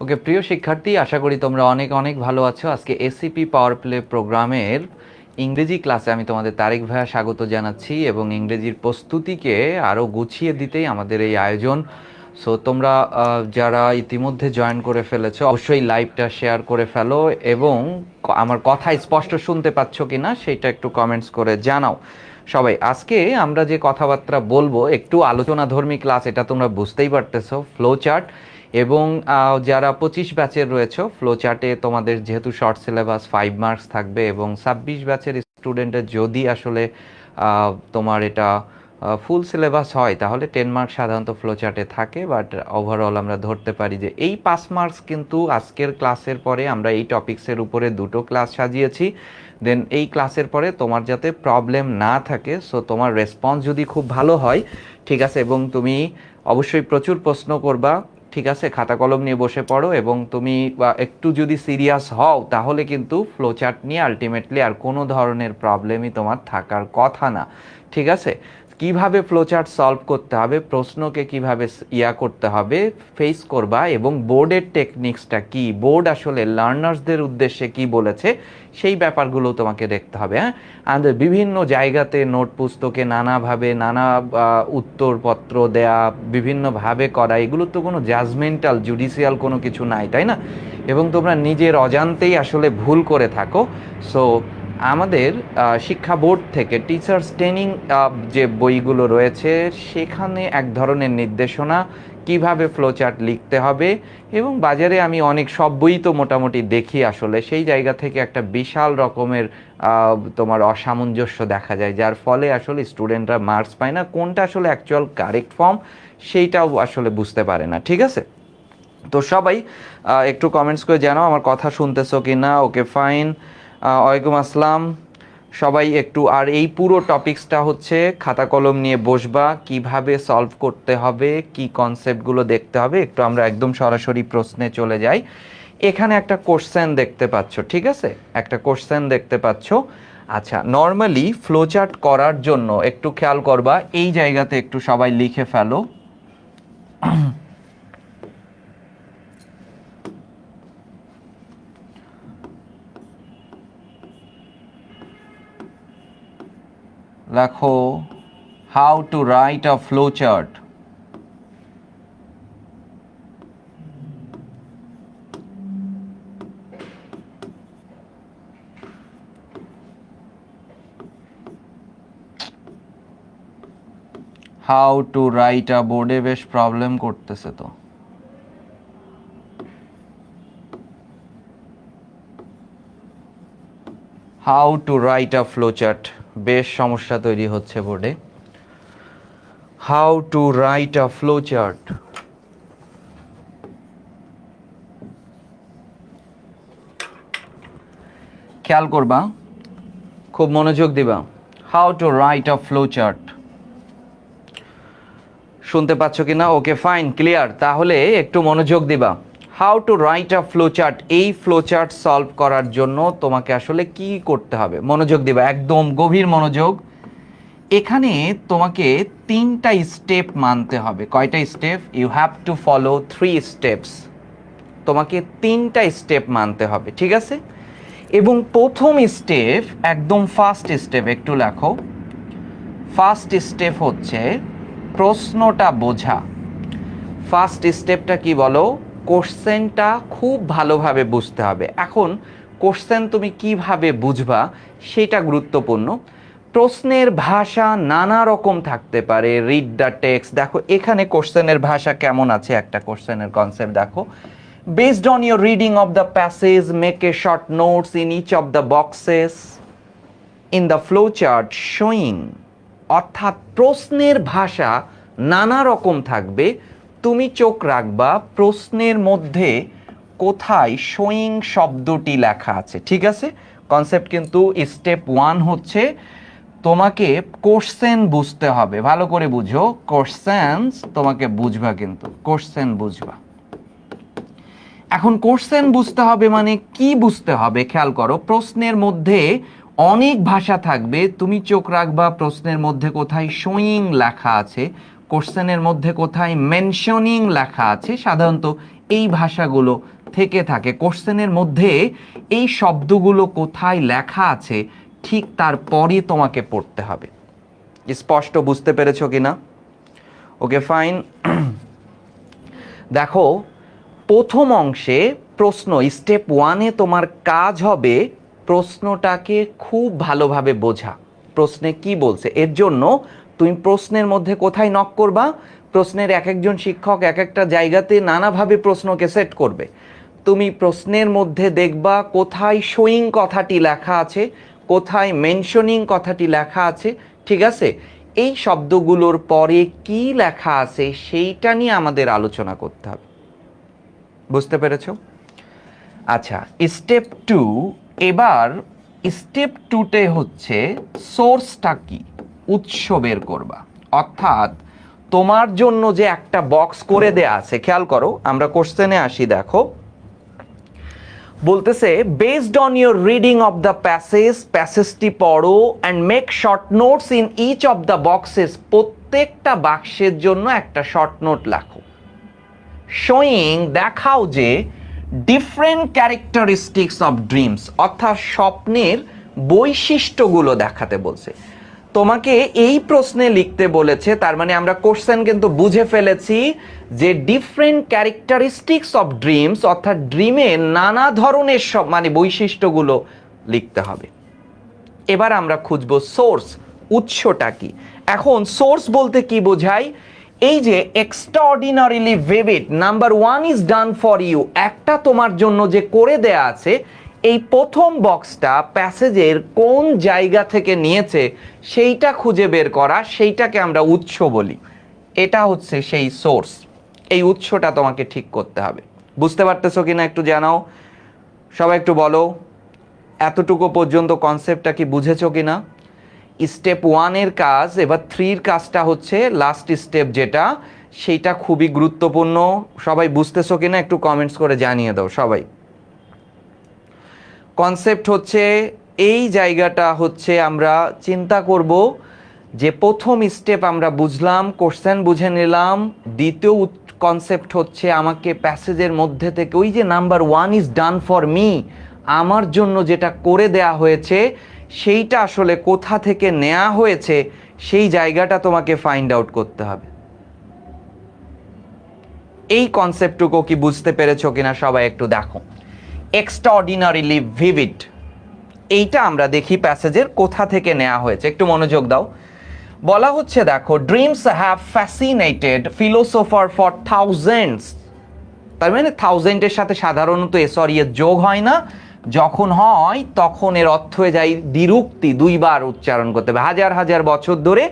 ওকে প্রিয় শিক্ষার্থী, আশা করি তোমরা অনেক অনেক ভালো আছো। আজকে এসিপি পাওয়ার প্লে প্রোগ্রামের ইংরেজি ক্লাসে আমি তোমাদের তারিক ভাইয়া স্বাগত জানাচ্ছি এবং ইংরেজির প্রস্তুতিকে আরও গুছিয়ে দিতেই আমাদের এই আয়োজন। সো তোমরা যারা ইতিমধ্যে জয়েন করে ফেলেছো অবশ্যই লাইভটা শেয়ার করে ফেলো এবং আমার কথা স্পষ্ট শুনতে পাচ্ছ কিনা সেটা একটু কমেন্টস করে জানাও সবাই। আজকে আমরা যে কথাবার্তা বলবো একটু আলোচনাধর্মী ক্লাস, এটা তোমরা বুঝতেই পারতেছো। ফ্লো চার্ট এবং যারা 25 ব্যাচের রয়েছে, ফ্লো চার্টে তোমাদের যেহেতু শর্ট সিলেবাস 5 মার্কস থাকবে এবং 26 ব্যাচের স্টুডেন্টের যদি আসলে তোমার এটা ফুল সিলেবাস হয় তাহলে 10 মার্কস সাধারণত ফ্লো চার্টে থাকে, বাট ওভারঅল আমরা ধরতে পারি যে এই 5 মার্কস কিন্তু আজকের ক্লাসের পরে আমরা এই টপিক্সের উপরে দুটো ক্লাস সাজিয়েছি। দেন এই ক্লাসের পরে তোমার যাতে প্রবলেম না থাকে, সো তোমার রেসপন্স যদি খুব ভালো হয়, ঠিক আছে, এবং তুমি অবশ্যই প্রচুর প্রশ্ন করবা, ঠিক আছে, খাতা কলম নিয়ে বসে পড়ো এবং তুমি একটু যদি সিরিয়াস হও তাহলে কিন্তু ফ্লো চার্ট নিয়ে আলটিমেটলি আর কোনো ধরনের প্রবলেমই তোমার থাকার কথা না, ঠিক আছে। কিভাবে ফ্লোচার্ট সলভ করতে হবে, প্রশ্নকে কিভাবে করতে হবে, ফেস করবা, এবং বোর্ডের টেকনিক্সটা কি, বোর্ড আসলে লার্নার্সদের উদ্দেশ্যে কি বলেছে সেই ব্যাপারগুলো তোমাকে দেখতে হবে। হ্যাঁ, আমাদের বিভিন্ন জায়গাতে নোট পুস্তকে নানাভাবে নানা উত্তরপত্র দেয়া, বিভিন্নভাবে করা, এগুলো তো কোনো জাজমেন্টাল জুডিশিয়াল কোনো কিছু নাই, তাই না? এবং তোমরা নিজের অজান্তেই আসলে ভুল করে থাকো। সো আমাদের শিক্ষা বোর্ড থেকে টিচার্স ট্রেনিং যে বইগুলো রয়েছে সেখানে এক ধরনের নির্দেশনা কিভাবে ফ্লোচার্ট লিখতে হবে, এবং বাজারে আমি অনেক সব বই তো মোটামুটি দেখি, আসলে সেই জায়গা থেকে একটা বিশাল রকমের তোমার অসামঞ্জস্য দেখা যায়, যার ফলে আসলে স্টুডেন্টরা মার্কস পায় না, কোনটা আসলে অ্যাকচুয়াল কারেক্ট ফর্ম সেইটাও আসলে বুঝতে পারে না, ঠিক আছে। তো সবাই একটু কমেন্টস করে জানাও আমার কথা শুনতেছো কি না। ওকে ফাইন, ওয়ালাইকুম আসসালাম সবাই। একটু আর এই পুরো টপিক্সটা হচ্ছে খাতা কলম নিয়ে বসবা, কিভাবে সলভ করতে হবে, কি কনসেপ্টগুলো দেখতে হবে, একটু আমরা একদম সরাসরি প্রশ্নে চলে যাই। এখানে একটা কোশ্চেন দেখতে পাচ্ছ, ঠিক আছে, একটা কোশ্চেন দেখতে পাচ্ছ। আচ্ছা, নর্মালি ফ্লোচার্ট করার জন্য একটু খেয়াল করবা, এই জায়গাতে একটু সবাই লিখে ফেলো। লেখো how to write a flow chart. How to write a, বোর্ডে বেশ প্রবলেম করতেছে তো। How to write a flow chart, বেশ সমস্যা তৈরি হচ্ছে বোর্ডে। How to write a flow chart, খেয়াল করবা, খুব মনোযোগ দিবা। How to write a flow chart, শুনতে পাচ্ছ কি না? Okay fine, clear. তাহলে একটু মনোযোগ দিবা। How to write a flow chart, এই ফ্লো চার্ট সলভ করার জন্য তোমাকে আসলে কি করতে হবে, মনোযোগ দিবা, একদম গভীর মনোযোগ। এখানে তোমাকে 3টা স্টেপ মানতে হবে। কয়টা step? You have to follow 3 steps. তোমাকে 3টা স্টেপ মানতে হবে, ঠিক আছে। এবং প্রথম স্টেপ, একদম ফার্স্ট স্টেপ, একটু লেখো। ফার্স্ট স্টেপ হচ্ছে প্রশ্নটা বোঝা। ফার্স্ট স্টেপটা কি বলো? কোশ্চেনটা খুব ভালোভাবে বুঝতে হবে। এখন কোশ্চেন তুমি কিভাবে বুঝবা সেটা গুরুত্বপূর্ণ। প্রশ্নের ভাষা নানা রকম থাকতে পারে। রিড দ্য টেক্সট, দেখো এখানে কোশ্চেনের ভাষা কেমন আছে, একটা কোশ্চেনের কনসেপ্ট দেখো। Based on your reading of the passage make a short notes in each of the boxes in the flow chart showing. অর্থাৎ প্রশ্নের ভাষা নানা রকম থাকবে। তুমি চোখ রাখবা প্রশ্নের মধ্যে কোথায় শোয়িং শব্দটি লেখা আছে। ঠিক আছে, কনসেপ্ট কিন্তু স্টেপ 1 হচ্ছে তোমাকে কোশ্চেন বুঝতে হবে। ভালো করে বুঝো, কোশ্চেন্স তোমাকে বুঝবা, কিন্তু কোশ্চেন বুঝবা। এখন কোশ্চেন বুঝতে হবে মানে কি বুঝতে হবে খেয়াল করো। প্রশ্নের মধ্যে অনেক ভাষা থাকবে, তুমি চোখ রাখবা প্রশ্নের মধ্যে কোথায় শোয়িং লেখা আছে, কোশ্চেনের মধ্যে কোথায় মেনশনিং লেখা আছে। সাধারণত এই ভাষাগুলো থেকে থাকে। কোশ্চেনের মধ্যে এই শব্দগুলো কোথায় লেখা আছে ঠিক তারপরে তোমাকে পড়তে হবে। স্পষ্ট বুঝতে পেরেছো কিনা? ওকে, ফাইন। দেখো, প্রথম অংশে প্রশ্ন স্টেপ 1-এ তোমার কাজ হবে প্রশ্নটাকে খুব ভালোভাবে বোঝা। প্রশ্নে কি বলছে এর জন্য তুমি প্রশ্নের মধ্যে কোথায় নক করবা। প্রশ্নের এক একজন শিক্ষক এক একটা জায়গাতে নানাভাবে প্রশ্নকে সেট করবে। তুমি প্রশ্নের মধ্যে দেখবা কোথায় শোয়িং কথাটি লেখা আছে, কোথায় মেনশনিং কথাটি লেখা আছে। ঠিক আছে, এই শব্দগুলোর পরে কি লেখা আছে সেইটা নিয়ে আমাদের আলোচনা করতে হবে। বুঝতে পেরেছো? আচ্ছা, স্টেপ 2। এবার স্টেপ 2-তে হচ্ছে সোর্সটা কি, উৎস বের করবা। অর্থাৎ তোমার জন্য যে একটা বক্স করে দেয়া আছে, খেয়াল করো, আমরা কোশ্চেনে আসি। দেখো, বলতেছে based on your reading of the প্যাসেজটি পড়ো and make short notes in each of the boxes. প্রত্যেকটা বাক্সের জন্য একটা শর্ট নোট লেখো। শোয়িং, দেখাও যে ডিফারেন্ট ক্যারেক্টারিস্টিক্স অফ ড্রিমস, অর্থাৎ স্বপ্নের বৈশিষ্ট্যগুলো দেখাতে বলছে। তোমাকে এই প্রশ্নে লিখতে বলেছে, তার মানে আমরা কোশ্চেন কিন্তু বুঝে ফেলেছি যে ডিফারেন্ট ক্যারেক্টারিস্টিক্স অফ ড্রিমস, অর্থাৎ ড্রিমের নানা ধরনের সব মানে বৈশিষ্ট্যগুলো লিখতে হবে। এবার আমরা খুঁজবো সোর্স, উৎসটা কি। এখন সোর্স বলতে কি বোঝায়? এই যে extraordinarily vivid, number 1 is done for you, একটা তোমার জন্য যে করে দেয়া আছে, এই প্রথম বক্সটা প্যাসেজের কোন জায়গা থেকে নিয়েছে সেইটা খুঁজে বের করা, সেইটাকে আমরা উৎস বলি। এটা হচ্ছে সেই সোর্স। এই উৎসটা তোমাকে ঠিক করতে হবে। বুঝতে পারতেছো কিনা একটু জানাও। সবাই একটু বলো, এতটুকু পর্যন্ত কনসেপ্টটা কি বুঝেছো কিনা? স্টেপ 1-এর কাজ। এবার 3-র কাজটা হচ্ছে লাস্ট স্টেপ যেটা, সেইটা খুবই গুরুত্বপূর্ণ। সবাই বুঝতেছো কিনা একটু কমেন্টস করে জানিয়ে দাও সবাই। কনসেপ্ট হচ্ছে এই জায়গাটা হচ্ছে আমরা চিন্তা করব যে প্রথম স্টেপ আমরা বুঝলাম, কোশ্চেন বুঝে নিলাম। দ্বিতীয় কনসেপ্ট হচ্ছে আমাকে প্যাসেজের মধ্যে থেকে ওই যে number 1 is done for me, আমার জন্য যেটা করে দেয়া হয়েছে সেইটা আসলে কোথা থেকে নেওয়া হয়েছে সেই জায়গাটা তোমাকে ফাইন্ড আউট করতে হবে। এই কনসেপ্টটুকু কি বুঝতে পেরেছো কিনা সবাই একটু দেখো। এক্সট্রাঅর্ডিনারিলি ভিভিড, এইটা আমরা দেখি প্যাসেজের কোথা থেকে নেওয়া হয়েছে, একটু মনোযোগ দাও। বলা হচ্ছে দেখো, dreams have fascinated philosopher for thousands. তার মানে থাউজেন্ডের সাথে সাধারণত এর যোগ হয় না, যখন হয় তখন এর অর্থ হয়ে যায় দ্বিরুক্তি, দুইবার উচ্চারণ করতে হবে। হাজার হাজার বছর ধরে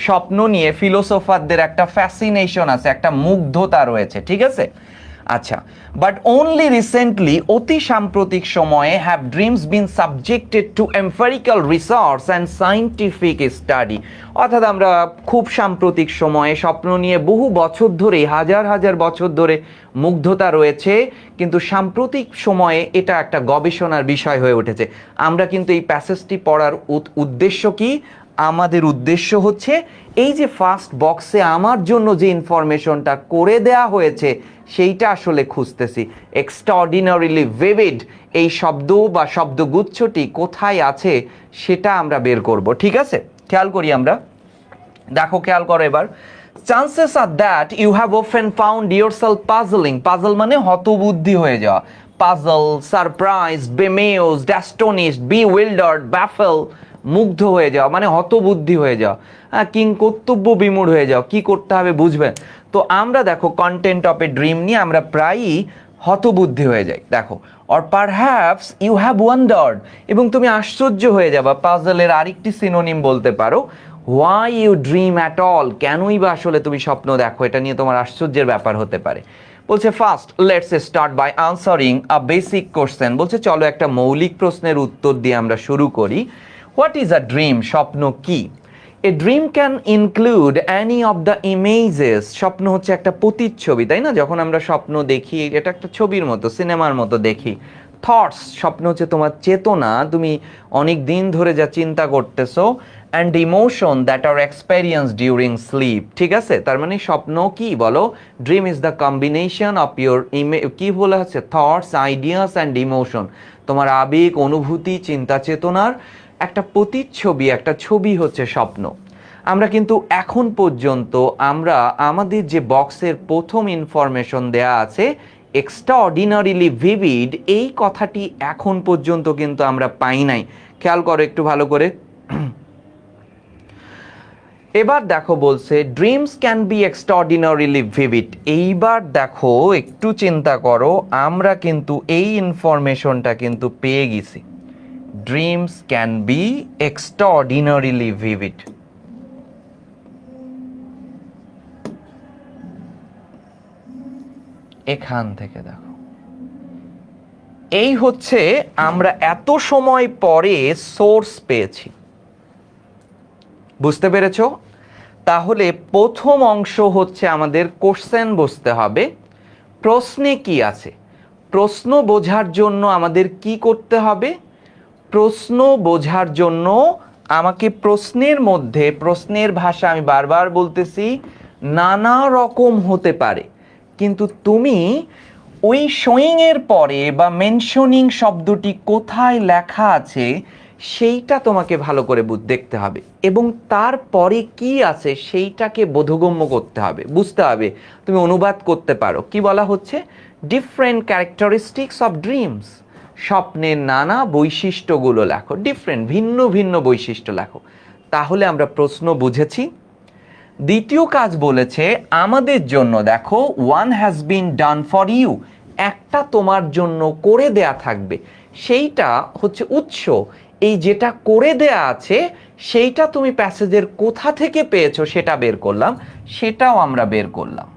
স্বপ্ন নিয়ে ফিলোসোফারদের একটা ফ্যাসিনেশন আছে, একটা মুগ্ধতা রয়েছে। ঠিক আছে, আচ্ছা, বাট অনলি রিসেন্টলি, অতি সাম্প্রতিক সময়ে, have dreams been subjected to empirical research and scientific study. অর্থাৎ আমরা খুব সাম্প্রতিক সময়ে স্বপ্ন নিয়ে বহু বছর ধরে, হাজার হাজার বছর ধরে মুগ্ধতা রয়েছে, কিন্তু সাম্প্রতিক সময়ে এটা একটা গবেষণার বিষয় হয়ে উঠেছে। আমরা কিন্তু এই প্যাসেজটি পড়ার উদ্দেশ্য কি? আমাদের উদ্দেশ্য হচ্ছে এই যে ফার্স্ট বক্সে আমার জন্য যে ইনফরমেশনটা করে দেয়া হয়েছে সেইটা আসলে খুঁজতেছি। এক্সট্রাঅর্ডিনারিলি ভিভিড, এই শব্দ বা শব্দগুচ্ছটি কোথায় আছে সেটা আমরা বের করব। ঠিক আছে, খেয়াল করি আমরা। দেখো, খেয়াল করো এবার। Chances are that you have often found yourself puzzling. Puzzle মানে হতবুদ্ধি হয়ে যাওয়া। Puzzle, surprise, bemused, astonished, bewildered, baffle, মুগ্ধ হয়ে যাওয়া মানে হতবুদ্ধি হয়ে যাওয়া, কিং কর্তব্য বিমূঢ় হয়ে যাওয়া, কি করতে হবে বুঝবেন। তো আমরা দেখো কন্টেন্ট অফ এ ড্রিম নিয়ে আমরা প্রায়ই হতবুদ্ধি হয়ে যাই। দেখো, or perhaps you have wondered, এবং তুমি আশ্চর্য হয়ে যাবা। পাজলের আরেকটি সিনোনিম বলতে পারো why you dream at all, কেনই বা আসলে তুমি স্বপ্ন দেখো, এটা নিয়ে তোমার আশ্চর্যের ব্যাপার হতে পারে। বলছে first let's start by answering a basic question, বলছে চলো একটা মৌলিক প্রশ্নের উত্তর দিয়ে আমরা শুরু করি। হোয়াট ইজ আ ড্রিম, স্বপ্ন কি? A dream can include any of the images, স্বপ্ন হচ্ছে একটা প্রতিচ্ছবি, তাই না? যখন আমরা স্বপ্ন দেখি এটা একটা ছবির মতো, সিনেমার মতো দেখি। থটস, স্বপ্ন হচ্ছে তোমার চেতনা, তুমি অনেক দিন ধরে যা চিন্তা করতেছো। And emotion that are experience during sleep, ঠিক আছে? তার মানে স্বপ্ন কি বলো? Dream is the combination of your কি বলা হচ্ছে, থটস, আইডিয়াস অ্যান্ড ইমোশন, তোমার আবেগ, অনুভূতি, চিন্তা চেতনার একটা প্রতিচ্ছবি, একটা ছবি হচ্ছে স্বপ্ন। আমরা কিন্তু এখন পর্যন্ত আমরা আমাদের যে বক্সের প্রথম ইনফরমেশন দেয়া আছে এক্সট্রাঅর্ডিনারিলি ভিভিড, এই কথাটি এখন পর্যন্ত কিন্তু আমরা পাই নাই। খেয়াল করো একটু ভালো করে। এবার দেখো বলছে dreams can be extraordinarily vivid. এইবার দেখো একটু চিন্তা করো, আমরা কিন্তু এই ইনফরমেশনটা কিন্তু পেয়ে গেছি। Dreams can be extraordinarily vivid. এখান থেকে দেখো, এই হচ্ছে আমরা এত সময় পরে সোর্স পেয়েছি, বুঝতে পেরেছো? তাহলে প্রথম অংশ হচ্ছে আমাদের কোশ্চেন বুঝতে হবে, প্রশ্নে কি আছে। প্রশ্ন বোঝার জন্য আমাদের কি করতে হবে? প্রশ্ন বোঝার জন্য আমাকে প্রশ্নের মধ্যে, প্রশ্নের ভাষা আমি বারবার বলতেছি নানা রকম হতে পারে, কিন্তু তুমি ওই শোয়িং এর পরে বা মেনশনিং শব্দটি কোথায় লেখা আছে সেইটা তোমাকে ভালো করে দেখতে হবে, এবং তারপরে কি আছে সেইটাকে বোধগম্য করতে হবে, বুঝতে হবে। তুমি অনুবাদ করতে পারো। কি বলা হচ্ছে? ডিফারেন্ট ক্যারেক্টারিস্টিক্স অফ ড্রিমস, স্বপ্নের নানা বৈশিষ্ট্যগুলো লেখো, ডিফারেন্ট, ভিন্ন ভিন্ন বৈশিষ্ট্য লেখো। তাহলে আমরা প্রশ্ন বুঝেছি। দ্বিতীয় কাজ বলেছে আমাদের জন্য, দেখো one has been done for you, একটা তোমার জন্য করে দেয়া থাকবে, সেইটা হচ্ছে উৎস। এই যেটা করে দেয়া আছে সেইটা তুমি প্যাসেজের কোথা থেকে পেয়েছো সেটা বের করলাম, সেটাও আমরা বের করলাম।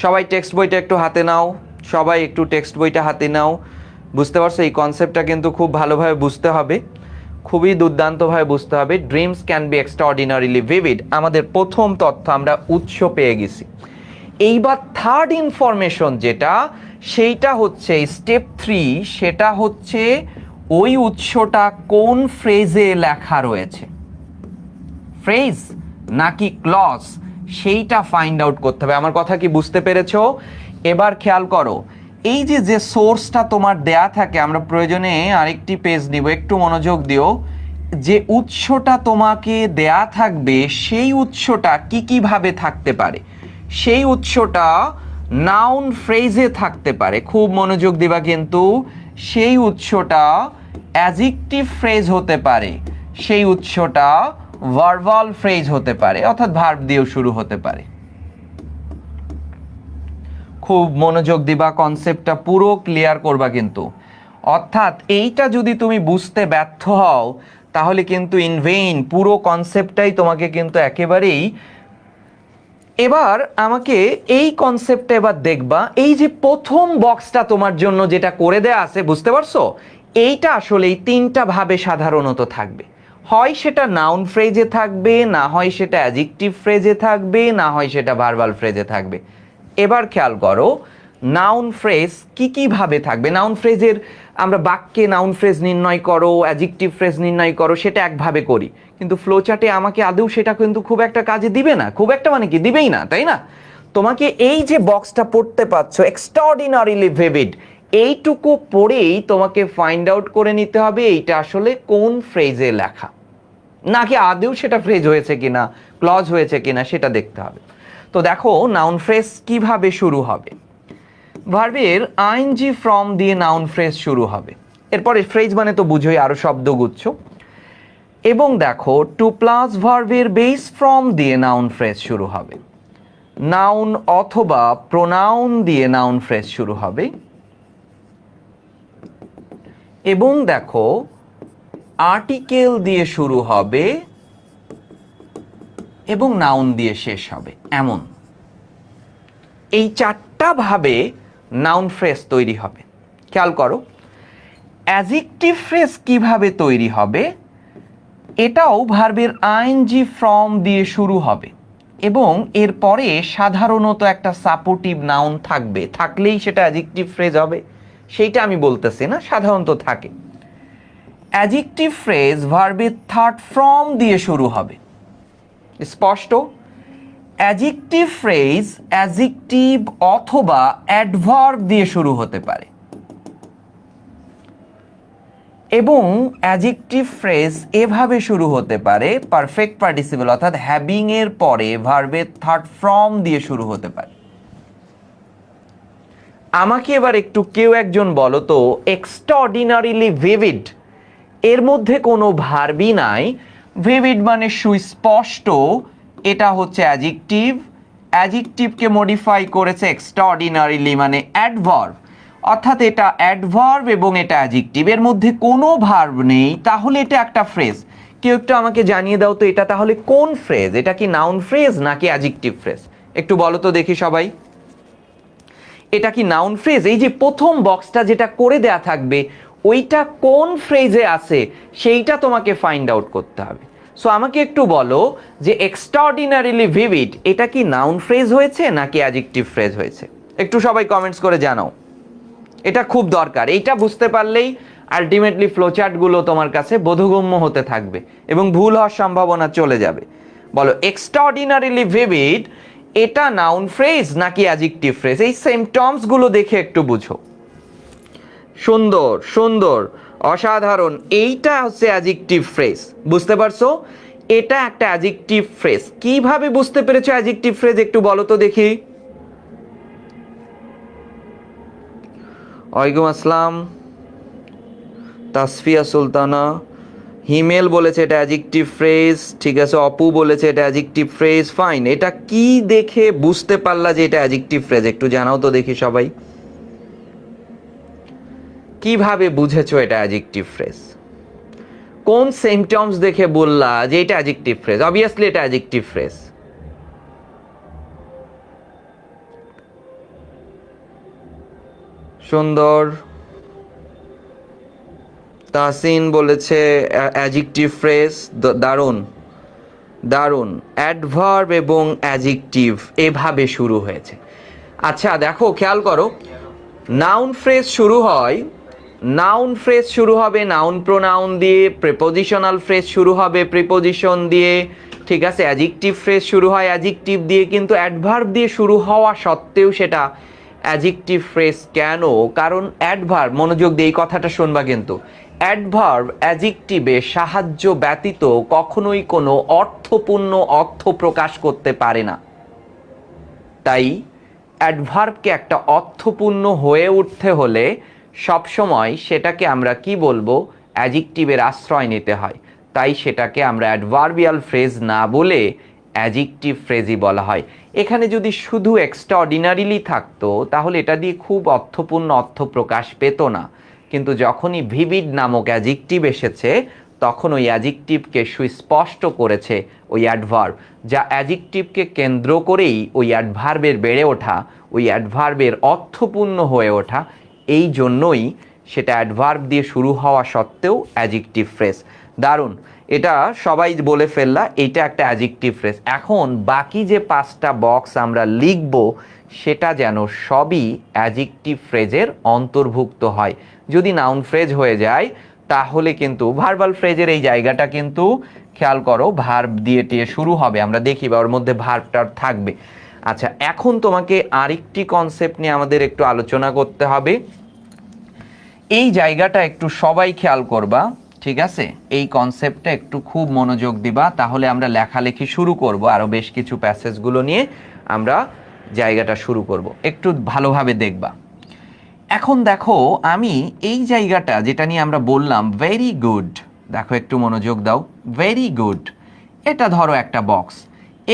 সবাই টেক্সট বইটা একটু হাতে নাও, সবাই একটু টেক্সট বইটা হাতে নাও। বুঝতে পারছো? এই কনসেপ্টটা কিন্তু খুব ভালোভাবে বুঝতে হবে, খুবই দুর্দান্তভাবে বুঝতে হবে। Dreams can be extraordinarily vivid, আমাদের প্রথম তথ্য আমরা উৎস পেয়ে গেছি। এইবার থার্ড ইনফরমেশন যেটা, সেইটা হচ্ছে স্টেপ 3, সেটা হচ্ছে ওই উৎসটা কোন ফ্রেজে লেখা রয়েছে, ফ্রেজ নাকি ক্লজ, সেইটা ফাইন্ড আউট করতে হবে। আমার কথা কি বুঝতে পেরেছো? এবার খেয়াল করো, এই যে যে সোর্সটা তোমার দেয়া থাকে, আমরা প্রয়োজনে আরেকটি পেজ নিব, একটু মনোযোগ দিও। যে উৎসটা তোমাকে দেয়া থাকবে সেই উৎসটা কি কিভাবে থাকতে পারে? সেই উৎসটা নাউন ফ্রেজে থাকতে পারে, খুব মনোযোগ দিবা কিন্তু। সেই উৎসটা অ্যাডজেক্টিভ ফ্রেজ হতে পারে, সেই উৎসটা ভার্বাল ফ্রেজ হতে পারে, অর্থাৎ ভার্ব দিয়েও শুরু হতে পারে। খুব মনোযোগ দিবা, কনসেপ্টটা পুরো ক্লিয়ার করবা কিন্তু। অর্থাৎ এইটা যদি তুমি বুঝতে ব্যর্থ হও তাহলে কিন্তু ইন ভেইন, পুরো কনসেপ্টটাই তোমাকে কিন্তু একেবারেই। এবার আমাকে এই কনসেপ্টটা এবার দেখবা, এই যে প্রথম বক্সটা তোমার জন্য যেটা করে দেয়া আছে, বুঝতে পারছো? এইটা আসলে এই তিনটা ভাবে সাধারণত থাকবে, হয় সেটা নাউন ফ্রেজে থাকবে, না হয় সেটা অ্যাডজেক্টিভ ফ্রেজে থাকবে, না হয় সেটা ভার্বাল ফ্রেজে থাকবে। এবার খেয়াল করো নাউন ফ্রেজ কি কি ভাবে থাকবে। নাউন ফ্রেজের আমরা বাক্যে নাউন ফ্রেজ নির্ণয় করো, অ্যাডজেক্টিভ ফ্রেজ নির্ণয় করো, সেটা একভাবে করি, কিন্তু ফ্লো চার্টে আমাকে আদৌ সেটা কিন্তু খুব একটা কাজে দিবে না, খুব একটা মানে কি দিবেই না, তাই না? তোমাকে এই যে বক্সটা পড়তে পাচ্ছ এক্সট্রাঅর্ডিনারিলি ভিভিড, এইটুকু পড়েই তোমাকে ফাইন্ড আউট করে নিতে হবে এইটা আসলে কোন ফ্রেজে লেখা, নাকি আদৌ সেটা ফ্রেজ হয়েছে কিনা, ক্লজ হয়েছে কিনা, সেটা দেখতে হবে। তো দেখো নাউন ফ্রেজ কিভাবে শুরু হবে। ভার্বের আইএনজি ফ্রম দিয়ে নাউন ফ্রেজ শুরু হবে, এরপরে ফ্রেজ মানে তো বুঝোই আরো শব্দগুচ্ছ। এবং দেখো টু প্লাস ভার্বের বেস ফ্রম দিয়ে নাউন ফ্রেজ শুরু হবে, নাউন অথবা প্রোনাউন দিয়ে নাউন ফ্রেজ শুরু হবে। এবং দেখো আর্টিকেল দিয়ে শুরু হবে এবং নাউন দিয়ে শেষ হবে, এমন এই চারটা ভাবে নাউন ফ্রেজ তৈরি হবে। খেয়াল করো, অ্যাডজেক্টিভ ফ্রেজ কিভাবে তৈরি হবে, এটাও ভার্বের আইএনজি ফর্ম দিয়ে শুরু হবে এবং এরপরে সাধারণত একটা সাপোর্টিভ নাউন থাকবে, থাকলেই সেটা অ্যাডজেক্টিভ ফ্রেজ হবে সেইটা আমি বলতেছি না, সাধারণত থাকে। অ্যাডজেক্টিভ ফ্রেজ ভার্বের থার্ড ফর্ম দিয়ে শুরু হবে, স্পষ্ট। অ্যাডজেক্টিভ ফ্রেজ অ্যাডজেক্টিভ অথবা অ্যাডভার্ব দিয়ে শুরু হতে পারে এবং অ্যাডজেক্টিভ ফ্রেজ এভাবে শুরু হতে পারে, পারফেক্ট পার্টিসিপল অর্থাৎ হ্যাভিং এর পরে ভার্বের থার্ড ফর্ম দিয়ে শুরু হতে পারে। আমাকে এবার একটু কেউ একজন বলো তো, এক্সট্রাঅর্ডিনারিলি ভিভিড এর মধ্যে কোনো ভার্বই নাই, ভিভিড মানে সুস্পষ্ট, এটা হচ্ছে অ্যাডজেক্টিভ, অ্যাডজেক্টিভকে মডিফাই করেছে এক্সট্রাঅর্ডিনারিলি মানে অ্যাডভার্ব, অর্থাৎ এটা অ্যাডভার্ব এবং এটা অ্যাডজেক্টিভ, এর মধ্যে কোনো ভার্ব নেই, তাহলে এটা একটা ফ্রেজ। কেউ একটু আমাকে জানিয়ে দাও তো এটা তাহলে কোন ফ্রেজ, এটা কি নাউন ফ্রেজ নাকি অ্যাডজেক্টিভ ফ্রেজ? একটু বলো তো দেখি সবাই, এটা কি নাউন ফ্রেজ? এই যে প্রথম বক্সটা যেটা করে দেয়া থাকবে ওইটা কোন ফ্রেজে আছে সেইটা তোমাকে ফাইন্ড আউট করতে হবে। সো আমাকে একটু বলো যে এক্সট্রাঅর্ডিনারিলি ভিভিড এটা কি নাউন ফ্রেজ হয়েছে নাকি অ্যাডজেক্টিভ ফ্রেজ হয়েছে? একটু সবাই কমেন্টস করে জানাও, এটা খুব দরকার। এইটা বুঝতে পারলেই আলটিমেটলি ফ্লোচার্টগুলো তোমার কাছে বোধগম্য হতে থাকবে এবং ভুল হওয়ার সম্ভাবনা চলে যাবে। বলো এক্সট্রাঅর্ডিনারিলি ভিভিড এটা নাউন ফ্রেজ নাকি অ্যাডজেক্টিভ ফ্রেজ? এই সিম্পটমসগুলো দেখে একটু বুঝো। সুন্দর সুন্দর, অসাধারণ, এইটা হচ্ছে অ্যাডজেক্টিভ ফ্রেজ, বুঝতে পারছো? এটা একটা অ্যাডজেক্টিভ ফ্রেজ। কিভাবে বুঝতে পেরেছো অ্যাডজেক্টিভ ফ্রেজ একটু বলো তো দেখি। ওয়ালাইকুম আসসালাম তাসফিয়া সুলতানা, হিমেল বলেছে এটা অ্যাডজেক্টিভ ফ্রেজ, ঠিক আছে। অপু বলেছে এটা অ্যাডজেক্টিভ ফ্রেজ, ফাইন। এটা কি দেখে বুঝতে পারলা যে এটা অ্যাডজেক্টিভ ফ্রেজ একটু জানাও তো দেখি সবাই, কিভাবে বুঝেছো এটা অ্যাডজেক্টিভ ফ্রেজ? কোন সিম্পটমস দেখে বললা যে এটা অ্যাডজেক্টিভ ফ্রেজ? অবভিয়াসলি এটা অ্যাডজেক্টিভ ফ্রেজ। সুন্দর, তাহসিন বলেছে অ্যাডজেক্টিভ ফ্রেজ, দারুণ দারুণ। অ্যাডভার্ব এবং অ্যাডজেক্টিভ এভাবে শুরু হয়েছে। আচ্ছা দেখো, খেয়াল করো, নাউন ফ্রেজ শুরু হয়, নাউন ফ্রেজ শুরু হবে নাউন প্রোনাউন দিয়ে, প্রিপোজিশনাল ফ্রেজ শুরু হবে প্রিপোজিশন দিয়ে, ঠিক আছে। অ্যাডজেক্টিভ ফ্রেজ শুরু হয় অ্যাডজেক্টিভ দিয়ে, কিন্তু অ্যাডভার্ব দিয়ে শুরু হওয়া সত্ত্বেও সেটা অ্যাডজেক্টিভ ফ্রেজ কেন? কারণ অ্যাডভার্ব, মনোযোগ দিয়ে এই কথাটা শুনবা কিন্তু, অ্যাডভার্ব অ্যাডজেক্টিভে সাহায্য ব্যতীত কখনোই কোনো অর্থপূর্ণ অর্থ প্রকাশ করতে পারে না। তাই অ্যাডভার্বকে একটা অর্থপূর্ণ হয়ে উঠতে হলে সবসময় সেটাকে আমরা কি বলবো, অ্যাডজেক্টিভের আশ্রয় নিতে হয়। তাই সেটাকে আমরা অ্যাডভার্বিয়াল ফ্রেজ না বলে অ্যাডজেক্টিভ ফ্রেজই বলা হয়। এখানে যদি শুধু এক্সট্রাঅর্ডিনারিলি থাকতো তাহলে এটা দিয়ে খুব অর্থপূর্ণ অর্থ প্রকাশ পেত না, কিন্তু যখনই ভিভিড নামক অ্যাডজেক্টিভ এসেছে তখন ওই অ্যাডজেক্টিভকে সুস্পষ্ট করেছে ওই অ্যাডভার্ব, যা অ্যাডজেক্টিভকে কেন্দ্র করেই ওই অ্যাডভার্বের বেড়ে ওঠা, ওই অ্যাডভার্বের অর্থপূর্ণ হয়ে ওঠা। এই জন্যই সেটা অ্যাডভার্ব দিয়ে শুরু হওয়া সত্ত্বেও অ্যাডজেক্টিভ ফ্রেজ। দারুণ, এটা সবাই বলে ফেললা, এটা একটা অ্যাডজেক্টিভ ফ্রেজ। এখন বাকি যে 5টা বক্স আমরা লিখব সেটা যেন সবই অ্যাডজেক্টিভ ফ্রেজের অন্তর্ভুক্ত হয়। যদি নাউন ফ্রেজ হয়ে যায় তাহলে কিন্তু ভার্বাল ফ্রেজের এই জায়গাটা কিন্তু খেয়াল করো ভার্ব দিয়ে টিয়ে শুরু হবে, আমরা দেখি বা ওর মধ্যে ভার্বটা থাকবে। আচ্ছা, এখন তোমাকে আরেকটি কনসেপ্ট নিয়ে আমাদের একটু আলোচনা করতে হবে। এই জায়গাটা একটু সবাই খেয়াল করবা, ঠিক আছে? এই কনসেপ্টটা একটু খুব মনোযোগ দিবা, তাহলে আমরা লেখালেখি শুরু করব। আরও বেশ কিছু প্যাসেজগুলো নিয়ে আমরা জায়গাটা শুরু করব, একটু ভালোভাবে দেখবা। এখন দেখো, আমি এই জায়গাটা যেটা নিয়ে আমরা বললাম ভেরি গুড, দেখো একটু মনোযোগ দাও। ভেরি গুড, এটা ধরো একটা বক্স,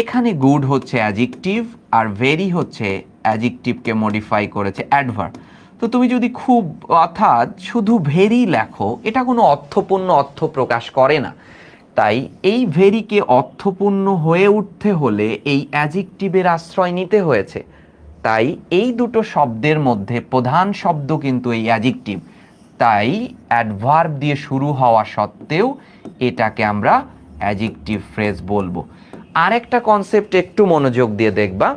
এখানে গুড হচ্ছে অ্যাডজেক্টিভ আর ভেরি হচ্ছে অ্যাডজেক্টিভকে মডিফাই করেছে অ্যাডভার্ব। তো তুমি যদি খুব অর্থাৎ শুধু ভেরি লেখো, এটা কোনো অর্থপূর্ণ অর্থ প্রকাশ করে না। তাই এই ভেরিকে অর্থপূর্ণ হয়ে উঠতে হলে এই অ্যাডজেক্টিভের আশ্রয় নিতে হয়েছে। তাই এই দুটো শব্দের মধ্যে প্রধান শব্দ কিন্তু এই অ্যাডজেক্টিভ। তাই অ্যাডভার্ব দিয়ে শুরু হওয়া সত্ত্বেও এটাকে আমরা অ্যাডজেক্টিভ ফ্রেজ বলবো। আরেকটা কনসেপ্ট একটু মনোযোগ দিয়ে দেখবা,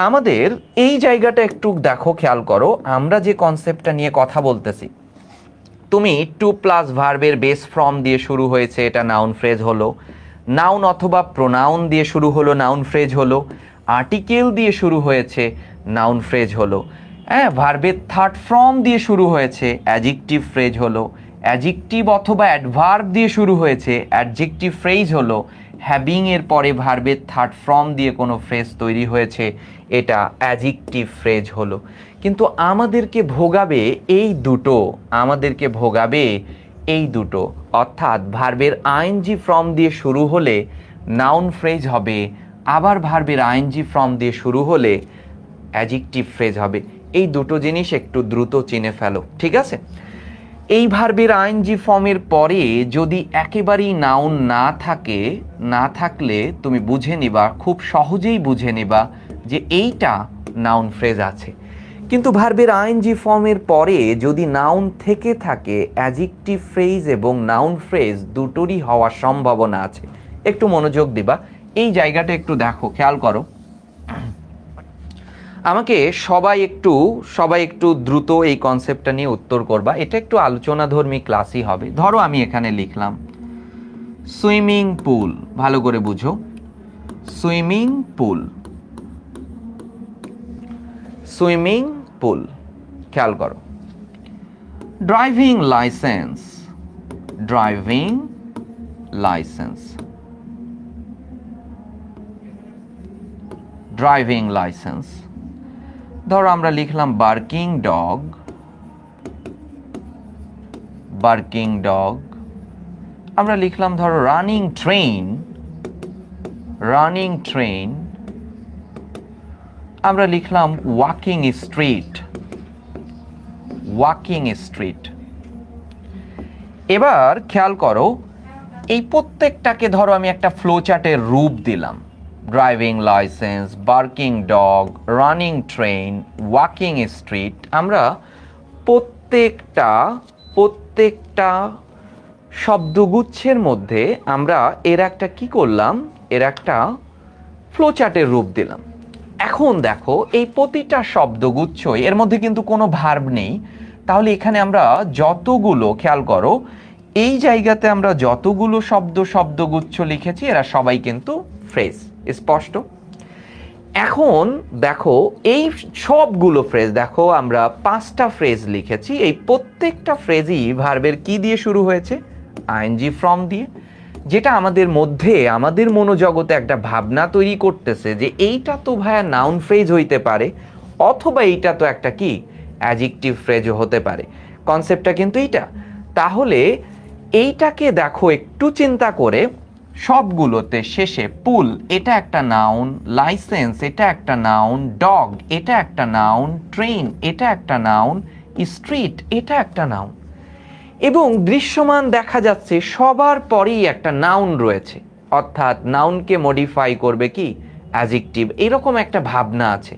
আমাদের এই জায়গাটা একটু দেখো, খেয়াল করো, আমরা যে কনসেপ্টটা নিয়ে কথা বলতেছি, তুমি টু প্লাস ভার্বের বেস ফর্ম দিয়ে শুরু হয়েছে, এটা নাউন ফ্রেজ হলো। নাউন অথবা প্রোনাউন দিয়ে শুরু হলো, নাউন ফ্রেজ হলো। আর্টিকেল দিয়ে শুরু হয়েছে, নাউন ফ্রেজ হলো। হ্যাঁ, ভার্বের থার্ড ফর্ম দিয়ে শুরু হয়েছে, অ্যাডজেক্টিভ ফ্রেজ হলো। অ্যাডজেক্টিভ অথবা অ্যাডভার্ব দিয়ে শুরু হয়েছে, অ্যাডজেক্টিভ ফ্রেজ হলো। হ্যাভিং এর পরে ভার্বের থার্ড ফর্ম দিয়ে কোনো ফ্রেজ তৈরি হয়েছে, এটা অ্যাডজেক্টিভ ফ্রেজ হলো। কিন্তু আমাদেরকে ভোগাবে এই দুটো, অর্থাৎ ভার্বের আইএনজি ফর্ম দিয়ে শুরু হলে নাউন ফ্রেজ হবে, আবার ভার্বের আইএনজি ফর্ম দিয়ে শুরু হলে অ্যাডজেক্টিভ ফ্রেজ হবে। এই দুটো জিনিস একটু দ্রুত চিনে ফেলো, ঠিক আছে? এই ভার্বের আইএনজি ফর্মের পরে যদি একেবারেই নাউন না থাকলে তুমি বুঝে নিবা, খুব সহজেই বুঝে নিবা যে এইটা নাউন ফ্রেজ আছে। কিন্তু ভার্বের আইএনজি ফর্মের পরে যদি নাউন থেকে থাকে, অ্যাডজেক্টিভ ফ্রেজ এবং নাউন ফ্রেজ দুটোরই হওয়ার সম্ভাবনা আছে। একটু মনোযোগ দিবা, এই জায়গাটা একটু দেখো, খেয়াল করো। আমাকে সবাই একটু দ্রুত এই কনসেপ্টটা নিয়ে উত্তর করবা, এটা একটু আলোচনাধর্মী ক্লাসই হবে। ধরো আমি এখানে লিখলাম সুইমিং পুল, ভালো করে বুঝো, সুইমিং পুল, সুইমিং পুল। খেয়াল করো, driving licence, driving licence, driving licence. ধরো আমরা লিখলাম বার্কিং ডগ, বার্কিং ডগ। আমরা লিখলাম ধরো রানিং ট্রেন, রানিং ট্রেন। আমরা লিখলাম ওয়াকিং স্ট্রিট, ওয়াকিং স্ট্রিট। এবার খেয়াল করো, এই প্রত্যেকটাকে ধরো আমি একটা ফ্লো চার্টের রূপ দিলাম, driving licence, barking dog, running train, walking street. আমরা প্রত্যেকটা শব্দগুচ্ছের মধ্যে আমরা এর একটা কি করলাম, এর একটা ফ্লো চার্টের রূপ দিলাম। এখন দেখো, এই প্রতিটা শব্দগুচ্ছই, এর মধ্যে কিন্তু কোনো ভার্ব নেই। তাহলে এখানে আমরা যতগুলো, খেয়াল করো, এই জায়গাতে আমরা যতগুলো শব্দগুচ্ছ লিখেছি, এরা সবাই কিন্তু ফ্রেজ। স্পষ্ট? এখন দেখো, এই সবগুলো ফ্রেজ, দেখো আমরা 5টা ফ্রেজ লিখেছি, এই প্রত্যেকটা ফ্রেজই ভার্বের কি দিয়ে শুরু হয়েছে? আইএনজি ফর্ম দিয়ে। যেটা আমাদের মধ্যে, আমাদের মনোজগতে একটা ভাবনা তৈরি করতেছে যে এইটা তো ভাইয়া নাউন ফ্রেজ হইতে পারে, অথবা এইটা তো একটা কি অ্যাডজেক্টিভ ফ্রেজও হতে পারে। কনসেপ্টটা কিন্তু এইটা। তাহলে এইটাকে দেখো একটু চিন্তা করে, সবগুলোতে শেষে পুল এটা একটা নাউন, লাইসেন্স এটা একটা নাউন, ডগ এটা একটা নাউন, ট্রেন এটা একটা নাউন, স্ট্রিট এটা একটা নাউন, এবং দৃশ্যমান দেখা যাচ্ছে সবার পরেই একটা নাউন রয়েছে, অর্থাৎ নাউনকে মডিফাই করবে কি অ্যাডজেক্টিভ, এরকম একটা ভাবনা আছে।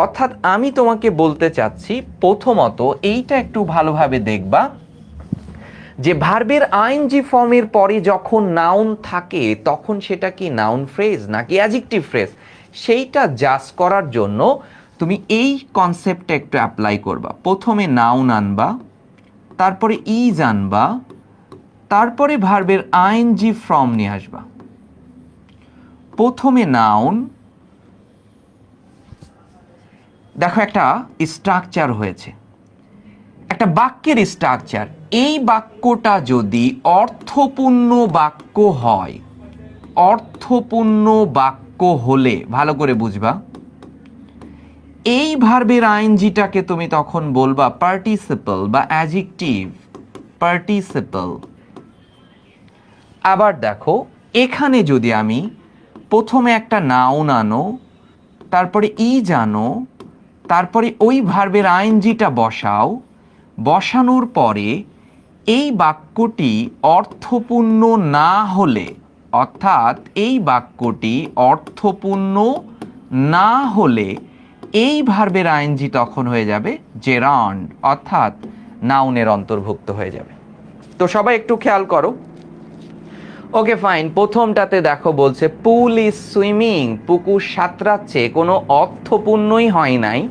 অর্থাৎ আমি তোমাকে বলতে চাচ্ছি, প্রথমত এইটা একটু ভালোভাবে দেখবা যে ভার্বের আইএনজি ফর্মের পরে যখন নাউন থাকে তখন সেটা কি নাউন ফ্রেজ নাকি অ্যাডজেক্টিভ ফ্রেজ, সেইটা জাজ করার জন্য তুমি এই কনসেপ্টটা একটু অ্যাপ্লাই করবা। প্রথমে নাউন আনবা, তারপরে ইজ আনবা, তারপরে ভার্বের আইএনজি ফর্ম নিয়ে আসবা। প্রথমে নাউন, দেখো একটা স্ট্রাকচার হয়েছে, একটা বাক্যের স্ট্রাকচার। এই বাক্যটা যদি অর্থপূর্ণ বাক্য হয়, অর্থপূর্ণ বাক্য হলে, ভালো করে বুঝবা, এই ভার্বের আইএনজিটাকে তুমি তখন বলবা পার্টিসিপল বা অ্যাডজেক্টিভ পার্টিসিপল। আবার দেখো, এখানে যদি আমি প্রথমে একটা নাউন আনো, তারপরে ইজ আনো, তারপরে ওই ভার্বের আইএনজিটা বসাও, বসানোর পরে এই বাক্যটি অর্থপূর্ণ না হলে, অর্থাৎ এই বাক্যটি অর্থপূর্ণ না হলে এই ভার্বের আইএনজি তখন হয়ে যাবে জেরান্ড, অর্থাৎ নাউনের অন্তর্ভুক্ত হয়ে যাবে। তো সবাই একটু খেয়াল করো। ওকে ফাইন, প্রথমটাতে দেখো বলছে পুল ইজ সুইমিং, পুকুর সাঁতরাচ্ছে, কোনো অর্থপূর্ণই হয় নাই,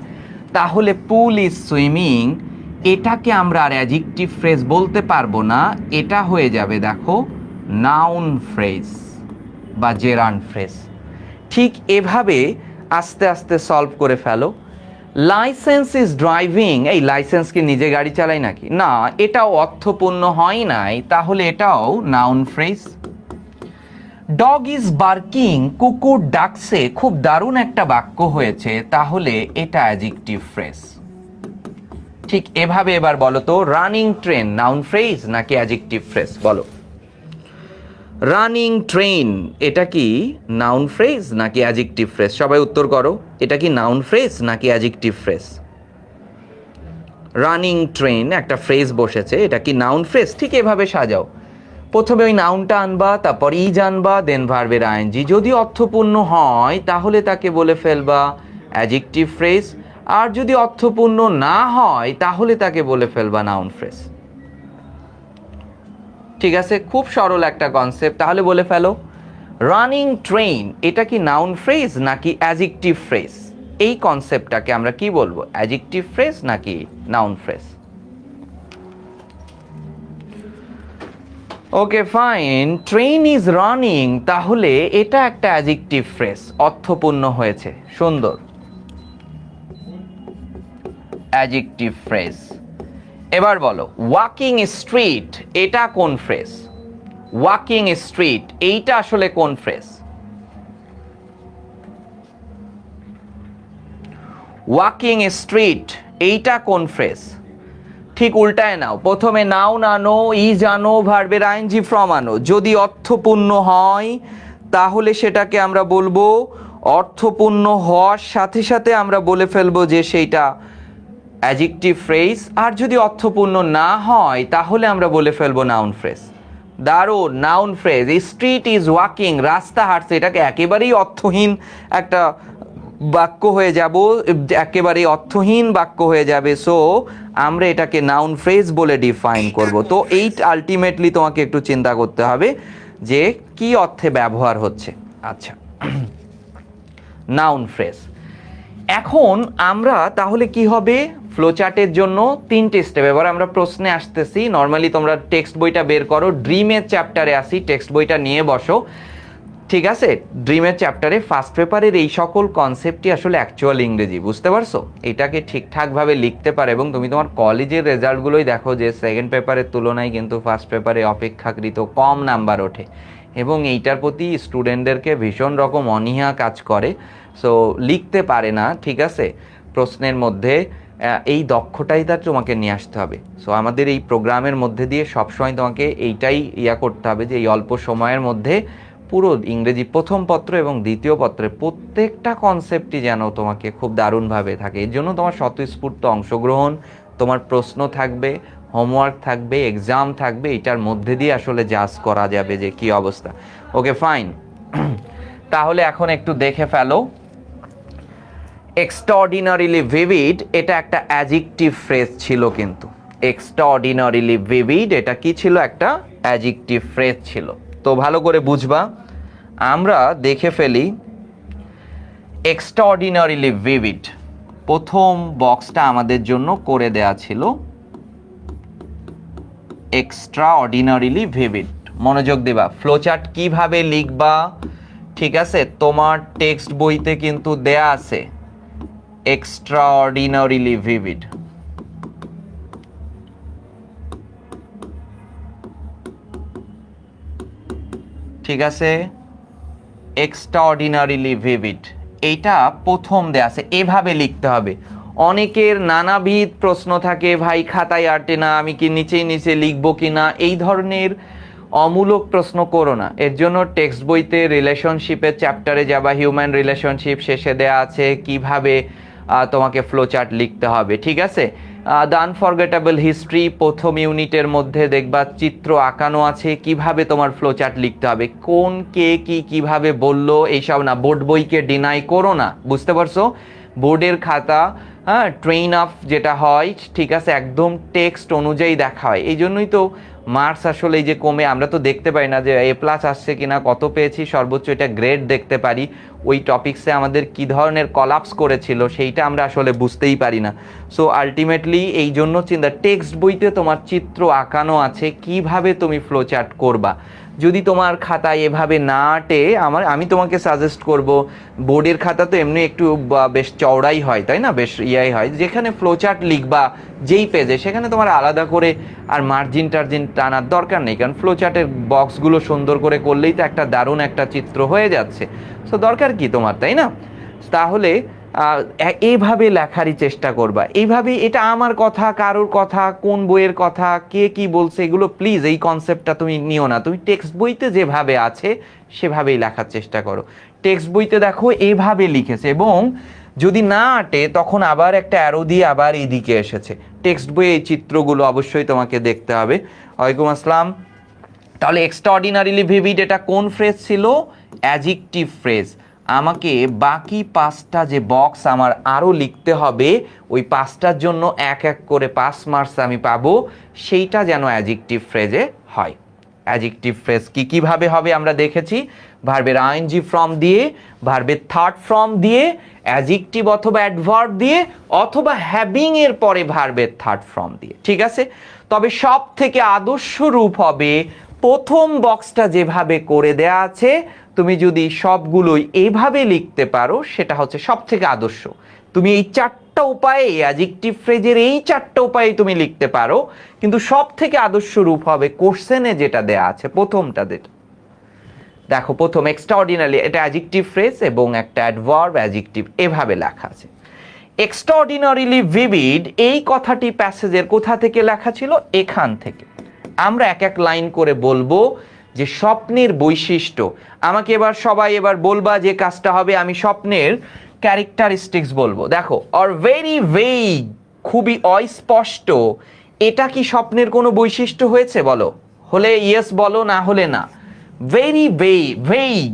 তাহলে পুল ইজ সুইমিং এটাকে আমরা আর অ্যাডজেক্টিভ ফ্রেজ বলতে পারবো না, এটা হয়ে যাবে দেখো নাউন ফ্রেজ বা জেরান্ড ফ্রেজ। ঠিক এভাবে আস্তে আস্তে সলভ করে ফেলো। লাইসেন্স ইজ ড্রাইভিং, এই লাইসেন্স কি নিজে গাড়ি চালাই নাকি? না, এটাও অর্থপূর্ণ হয় নাই, তাহলে এটাও noun phrase. Dog is barking, কুকুর ডাকছে, খুব দারুণ একটা বাক্য হয়েছে, তাহলে এটা অ্যাডজেক্টিভ ফ্রেজ। ঠিক এভাবে এবার বলো তো, রানিং ট্রেন নাউন ফ্রেজ নাকি অ্যাডজেক্টিভ ফ্রেজ? বলো। রানিং ট্রেন এটা কি নাউন ফ্রেজ নাকি অ্যাডজেক্টিভ ফ্রেজ? সবাই উত্তর করো, এটা কি নাউন ফ্রেজ নাকি অ্যাডজেক্টিভ ফ্রেজ? রানিং ট্রেন একটা ফ্রেজ বসেছে, এটা কি নাউন ফ্রেজ? ঠিক এভাবে সাজাও, প্রথমে ওই নাউনটা আনবা, তারপর ইজ আনবা, দেন ভার্বের আইএনজি। যদি অর্থপূর্ণ হয় তাহলে তাকে বলে ফেলবা অ্যাডজেক্টিভ ফ্রেজ, আর যদি অর্থপূর্ণ না হয় তাহলে তাকে বলে ফেলবা নাউন ফ্রেজ। ঠিক আছে, খুব সরল একটা কনসেপ্ট। তাহলে বলে ফেলো, রানিং ট্রেন এটা কি নাউন ফ্রেজ নাকি অ্যাডজেক্টিভ ফ্রেজ? এই কনসেপ্টটাকে আমরা কি বলবো, অ্যাডজেক্টিভ ফ্রেজ নাকি noun phrase? Okay fine, train is running, তাহলে এটা একটা অ্যাডজেক্টিভ ফ্রেজ, অর্থপূর্ণ হয়েছে, সুন্দর, অ্যাডজেক্টিভ ফ্রেজ। এবার বলো, ওয়াকিং স্ট্রিট এটা কোন ফ্রেজ? ওয়াকিং স্ট্রিট এইটা আসলে কোন ফ্রেজ? ওয়াকিং স্ট্রিট এইটা কোন ফ্রেজ? ঠিক উল্টায় নাও, প্রথমে নাউন আনো, ইজ আনো, ভার্বের আইএনজি ফ্রম আনো। যদি অর্থপূর্ণ হয় তাহলে সেটাকে আমরা বলবো, অর্থপূর্ণ হওয়ার সাথে সাথে আমরা বলে ফেলবো যে সেইটা অ্যাডজেক্টিভ ফ্রেজ, আর যদি অর্থপূর্ণ না হয় তাহলে আমরা বলে ফেলবো নাউন ফ্রেজ। দারুণ, noun phrase. Street is walking, রাস্তা হাঁটছে, এটাকে একেবারেই অর্থহীন একটা বাক্য হয়ে যাব, একেবারেই অর্থহীন বাক্য হয়ে যাবে। সো আমরা এটাকে নাউন ফ্রেজ বলে ডিফাইন করব। তো এই আলটিমেটলি তোমাকে একটু চিন্তা করতে হবে যে কি অর্থে ব্যবহার হচ্ছে। আচ্ছা, নাউন ফ্রেজ। এখন আমরা তাহলে কি হবে, ফ্লোচার্টের জন্য 3টে স্টেপ। এবার আমরা প্রশ্নে আসতেছি। নর্মালি তোমরা টেক্সট বইটা বের করো, ড্রিমের চ্যাপ্টারে আসি, টেক্সট বইটা নিয়ে বসো। ঠিক আছে, ড্রিমের চ্যাপ্টারে ফার্স্ট পেপারের এই সকল কনসেপ্টই আসলে অ্যাকচুয়াল ইংরেজি, বুঝতে পারছো? এটাকে ঠিকঠাকভাবে লিখতে পারে, এবং তুমি তোমার কলেজের রেজাল্টগুলোই দেখো যে সেকেন্ড পেপারের তুলনায় কিন্তু ফার্স্ট পেপারে অপেক্ষাকৃত কম নাম্বার ওঠে, এবং এইটার প্রতি স্টুডেন্টদেরকে ভীষণ রকম অনীহা কাজ করে। সো লিখতে পারে না, ঠিক আছে, প্রশ্নের মধ্যে এই দক্ষতাই তার তোমাকে নিয়ে আসতে হবে। সো আমাদের এই প্রোগ্রামের মধ্যে দিয়ে সবসময় তোমাকে এইটাই করতে হবে যে এই অল্প সময়ের মধ্যে পুরো ইংরেজি প্রথম পত্র এবং দ্বিতীয় পত্রের প্রত্যেকটা কনসেপ্টই যেন তোমাকে খুব দারুণভাবে থাকে। এর জন্য তোমার স্বতঃস্ফূর্ত অংশগ্রহণ, তোমার প্রশ্ন থাকবে, হোমওয়ার্ক থাকবে, এক্সাম থাকবে, এটার মধ্যে দিয়ে আসলে জাজ করা যাবে যে কি অবস্থা। ওকে ফাইন, তাহলে এখন একটু দেখে ফেলো। এক্সট্রাঅর্ডিনারিলি ভিভিড এটা একটা অ্যাডজেক্টিভ ফ্রেজ ছিল, কিন্তু এক্সট্রাঅর্ডিনারিলি ভিভিড এটা কি ছিল, একটা অ্যাডজেক্টিভ ফ্রেজ ছিল। তো ভালো করে বুঝবা, আমরা দেখে ফেলি এক্সট্রাঅর্ডিনারিলি ভিভিড। প্রথম বক্সটা আমাদের জন্য করে দেয়া ছিল এক্সট্রাঅর্ডিনারিলি ভিভিড। মনোযোগ দেবা, ফ্লোচার্ট কিভাবে লিখবা, ঠিক আছে, তোমার টেক্সট বইতে কিন্তু দেয়া আছে এক্সট্রাঅর্ডিনারিলি ভিভিড। ঠিক আছে, এক্সট্রাঅর্ডিনারিলি ভিভিড এইটা প্রথম দেয়া আছে, এভাবে লিখতে হবে। অনেকের নানাবিধ প্রশ্ন থাকে, ভাই খাতায় আটে না, আমি কি নিচে নিচে লিখবো কি না, এই ধরনের অমূলক প্রশ্ন করো না। এর জন্য টেক্সট বইতে রিলেশনশিপের চ্যাপ্টারে যাবা, হিউম্যান রিলেশনশিপ শেষে দেয়া আছে কিভাবে তোমাকে ফ্লো চার্ট লিখতে হবে, ঠিক আছে। দ্য আনফরগেটেবল হিস্ট্রি প্রথম ইউনিটের মধ্যে দেখবা চিত্র আঁকানো আছে, কিভাবে তোমার ফ্লো চার্ট লিখতে হবে, কোন কে কি কিভাবে বললো এইসব না, বোর্ড বইকে ডিনাই করো না, বুঝতে পারছো। বোর্ডের খাতা, হ্যাঁ, ট্রেন আপ যেটা হয়, ঠিক আছে, একদম টেক্সট অনুযায়ী দেখা হয়। এই জন্যই তো মার্কস আসলে এই যে কমে, আমরা তো দেখতে পাই না যে A+ আসছে কিনা, কত পেয়েছি সর্বোচ্চ, এটা গ্রেড দেখতে পারি, ওই টপিক্সে আমাদের কি ধরনের কলাপস করেছিল সেইটা আমরা আসলে বুঝতেই পারি না। সো আলটিমেটলি এই জন্য চিন্তা, টেক্সট বইতে তোমার চিত্র আঁকানো আছে কিভাবে তুমি ফ্লো চার্ট করবা। যদি তোমার খাতায় এভাবে না আঁটে, আমি তোমাকে সাজেস্ট করব, বোর্ডের খাতা তো এমনি একটু বেশ চওড়াই হয়, তাই না, বেশ ইয়াই হয়, যেখানে ফ্লো চার্ট লিখবা যেই পেজে, সেখানে তোমার আলাদা করে আর মার্জিন টার্জিন টানার দরকার নেই, কারণ ফ্লো চার্টের বক্সগুলো সুন্দর করে করলেই তো একটা দারুণ একটা চিত্র হয়ে যাচ্ছে। সো দরকার কি তোমার, তাই না। তাহলে এইভাবে লেখারই চেষ্টা করবা, এইভাবে। এটা আমার কথা, কারোর কথা, কোন বইয়ের কথা, কে কি বলছে, এগুলো প্লিজ এই কনসেপ্টটা তুমি নিও না। তুমি টেক্সট বইতে যেভাবে আছে সেভাবেই লেখার চেষ্টা করো। টেক্সট বইতে দেখো এইভাবে লিখেছে, এবং যদি না আঁটে তখন আবার একটা অ্যারো দিয়ে আবার এইদিকে এসেছে। টেক্সট বইয়ে এই চিত্রগুলো অবশ্যই তোমাকে দেখতে হবে। ওয়ালাইকুম আসসালাম। তাহলে এক্সট্রাঅর্ডিনারিলি ভিভিড এটা কোন ফ্রেজ ছিল? Adjective phrase. আমাকে বাকি 5টা যে বক্স আমার আরও লিখতে হবে, ওই 5টার জন্য এক এক করে 5 মার্কস আমি পাবো, সেইটা যেন অ্যাডজেক্টিভ ফ্রেজে হয়। অ্যাডজেক্টিভ ফ্রেজ কিভাবে হবে আমরা দেখেছি, ভার্বের আইএনজি ফর্ম দিয়ে, ভার্বের থার্ড ফর্ম দিয়ে, অ্যাডজেক্টিভ অথবা অ্যাডভার্ব দিয়ে, অথবা হ্যাভিং এর পরে ভার্বের থার্ড ফর্ম দিয়ে, ঠিক আছে। তবে সব থেকে আদর্শ রূপ হবে প্রথম বক্সটা যেভাবে করে দেয়া আছে, তুমি যদি সবগুলোই এইভাবে লিখতে পারো সেটা হচ্ছে সব থেকে আদর্শ। তুমি এই 4টা উপায়ে, অ্যাডজেক্টিভ ফ্রেজের এই 4টা উপায়ে তুমি লিখতে পারো, কিন্তু সব থেকে আদর্শ রূপ হবে কোশ্চেনে যেটা দেয়া আছে প্রথমটা। দেখো প্রথম এক্সট্রাঅর্ডিনারি, এটা অ্যাডজেক্টিভ ফ্রেজ এবং একটা অ্যাডভার্ব অ্যাডজেক্টিভ, এভাবে লেখা আছে। এক্সট্রাঅর্ডিনারিলি ভিভিড এই কথাটি প্যাসেজের কোথা থেকে লেখা ছিল? এখান থেকে। আমরা এক এক লাইন করে বলবো যে স্বপ্নের বৈশিষ্ট্য। আমাকে সবাই এবার বলবা যে কাজটা হবে, আমি স্বপ্নের ক্যারেক্টারিস্টিক্স বলবো। দেখো, অর ভেরি ভেগ, খুবই অস্পষ্ট, এটা কি স্বপ্নের কোনো বৈশিষ্ট্য হয়েছে? বলো, হলে ইয়েস বলো, না হলে না। ভেরি ভেগ,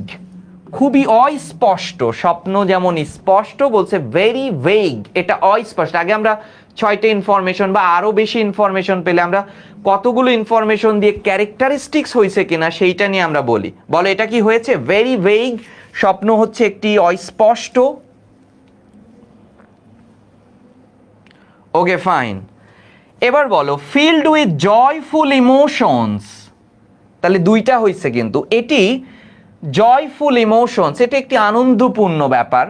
খুবই অস্পষ্ট, স্বপ্ন যেমন স্পষ্ট, বলছে ভেরি ভেগ, এটা অস্পষ্ট। আগে আমরা 6টা ইনফরমেশন বা আরো বেশি ইনফরমেশন পেলে আমরা কতগুলো ইনফরমেশন দিয়ে ক্যারেক্টারিস্টিক্স হয়েছে কিনা সেইটা নিয়ে আমরা বলি। বলো এটা কি হয়েছে? ভেরি ভেগ, স্বপ্ন হচ্ছে একটি অস্পষ্ট। Okay fine. এবার বলো ফিল্ড উইথ জয়ফুল ইমোশনস। তাহলে 2টা হয়েছে, কিন্তু এটি জয়ফুল ইমোশনস, এটা একটি আনন্দপূর্ণ ব্যাপার।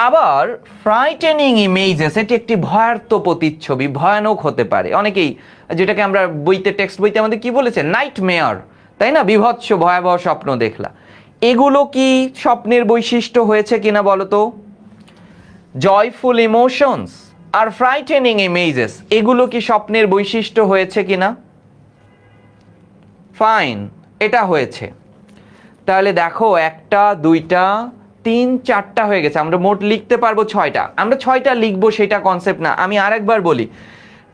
আবার ফ্রাইটেনিং ইমেজেস, এটি একটি ভয়ার্ত প্রতিচ্ছবি, ভয়ানক হতে পারে। অনেকেই যেটাকে আমরা বইতে, টেক্সট বইতে আমাদের কি বলেছে, নাইট মেয়ার, তাই না, বিভৎস ভয়াবহ স্বপ্ন দেখলা। এগুলো কি স্বপ্নের বৈশিষ্ট্য হয়েছে কিনা বলো তো? জয়ফুল ইমোশনস আর ফ্রাইটেনিং ইমেজেস, এগুলো কি স্বপ্নের বৈশিষ্ট্য হয়েছে কিনা? ফাইন, এটা হয়েছে। তাহলে দেখো 1টা 2টা 3 4টা হয়ে গেছে। আমরা মোট লিখতে পারবো 6টা। আমরা 6টা লিখবো সেটা কনসেপ্ট না। আমি আরেকবার বলি,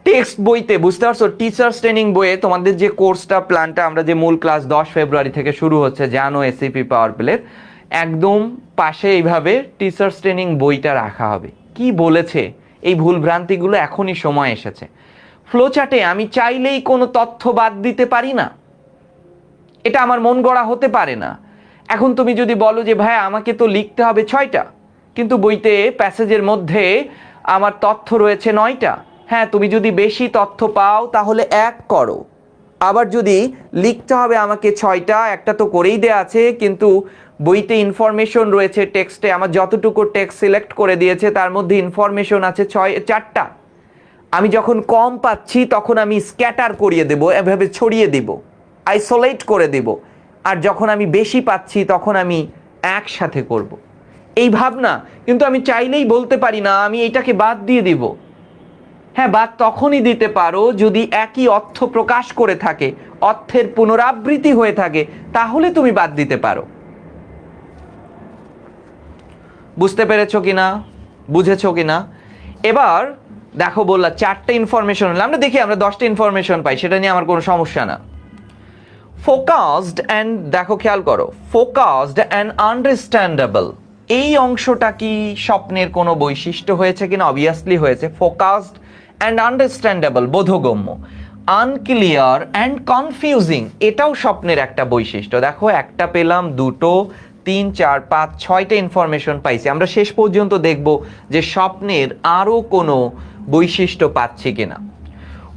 টেক্সট বইতে, বুঝতে পারছো, টিচার্স ট্রেনিং বইয়ে তোমাদের যে কোর্সটা প্ল্যানটা, আমরা যে মূল ক্লাস 10 ফেব্রুয়ারি থেকে শুরু হচ্ছে, জানো, এসিপি পাওয়ার প্লের একদম পাশে এইভাবে টিচার্স ট্রেনিং বইটা রাখা হবে। কি বলেছে, এই ভুল ভ্রান্তিগুলো এখনই সময় এসেছে। ফ্লো চার্টে আমি চাইলেই কোনো তথ্য বাদ দিতে পারি না, এটা আমার মন গড়া হতে পারে না। এখন তুমি যদি বলো যে ভাই আমাকে তো লিখতে হবে 6টা, কিন্তু বইতে প্যাসেজের মধ্যে আমার তথ্য রয়েছে 9টা, হ্যাঁ, তুমি যদি বেশি তথ্য পাও তাহলে 1 করো। আবার যদি লিখতে হবে আমাকে 6টা, একটা তো করেই দেয়া আছে, কিন্তু বইতে ইনফরমেশন রয়েছে, টেক্সটে আমার যতটুকু টেক্সট সিলেক্ট করে দিয়েছে তার মধ্যে ইনফরমেশন আছে 4টা। আমি যখন কম পাচ্ছি তখন আমি স্ক্যাটার করিয়ে দেব, এভাবে ছড়িয়ে দেব, আইসোলেট করে দেব। আর যখন আমি বেশি পাচ্ছি তখন আমি একসাথে করব। এই ভাবনা। কিন্তু আমি চাইলেই বলতে পারি না আমি এটাকে বাদ দিয়ে দিব। হ্যাঁ, বাদ তখনই দিতে পারো যদি একই অর্থ প্রকাশ করে থাকে, অর্থের পুনরাবৃত্তি হয়ে থাকে, তাহলে তুমি বাদ দিতে পারো। বুঝতে পেরেছো কিনা? বুঝেছো কিনা? এবার দেখো বললাম 4টে ইনফরমেশন হলো, আমরা দেখি আমরা 10টা ইনফরমেশন পাই, সেটা নিয়ে আমার কোনো সমস্যা না। ফোকাসড অ্যান্ড, দেখো খেয়াল করো, ফোকাসড অ্যান্ড আন্ডারস্ট্যান্ডেবল, এই অংশটা কি স্বপ্নের কোনো বৈশিষ্ট্য হয়েছে কিনা? অবভিয়াসলি হয়েছে। ফোকাসড অ্যান্ড আন্ডারস্ট্যান্ডেবল, বোধগম্য। আনক্লিয়ার অ্যান্ড কনফিউজিং, এটাও স্বপ্নের একটা বৈশিষ্ট্য। দেখো একটা পেলাম, দুটো, 3, 4, 5, 6টে ইনফরমেশন পাইছি। আমরা শেষ পর্যন্ত দেখব যে স্বপ্নের আরও কোনো বৈশিষ্ট্য পাচ্ছি কিনা।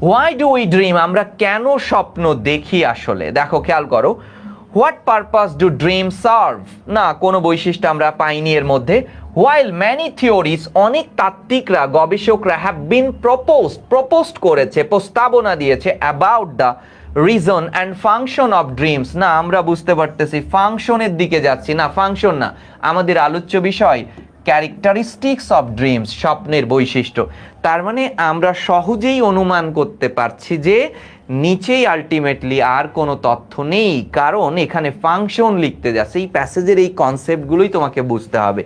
হোয়াই ডু উই ড্রিম, আমরা কেন স্বপ্ন দেখি আসলে? দেখো খেয়াল করো, what purpose do dream serve, না কোনো বৈশিষ্ট্য আমরা পাইনি এর মধ্যে। হোয়াইল ম্যানি থিওরিজ, অনেক তাত্ত্বিকরা, গবেষকরা হ্যাভ বিন প্রপোজড করেছে, প্রস্তাবনা দিয়েছে, about the reason and function of dreams, না আমরা বুঝতে পারতেছি ফাংশনের দিকে যাচ্ছি না, ফাংশন না, আমাদের আলোচ্য বিষয় ক্যারেক্টারিস্টিক্স অফ ড্রিমস, স্বপ্নের বৈশিষ্ট্য। তার মানে আমরা সহজেই অনুমান করতে পারছি যে নিচেই আলটিমেটলি আর কোনো তথ্য নেই, কারণ এখানে ফাংশন লিখতে যাচ্ছে। এই প্যাসেজের এই কনসেপ্টগুলোই তোমাকে বুঝতে হবে।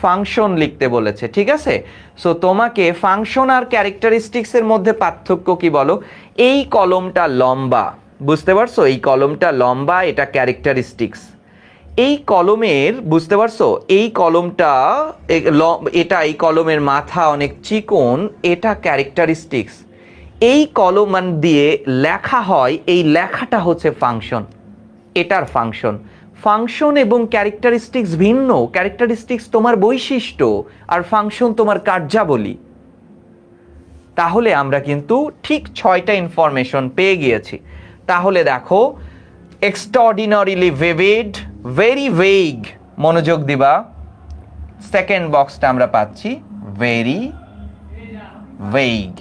ফাংশন লিখতে বলেছে, ঠিক আছে? সো তোমাকে ফাংশন আর ক্যারেক্টারিস্টিক্সের মধ্যে পার্থক্য কি বলো? এই কলমটা লম্বা, বুঝতে পারছো? এই কলমটা লম্বা, এটা ক্যারেক্টারিস্টিক্স। এই কলমের, বুঝতে পারছো, এই কলমটা এটা, এই কলমের মাথা অনেক চিকন, এটা ক্যারেক্টারিস্টিক্স। এই কলম দিয়ে লেখা হয়, এই লেখাটা হচ্ছে ফাংশন, এটার ফাংশন। ফাংশন এবং ক্যারেক্টারিস্টিক্স ভিন্ন। ক্যারেক্টারিস্টিক্স তোমার বৈশিষ্ট্য আর ফাংশন তোমার কার্যাবলী। তাহলে আমরা কিন্তু ঠিক 6টা ইনফরমেশন পেয়ে গিয়েছি। তাহলে দেখো, এক্সট্রাঅর্ডিনারিলি ভিভিড, ভেরি ভেগ, মনোযোগ দিবা, সেকেন্ড বক্সটা আমরা পাচ্ছি ভেরি ভেগ,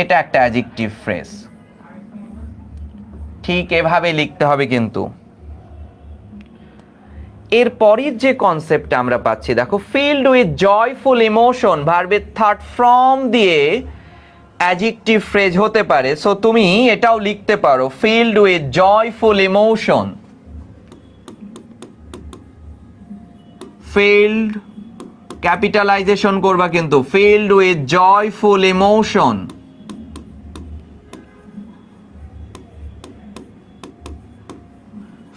এটা একটা অ্যাডজেক্টিভ ফ্রেজ, ঠিক এভাবে লিখতে হবে। কিন্তু এরপরের যে কনসেপ্টটা আমরা পাচ্ছি, দেখো, ফিল্ড উইথ জয়ফুল ইমোশন, ভার্বের থার্ড ফর্ম দিয়ে অ্যাডজেক্টিভ ফ্রেজ হতে পারে। সো তুমি এটাও লিখতে পারো, filled with joyful emotion. Filled capitalization করবা কিন্তু, filled with joyful emotion.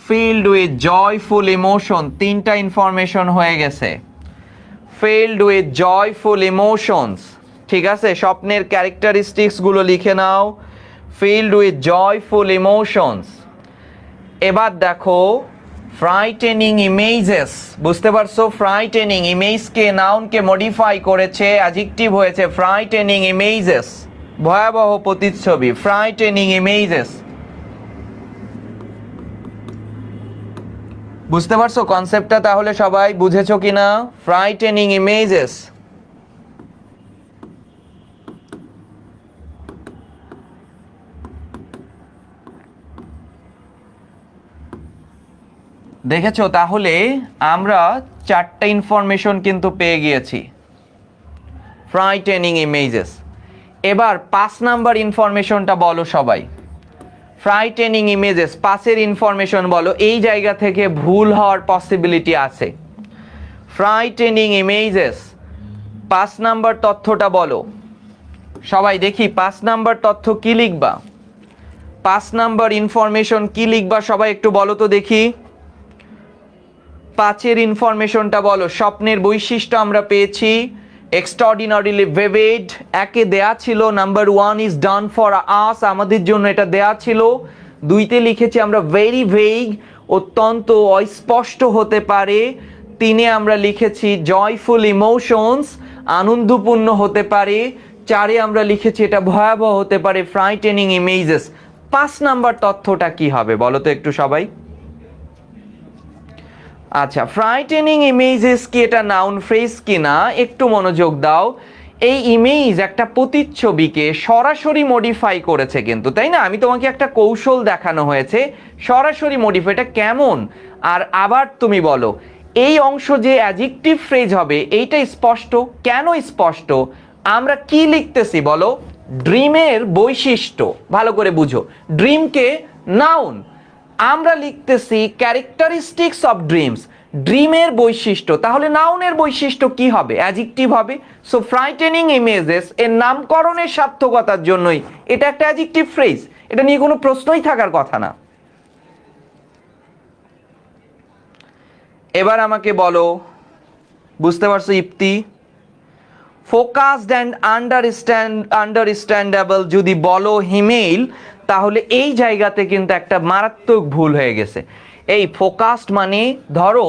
Filled with joyful emotion, 3টা ইনফরমেশন হয়ে গেছে। ফিল্ড উইথ জয়ফুল ইমোশনস, ঠিক আছে? স্বপ্নের ক্যারেক্টারিস্টিক্স গুলো লিখে নাও, ফিল্ড উইথ জয়ফুল ইমোশনস। এবার দেখো, ফ্রাইটেনিং ইমেজেস, বুঝতে পারছো? ফ্রাইটেনিং, ইমেজকে নাউনকে মডিফাই করেছে, অ্যাডজেক্টিভ হয়েছে ফ্রাইটেনিং ইমেজেস, ভয়াবহ প্রতিচ্ছবি, ফ্রাইটেনিং ইমেজেস। বুঝতে পারছো কনসেপ্টটা? তাহলে সবাই বুঝেছো কিনা? Frightening images. দেখেছো? তাহলে আমরা 4টা ইনফরমেশন কিন্তু পেয়ে গিয়েছি, ফ্রাইটেনিং ইমেজেস। এবার 5 নাম্বার ইনফরমেশনটা বলো সবাই। ফ্রাইটেনিং ইমেজেস, 5এর ইনফরমেশন বলো। এই জায়গা থেকে ভুল হওয়ার পসিবিলিটি আছে। ফ্রাইটেনিং ইমেজেস, 5 নাম্বার তথ্যটা বলো সবাই। দেখি 5 নাম্বার তথ্য কি লিখবা, 5 নাম্বার ইনফরমেশন কি লিখবা সবাই একটু বলো তো দেখি। 5এর ইনফরমেশনটা বলো। স্বপ্নের বৈশিষ্ট্য আমরা পেয়েছি এক্সট্রাঅর্ডিনারিলি ভিভিড, একে দেয়া ছিল number 1 is done for us, আমাদের জন্য এটা দেয়া ছিল। 2তে লিখেছি আমরা ভেরি ভেগ, অত্যন্ত অস্পষ্ট হতে পারে। 3এ আমরা লিখেছি জয়ফুল ইমোশনস, আনন্দপূর্ণ হতে পারে। 4এ আমরা লিখেছি এটা ভয়াবহ হতে পারে, ফ্রাইটেনিং ইমেজেস। 5 নাম্বার তথ্যটা কি হবে বলো তো একটু সবাই। আচ্ছা, ফ্রাইটেনিং ইমেজেস কি এটা নাউন ফ্রেজ কিনা একটু মনোযোগ দাও। এই ইমেজ একটা প্রতিচ্ছবিকে সরাসরি মডিফাই করেছে কিন্তু, তাই না? আমি তোমাকে একটা কৌশল দেখানো হয়েছে, সরাসরি মডিফাই, এটা কেমন? আর আবার তুমি বলো, এই অংশ যে অ্যাডজেক্টিভ ফ্রেজ হবে এইটা স্পষ্ট। কেন স্পষ্ট? আমরা কি লিখতেছি বলো? ড্রিমের বৈশিষ্ট্য, ভালো করে বুঝো। ড্রিমকে নাউন, আমরা লিখতেছি ক্যারেক্টারিস্টিক্স অফ ড্রিমস। ড্রিমের বৈশিষ্ট্য, তাহলে নাউনের বৈশিষ্ট্য কি হবে? অ্যাডজেক্টিভ হবে। সো ফ্রাইটেনিং ইমেজেস এর নামকরণের সার্থকতার জন্যই এটা একটা অ্যাডজেক্টিভ ফ্রেজ, এটা নিয়ে কোনো প্রশ্নই থাকার কথা না। এবার আমাকে বলো, বুঝতে পারছো ইপ্তি? ফোকাসড অ্যান্ড আন্ডারস্ট্যান্ডেবল যদি বলো হিমেল, তাহলে এই জায়গাতে কিন্তু একটা মারাত্মক ভুল হয়ে গেছে। এই ফোকাসড মানে ধরো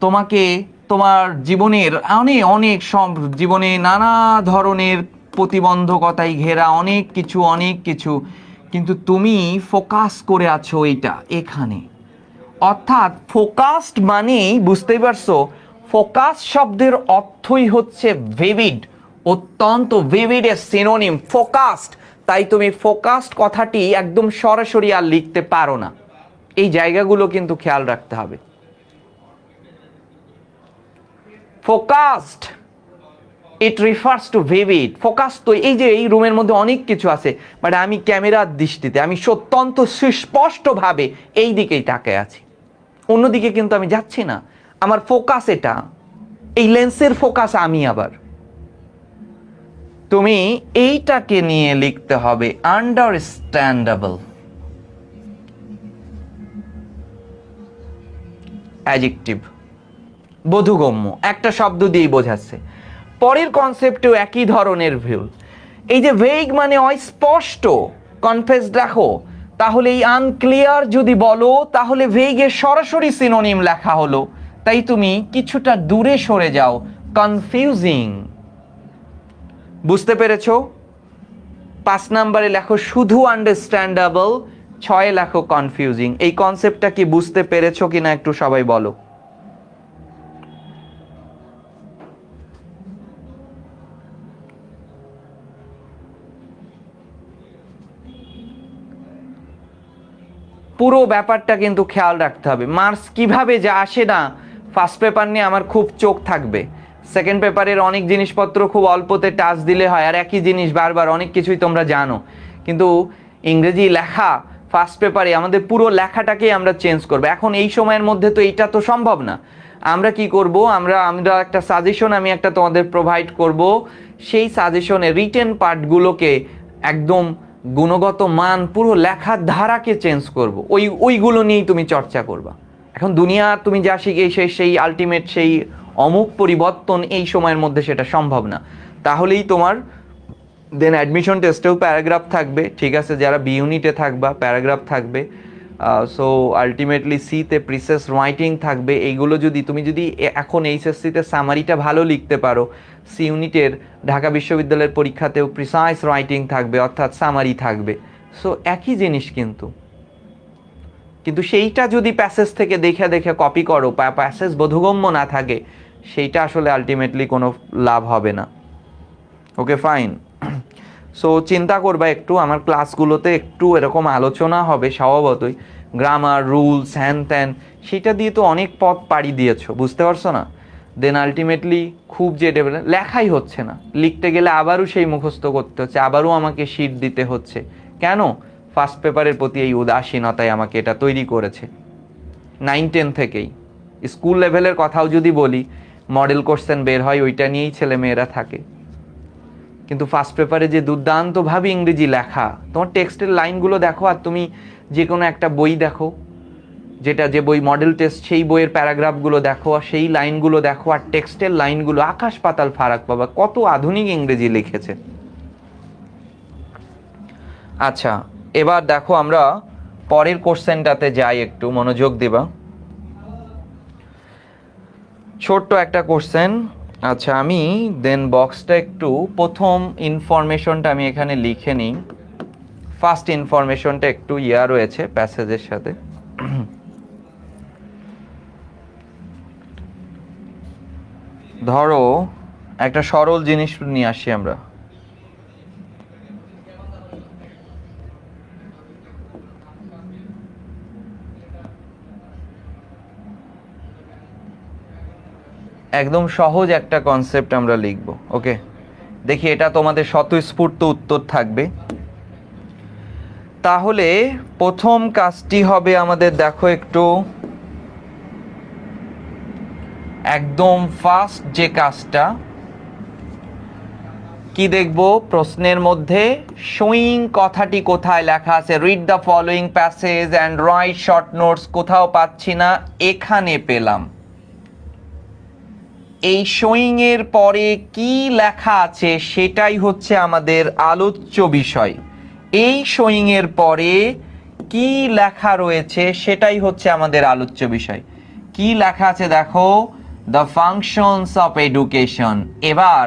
তোমাকে তোমার জীবনের অনেক অনেক সব জীবনে নানা ধরনের প্রতিবন্ধকতায় ঘেরা অনেক কিছু, কিন্তু তুমি ফোকাস করে আছো এইটা এখানে। অর্থাৎ ফোকাসড মানেই, বুঝতেই পারছো, ফোকাস শব্দের অর্থই হচ্ছে ভিভিড, অত্যন্ত ভিভিড এর সিনোনিম ফোকাসড। তাই তুমি ফোকাসড কথাটি একদম সরাসরি আর লিখতে পারো না, এই জায়গাগুলো কিন্তু খেয়াল রাখতে হবে। Focused it refers to vivid. Focus তো এই যে এই রুমের মধ্যে অনেক কিছু আছে, বাট আমি ক্যামেরার দৃষ্টিতে আমি অত্যন্ত সুস্পষ্টভাবে এই দিকেই তাকিয়ে আছি, অন্যদিকে কিন্তু আমি যাচ্ছি না। আমার ফোকাস এটা, এই লেন্সের ফোকাস আমি। আবার তুমি এইটাকে নিয়ে লিখতে হবে আন্ডারস্ট্যান্ডেবল, অ্যাডজেক্টিভ, বোধগম্য, একটা শব্দ দিয়েই বোঝাচ্ছে। পরের কনসেপ্টেও একই ধরনের ভিউ। এই যে ভেগ মানে অস্পষ্ট, কনফেস রাখো, তাহলে এই আনক্লিয়ার যদি বলো তাহলে ভেগের সরাসরি সিনোনিম লেখা হলো, তাই তুমি কিছুটা দূরে সরে যাও, কনফিউজিং। বুঝতে পেরেছো? 5 নম্বরে লেখো শুধু আন্ডারস্ট্যান্ডেবল, 6 লেখো কনফিউজিং। এই কনসেপ্টটা কি বুঝতে পেরেছো কিনা একটু সবাই বলো। পুরো ব্যাপারটা কিন্তু খেয়াল রাখতে হবে। মার্কস কিভাবে যা আসে না, ফার্স্ট পেপার নিয়ে আমার খুব চোখ থাকবে, সেকেন্ড পেপারের অনেক জিনিসপত্র খুব অল্পতে টাচ দিলে হয়, আর একই জিনিস বারবার অনেক কিছুই তোমরা জানো, কিন্তু ইংরেজি লেখা ফার্স্ট পেপারে আমাদের পুরো লেখাটাকেই আমরা চেঞ্জ করবো। এখন এই সময়ের মধ্যে তো এইটা তো সম্ভব না। আমরা কি করব, আমরা একটা সাজেশন আমি একটা তোমাদের প্রোভাইড করব, সেই সাজেশনে রিটেন পার্টগুলোকে একদম গুণগত মান, পুরো লেখার ধারাকে চেঞ্জ করব, ওইগুলো নিয়েই তুমি চর্চা করবা। এখন দুনিয়া তুমি যা শিখে সেই আলটিমেট সেই অমুক পরিবর্তন এই সময়ের মধ্যে সেটা সম্ভব না। তাহলেই তোমার দেন অ্যাডমিশন টেস্টেও প্যারাগ্রাফ থাকবে, ঠিক আছে, যারা বি ইউনিটে থাকবা প্যারাগ্রাফ থাকবে, সো আলটিমেটলি সিতে প্রিসেস রাইটিং থাকবে। এইগুলো যদি তুমি এখন এইচএসসিতে সামারিটা ভালো লিখতে পারো, সি ইউনিটের ঢাকা বিশ্ববিদ্যালয়ের পরীক্ষাতেও প্রিসাইজ রাইটিং থাকবে, অর্থাৎ সামারি থাকবে। সো একই জিনিস কিন্তু সেইটা যদি প্যাসেজ থেকে দেখে দেখে কপি করো, প্যাসেজ বোধগম্য না থাকে, সেইটা আসলে আলটিমেটলি কোনো লাভ হবে না। Okay fine. সো চিন্তা করবা একটু, আমার ক্লাসগুলোতে একটু এরকম আলোচনা হবে স্বভাবতই, গ্রামার, রুলস, হ্যান ত্যান, সেটা দিয়ে তো অনেক পথ পাড়ি দিয়েছো, বুঝতে পারছো না? দেন আলটিমেটলি খুব যে লেখাই হচ্ছে না, লিখতে গেলে আবারও সেই মুখস্থ করতে হচ্ছে, আবারও আমাকে শিট দিতে হচ্ছে। কেন? ফার্স্ট পেপারের প্রতি এই উদাসীনতাই আমাকে এটা তৈরি করেছে 9-10 থেকেই। স্কুল লেভেলের কথাও যদি বলি, মডেল কোশ্চেন বের হয়, ওইটা নিয়েই ছেলে মেয়েরা থাকে, কিন্তু ফার্স্ট পেপারে যে দুর্দান্তভাবে ইংরেজি লেখা, তোমার টেক্সটের লাইনগুলো দেখো, আর তুমি যে কোনো একটা বই দেখো, যে বই মডেল টেস্ট, সেই বইয়ের প্যারাগ্রাফগুলো দেখো, আর সেই লাইনগুলো দেখো, আর টেক্সটের লাইনগুলো আকাশ পাতাল ফারাক পাবা, কত আধুনিক ইংরেজি লিখেছে। আচ্ছা, এবার দেখো আমরা পরের কোশ্চেনটাতে যাই, একটু মনোযোগ দিবা। ছোট্ট একটা কোশ্চেন। আচ্ছা, আমি দেন বক্সটা একটু প্রথম ইনফরমেশনটা আমি এখানে লিখে নিই। ফার্স্ট ইনফরমেশনটা একটু রয়েছে প্যাসেজের সাথে। ধরো একটা সরল জিনিস নিয়ে আসি আমরা, একদম সহজ একটা কনসেপ্ট আমরা লিখব। ওকে, দেখি এটা তোমাদের স্বতঃস্ফূর্ত উত্তর থাকবে। তাহলে প্রথম কাজটি হবে আমাদের, দেখো একটু একদম ফার্স্ট যে কাজটা কি দেখব প্রশ্নের মধ্যে, শোয়িং কথাটি কোথায় লেখা আছে? Read the following passage and right short notes. কোথাও পাচ্ছি না, এখানে পেলাম। এই শোয়িং এর পরে কি লেখা আছে সেটাই হচ্ছে আমাদের আলোচ্য বিষয়। এই শোয়িং এর পরে কি লেখা রয়েছে সেটাই হচ্ছে আমাদের আলোচ্য বিষয়। কি লেখা আছে দেখো, দ্য ফাংশনস অফ এডুকেশন। এবার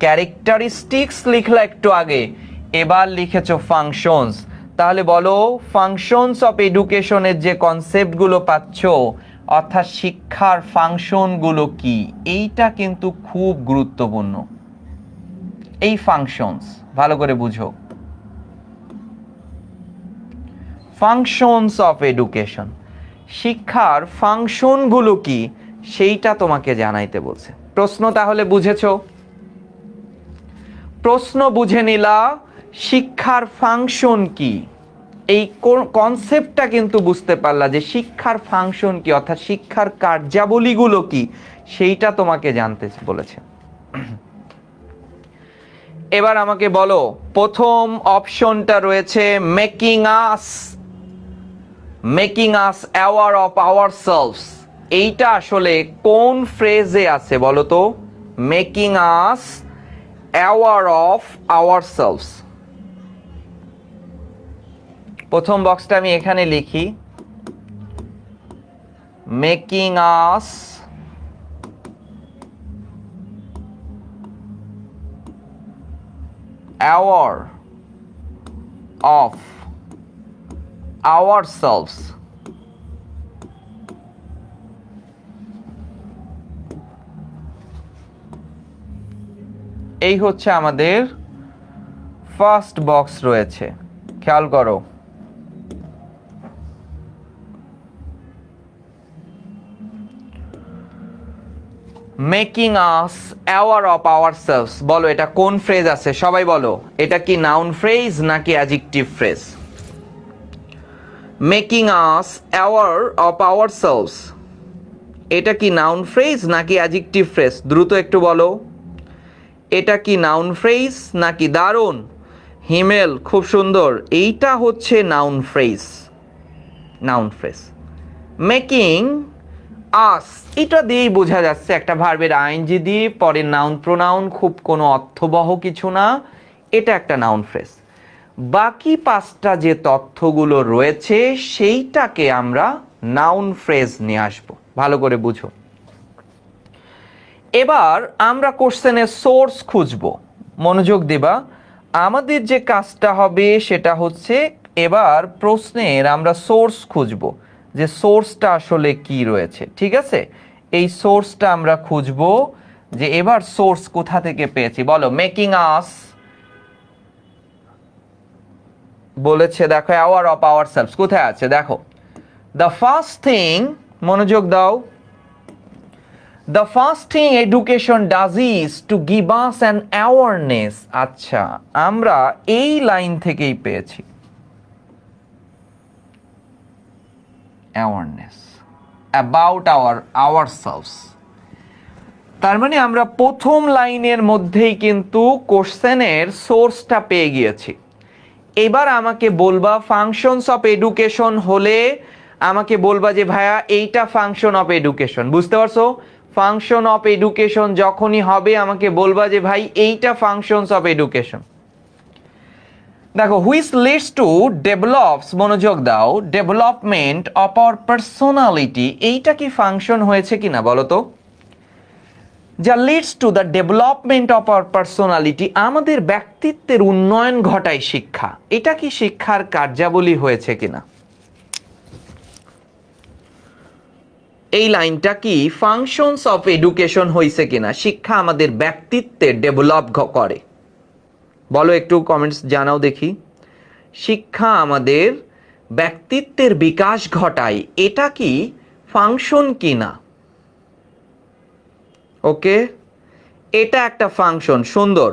ক্যারেক্টারিস্টিক্স লিখলা একটু আগে, এবার লিখেছো ফাংশনস। তাহলে বলো ফাংশনস অফ এডুকেশনের যে কনসেপ্টগুলো পাচ্ছ, অর্থাৎ শিক্ষার ফাংশনগুলো কি, এইটা কিন্তু খুব গুরুত্বপূর্ণ। এই ফাংশনস ভালো করে বুঝো, ফাংশনস অফ এডুকেশন, শিক্ষার ফাংশনগুলো কি সেইটা তোমাকে জানাইতে বলছে। প্রশ্ন তাহলে বুঝেছো? প্রশ্ন বুঝে নিলা, শিক্ষার ফাংশন কি, এই কনসেপ্টটা কিন্তু বুঝতে পারলা যে শিক্ষার ফাংশন কি, অর্থাৎ শিক্ষার কার্যাবলীগুলো কি সেইটা তোমাকে জানতে বলেছে। এবার আমাকে বলো, প্রথম অপশনটা রয়েছে making us aware of ourselves. এইটা আসলে কোন ফ্রেজে আছে বলো তো? Making us aware of ourselves. প্রথম বক্সটা আমি এখানে লিখি, making us aware of ourselves. এই হচ্ছে আমাদের ফার্স্ট বক্স রয়েছে, খেয়াল করো। Making us aware of ourselves, বলো এটা কোন ফ্রেজ আছে? সবাই বলো, এটা কি নাউন ফ্রেজ নাকি adjective phrase? Making us aware of ourselves, এটা কি নাউন ফ্রেজ নাকি অ্যাডজেক্টিভ ফ্রেজ? দ্রুত একটু বলো, এটা কি নাউন ফ্রেজ নাকি? দারুণ হিমেল, খুব সুন্দর, এইটা হচ্ছে noun phrase. Noun phrase making আস, এটা দিয়েই বোঝা যাচ্ছে একটা ভার্বের আইএনজি দিয়ে পরে নাউন প্রোনাউন, খুব কোনো অর্থবহ কিছু না, এটা একটা নাউন ফ্রেজ। বাকি পাঁচটা যে তথ্যগুলো রয়েছে সেইটাকে আমরা নাউন ফ্রেজ নিয়ে আসবো, ভালো করে বুঝো। এবার আমরা কোশ্চেনের সোর্স খুঁজবো, মনোযোগ দেবা। আমাদের যে কাজটা হবে সেটা হচ্ছে এবার প্রশ্নের আমরা সোর্স খুঁজবো, যে সোর্সটা আসলে কি রয়েছে, ঠিক আছে? এই সোর্সটা আমরা খুঁজবো, যে এবার সোর্স কোথা থেকে পেয়েছি। বলো মেকিং আস বলেছে, দেখো অ্যাওয়ার অফ আওয়ারসেলভস কোথায় আছে দেখো। দ্য ফার্স্ট থিং, মনোযোগ দাও, the first thing education does is to give us an awareness। আচ্ছা, আমরা এই লাইন থেকেই পেয়েছি awareness about ourselves। তার মানে আমরা প্রথম লাইনের মধ্যেই কিন্তু কোশ্চেনের সোর্সটা পেয়ে গিয়েছি। এবার আমাকে বলবা ফাংশনস অফ এডুকেশন হলে আমাকে বলবা যে ভাইয়া এইটা ফাংশন অফ এডুকেশন, বুঝতে পারছো? ফাংশন অফ এডুকেশন যখনই হবে আমাকে বলবা যে ভাই এইটা ফাংশনস অফ এডুকেশন। দেখো, হুইচ লিডস টু ডেভেলপস, মনোযোগ দাও, ডেভেলপমেন্ট অফ আওয়ার পার্সোনালিটি, এইটা কি ফাংশন হয়েছে কিনা বলো তো? যা leads to the development of our personality, আমাদের ব্যক্তিত্বের উন্নয়ন ঘটায় শিক্ষা, এটা কি শিক্ষার কার্যাবলী হয়েছে কিনা? এই লাইনটা কি ফাংশনস অফ এডুকেশন হয়েছে কিনা? শিক্ষা আমাদের ব্যক্তিত্বের ডেভেলপ করে, বলো একটু কমেন্টস জানাও দেখি। শিক্ষা আমাদের ব্যক্তিত্বের বিকাশ ঘটায়, এটা কি ফাংশন কিনা? ওকে, এটা একটা ফাংশন, সুন্দর।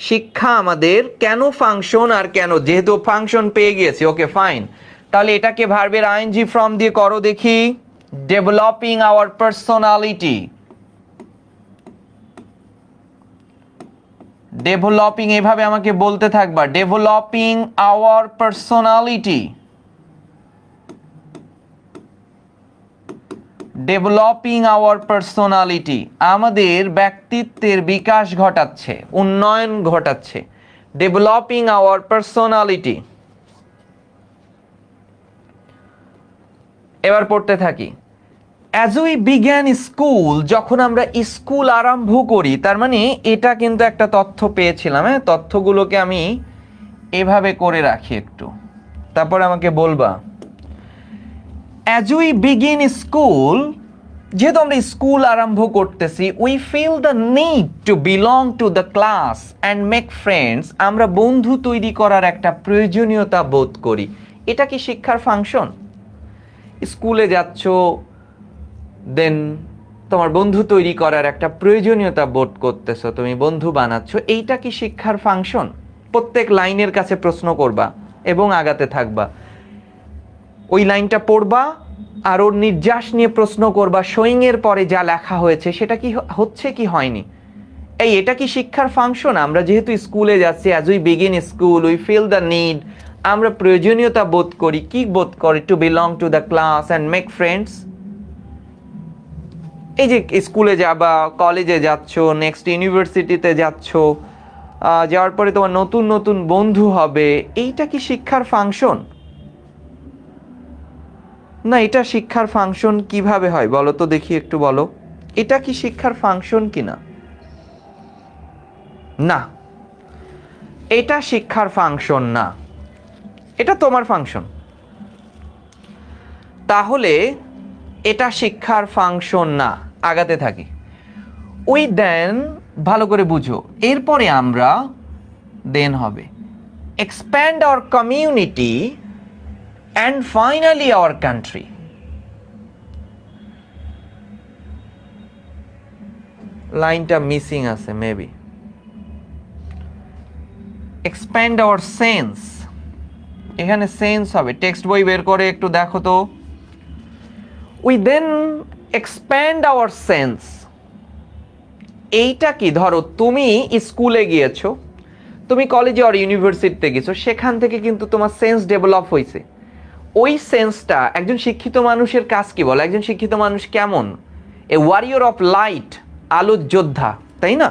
শিক্ষা আমাদের কেন ফাংশন, আর কেন, যেহেতু ফাংশন পেয়ে গিয়েছি, ওকে ফাইন। তাহলে এটাকে ভার্বের আইএনজি ফর্ম দিয়ে করো দেখি। ডেভেলপিং আওয়ার পার্সোনালিটি, ডেভেলপিং এভাবে আমাকে বলতে থাকবা, developing our personality, developing our personality, আমাদের ব্যক্তিত্বের বিকাশ ঘটাচ্ছে, উন্নয়ন ঘটাচ্ছে, ডেভেলপিং আওয়ার পার্সোনালিটি। এবার পড়তে থাকি, অ্যাজ উই বিগ্যান স্কুল, যখন আমরা স্কুল আরম্ভ করি, তার মানে এটা কিন্তু একটা তথ্য পেয়েছিলাম, হ্যাঁ, তথ্যগুলোকে আমি এভাবে করে রাখি একটু, তারপর আমাকে বলবা। অ্যাজ উই বিগিন স্কুল, যেহেতু আমরা স্কুল আরম্ভ করতেছি, we feel the need to belong to the class and make friends, আমরা বন্ধু তৈরি করার একটা প্রয়োজনীয়তা বোধ করি। এটা কি শিক্ষার ফাংশন? স্কুলে যাচ্ছ, দেন তোমার বন্ধু তৈরি করার একটা প্রয়োজনীয়তা বোধ করতেছো, তুমি বন্ধু বানাচ্ছ, এইটা কি শিক্ষার ফাংশন? প্রত্যেক লাইনের কাছে প্রশ্ন করবা এবং আগাতে থাকবা, ওই লাইনটা পড়বা আর ওর নির্যাস নিয়ে প্রশ্ন করবা, শোয়িং এর পরে যা লেখা হয়েছে সেটা কি হচ্ছে কি হয়নি। এটা কি শিক্ষার ফাংশন? আমরা যেহেতু স্কুলে যাচ্ছি, as we begin school we feel the need, আমরা প্রয়োজনীয়তা বোধ করি, কি বোধ করি? To belong to the class and make friends. এই যে স্কুলে যাবা, কলেজে যাচ্ছ, নেক্সট ইউনিভার্সিটিতে যাচ্ছ, যাওয়ার পরে তোমার নতুন নতুন বন্ধু হবে, এইটা কি শিক্ষার ফাংশন? না, এটা শিক্ষার ফাংশন কিভাবে হয় বলো তো দেখি, একটু বলো, এটা কি শিক্ষার ফাংশন কিনা? না, এটা শিক্ষার ফাংশন না, এটা তোমার ফাংশন। তাহলে এটা শিক্ষার ফাংশন না, আগাতে থাকি। উই দেন, ভালো করে বুঝো, এরপরে আমরা দেন হবে expand our community and finally our country. লাইনটা মিসিং আছে মেবি। এক্সপ্যান্ড আওয়ার সেন্স, এখানে সেন্স হবে, টেক্সট বই বের করে একটু দেখো তো। We then expand our sense, এইটা কি? ধরো তুমি স্কুলে গিয়েছো, তুমি কলেজে আর ইউনিভার্সিটিতে গেছো, সেখান থেকে কিন্তু তোমার সেন্স ডেভেলপ হয়েছে। ওই সেন্সটা একজন শিক্ষিত মানুষের কাজ কি বলে? একজন শিক্ষিত মানুষ কেমন? এ ওয়ারিয়র অফ লাইট, আলোর যোদ্ধা, তাই না?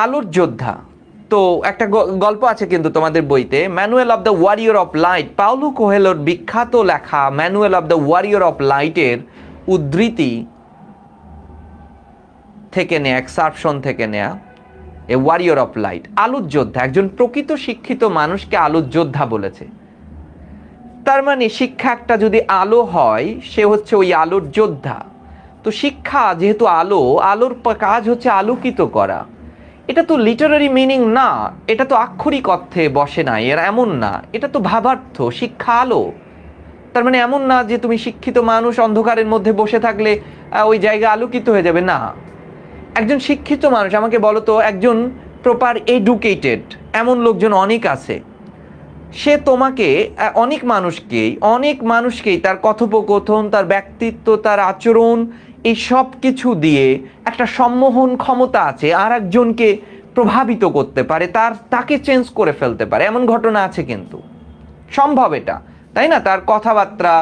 আলোর যোদ্ধা। তো একটা গল্প আছে কিন্তু তোমাদের বইতে, manual of the warrior of light, Paulo কোয়েলোর বিখ্যাত লেখা manual of the warrior of লাইটের উদ্ধৃতি থেকে নেয়া, এক্সারপশন থেকে নেয়া, এ ওয়ারিয়র অফ লাইট, আলোর যোদ্ধা। একজন প্রকৃত শিক্ষিত মানুষকে আলোর যোদ্ধা বলেছে। তার মানে শিক্ষা একটা যদি আলো হয়, সে হচ্ছে ওই আলোর যোদ্ধা। তো শিক্ষা যেহেতু আলো, আলোর কাজ হচ্ছে আলোকিত করা। এটা তো লিটারারি মিনিং না, এটা তো আক্ষরিক অর্থে বসে না, এর এমন না, এটা তো ভাবার্থ। শিক্ষা আলো, তার মানে এমন না যে তুমি শিক্ষিত মানুষ অন্ধকারের মধ্যে বসে থাকলে ওই জায়গা আলোকিত হয়ে যাবে, না। একজন শিক্ষিত মানুষ, আমাকে বলো তো, একজন প্রপার এডুকেটেড এমন লোকজন অনেক আছে, সে তোমাকে অনেক মানুষকেই তার কথোপকথন, তার ব্যক্তিত্ব, তার আচরণ, এই সব কিছু দিয়ে একটা সম্মোহন ক্ষমতা আছে, আর একজনকে প্রভাবিত করতে পারে, তাকে চেঞ্জ করে ফেলতে পারে। এমন ঘটনা আছে, কিন্তু সম্ভব এটা, তাই না? তার কথাবার্তা,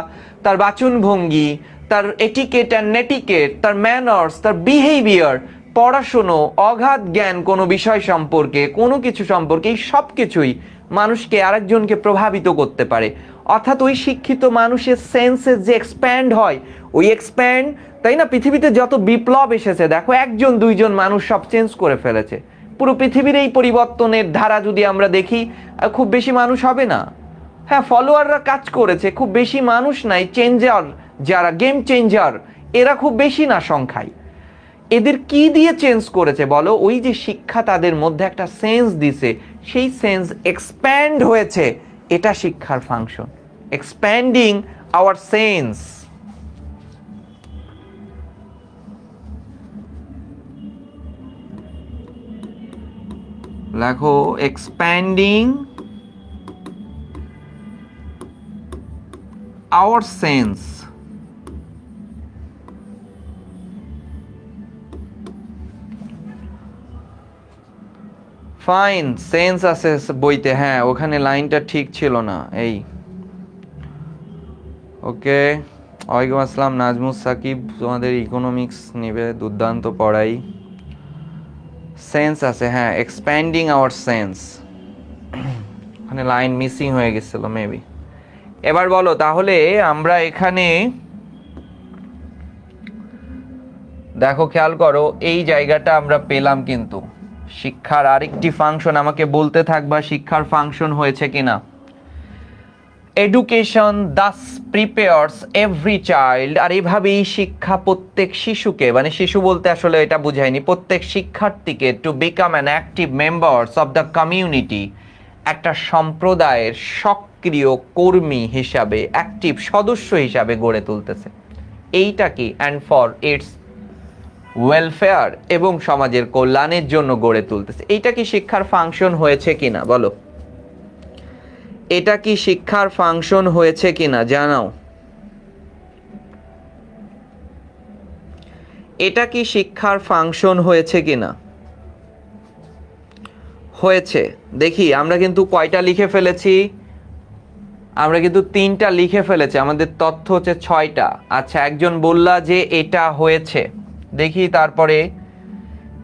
তার বাচনভঙ্গি, তার এটিকেট অ্যান্ড নেটিকেট, তার ম্যানার্স, তার বিহেভিয়ার, পড়াশুনো, অগাধ জ্ঞান কোনো বিষয় সম্পর্কে, কোনো কিছু সম্পর্কে, এই সব কিছুই মানুষকে আরেকজনকে প্রভাবিত করতে পারে। অর্থাৎ ওই শিক্ষিত মানুষের সেন্সেস যে এক্সপ্যান্ড হয়, ওই এক্সপ্যান্ড, তাই না? পৃথিবীতে যত বিপ্লব এসেছে দেখো, একজন দুইজন মানুষ সব চেঞ্জ করে ফেলেছে। পুরো পৃথিবীর এই পরিবর্তনের ধারা যদি আমরা দেখি, খুব বেশি মানুষ হবে না। হ্যাঁ, ফলোয়াররা কাজ করেছে, খুব বেশি মানুষ নাই। চেঞ্জার, যারা গেম চেঞ্জার, এরা খুব বেশি না সংখ্যায়। এদের কি দিয়ে চেঞ্জ করেছে বলো? ওই যে শিক্ষা তাদের মধ্যে একটা সেন্স দিছে, সেই সেন্স এক্সপ্যান্ড হয়েছে, এটা শিক্ষার ফাংশন। Expanding our sense. লেখো, expanding our sense. Fine, sense আছে বইতে, হ্যাঁ ওখানে লাইনটা ঠিক ছিল না। এই ওকে, ওয়ালাইকুম আসসালাম নাজমুস সাকিব, তোমাদের ইকোনমিক্স নেবে, দুর্দান্ত পড়াই। সেন্স আছে, হ্যাঁ, এক্সপ্যান্ডিং আওয়ার সেন্স, ওখানে লাইন মিসিং হয়ে গেছিল মেবি। এবার বলো তাহলে আমরা এখানে দেখো, খেয়াল করো এই জায়গাটা আমরা পেলাম, কিন্তু শিক্ষার আরেকটি ফাংশন আমাকে বলতে থাকবা শিক্ষার ফাংশন হয়েছে কিনা। Education thus prepares every child, আর এভাবেই শিক্ষা প্রত্যেক শিশুকে, মানে শিশু বলতে আসলে এটা বুঝায়নি, প্রত্যেক শিক্ষার্থীকে to become an active members of the community, একটা সম্প্রদায়ের সক্রিয় কর্মী হিসাবে, অ্যাক্টিভ সদস্য হিসাবে গড়ে তুলতেছে। এইটা কি? অ্যান্ড ফর ইটস ওয়েলফেয়ার, এবং সমাজের কল্যাণের জন্য গড়ে তুলতেছে। এইটা কি শিক্ষার ফাংশন হয়েছে কিনা বলো? এটা কি শিক্ষার ফাংশন হয়েছে কিনা জানাও। এটা কি শিক্ষার ফাংশন হয়েছে কিনা? হয়েছে। দেখি আমরা কিন্তু কয়টা লিখে ফেলেছি? আমরা কিন্তু 3টা লিখে ফেলেছি, আমাদের তথ্য হচ্ছে 6টা। আচ্ছা, একজন বললা যে এটা হয়েছে, দেখি তারপরে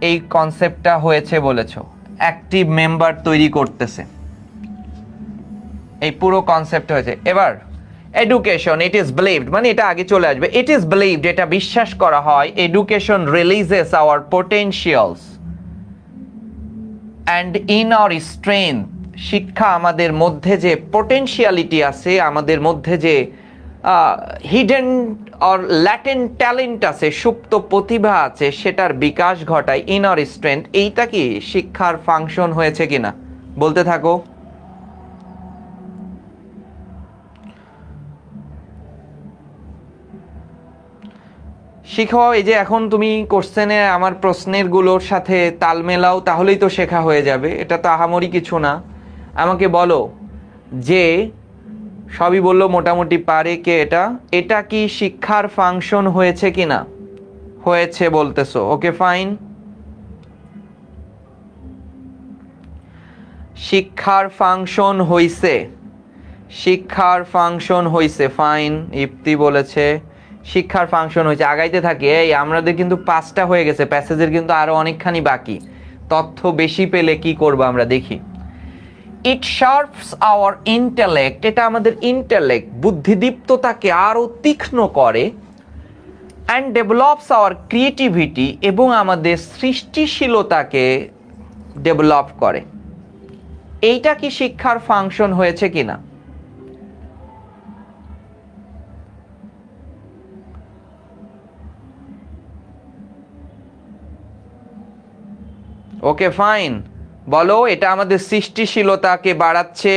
এই কনসেপ্টটা হয়েছে বলেছো, অ্যাক্টিভ মেম্বার তৈরি করতেছে, এই পুরো কনসেপ্ট হয়েছে। এবার এডুকেশন, ইট ইজ বিলিভড, মানে এটা আগে চলে আসবে, ইট ইজ বিলিভড, এটা বিশ্বাস করা হয়, education releases our potentials and in our strength, শিক্ষা আমাদের মধ্যে যে পোটেনশিয়ালিটি আছে, আমাদের মধ্যে যে হিডেন অর ল্যাটেন্ট ট্যালেন্ট আছে, সুপ্ত প্রতিভা আছে, সেটার বিকাশ ঘটায়, ইন আওয়ার স্ট্রেংথ। এইটা কি শিক্ষার ফাংশন হয়েছে কিনা বলতে থাকো। শিখো, এই যে এখন তুমি কোশ্চেনে আমার প্রশ্নের গুলোর সাথে তাল মেলাও, তাহলেই তো শেখা হয়ে যাবে, এটা তো আহামরি কিছু না। আমাকে বলো যে সবই বললো মোটামুটি পারে কে, এটা এটা কি শিক্ষার ফাংশন হয়েছে কিনা? হয়েছে বলতেছো, ওকে ফাইন। শিক্ষার ফাংশন হইছে, শিক্ষার ফাংশন হইছে, ফাইন। ইপ্তি বলেছে শিক্ষার ফাংশন হয়েছে। আগাইতে থাকি, এই আমাদের কিন্তু 5টা হয়ে গেছে, প্যাসেজের কিন্তু আরো অনেকখানি বাকি। তথ্য বেশি পেলে কি করব আমরা দেখি। ইট শার্পস আওয়ার ইন্টেলেক্ট, এটা আমাদের ইন্টেলেক্ট বুদ্ধিদীপ্ততাকে আরো তীক্ষ্ণ করে, অ্যান্ড ডেভেলপস আওয়ার ক্রিয়েটিভিটি, এবং আমাদের সৃষ্টিশীলতাকে ডেভেলপ করে। এইটা কি শিক্ষার ফাংশন হয়েছে কিনা? ওকে ফাইন, বলো এটা আমাদের সৃষ্টিশীলতাকে বাড়াচ্ছে,